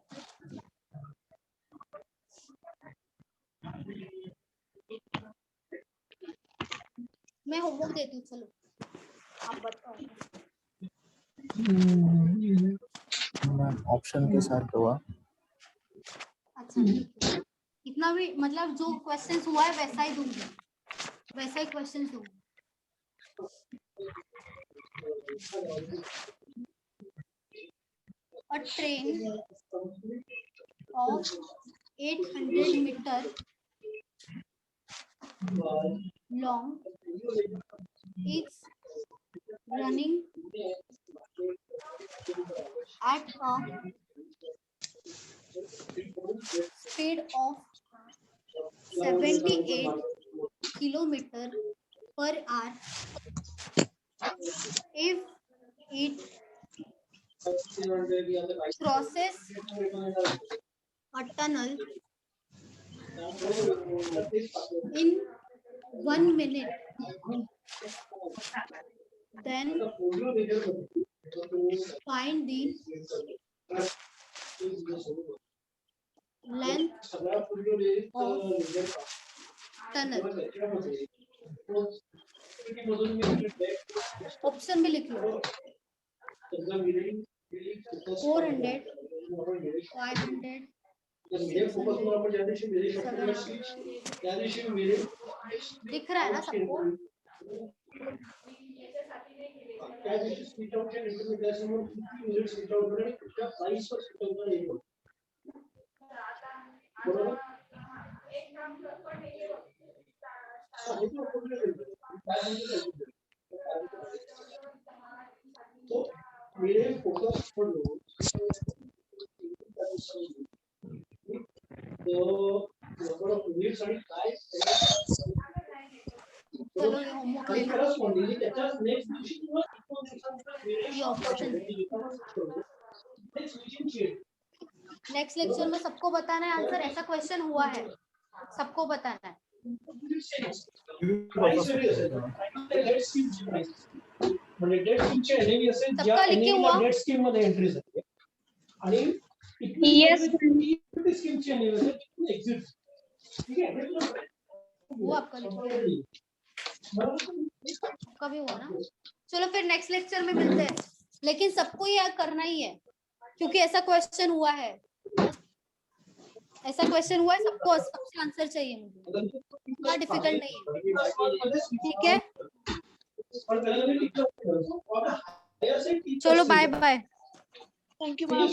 मैं होमवर्क देती हूँ, चलो आप बताओ। ऑप्शन के साथ हुआ। अच्छा ठीक है, इतना भी मतलब जो क्वेश्चंस हुआ है वैसा ही दूंगी, वैसा ही क्वेश्चंस दूंगी। A train of 800 meter long is running at a speed of 78 kilometer per hour if It crosses a tunnel in 1 minute. Then find the length of tunnel. Option भी लिख लो. 400, 500, 600, दिख रहा है ना सबको? चलो ये होमवर्क ले लो. ये ऑप्शन. नेक्स्ट लेक्चर में सबको बताना है आंसर. ऐसा क्वेश्चन हुआ है, सबको बताना है. सबका लिखे हुआ. वो आपका लिखे कभी हुआ ना. चलो फिर नेक्स्ट लेक्चर में मिलते हैं. लेकिन सबको ये करना ही है क्योंकि ऐसा क्वेश्चन हुआ है. ऐसा क्वेश्चन हुआ है, सबको सबसे आंसर चाहिए मुझे. इतना डिफिकल्ट नहीं है. ठीक है, चलो bye bye. Thank you ma'am.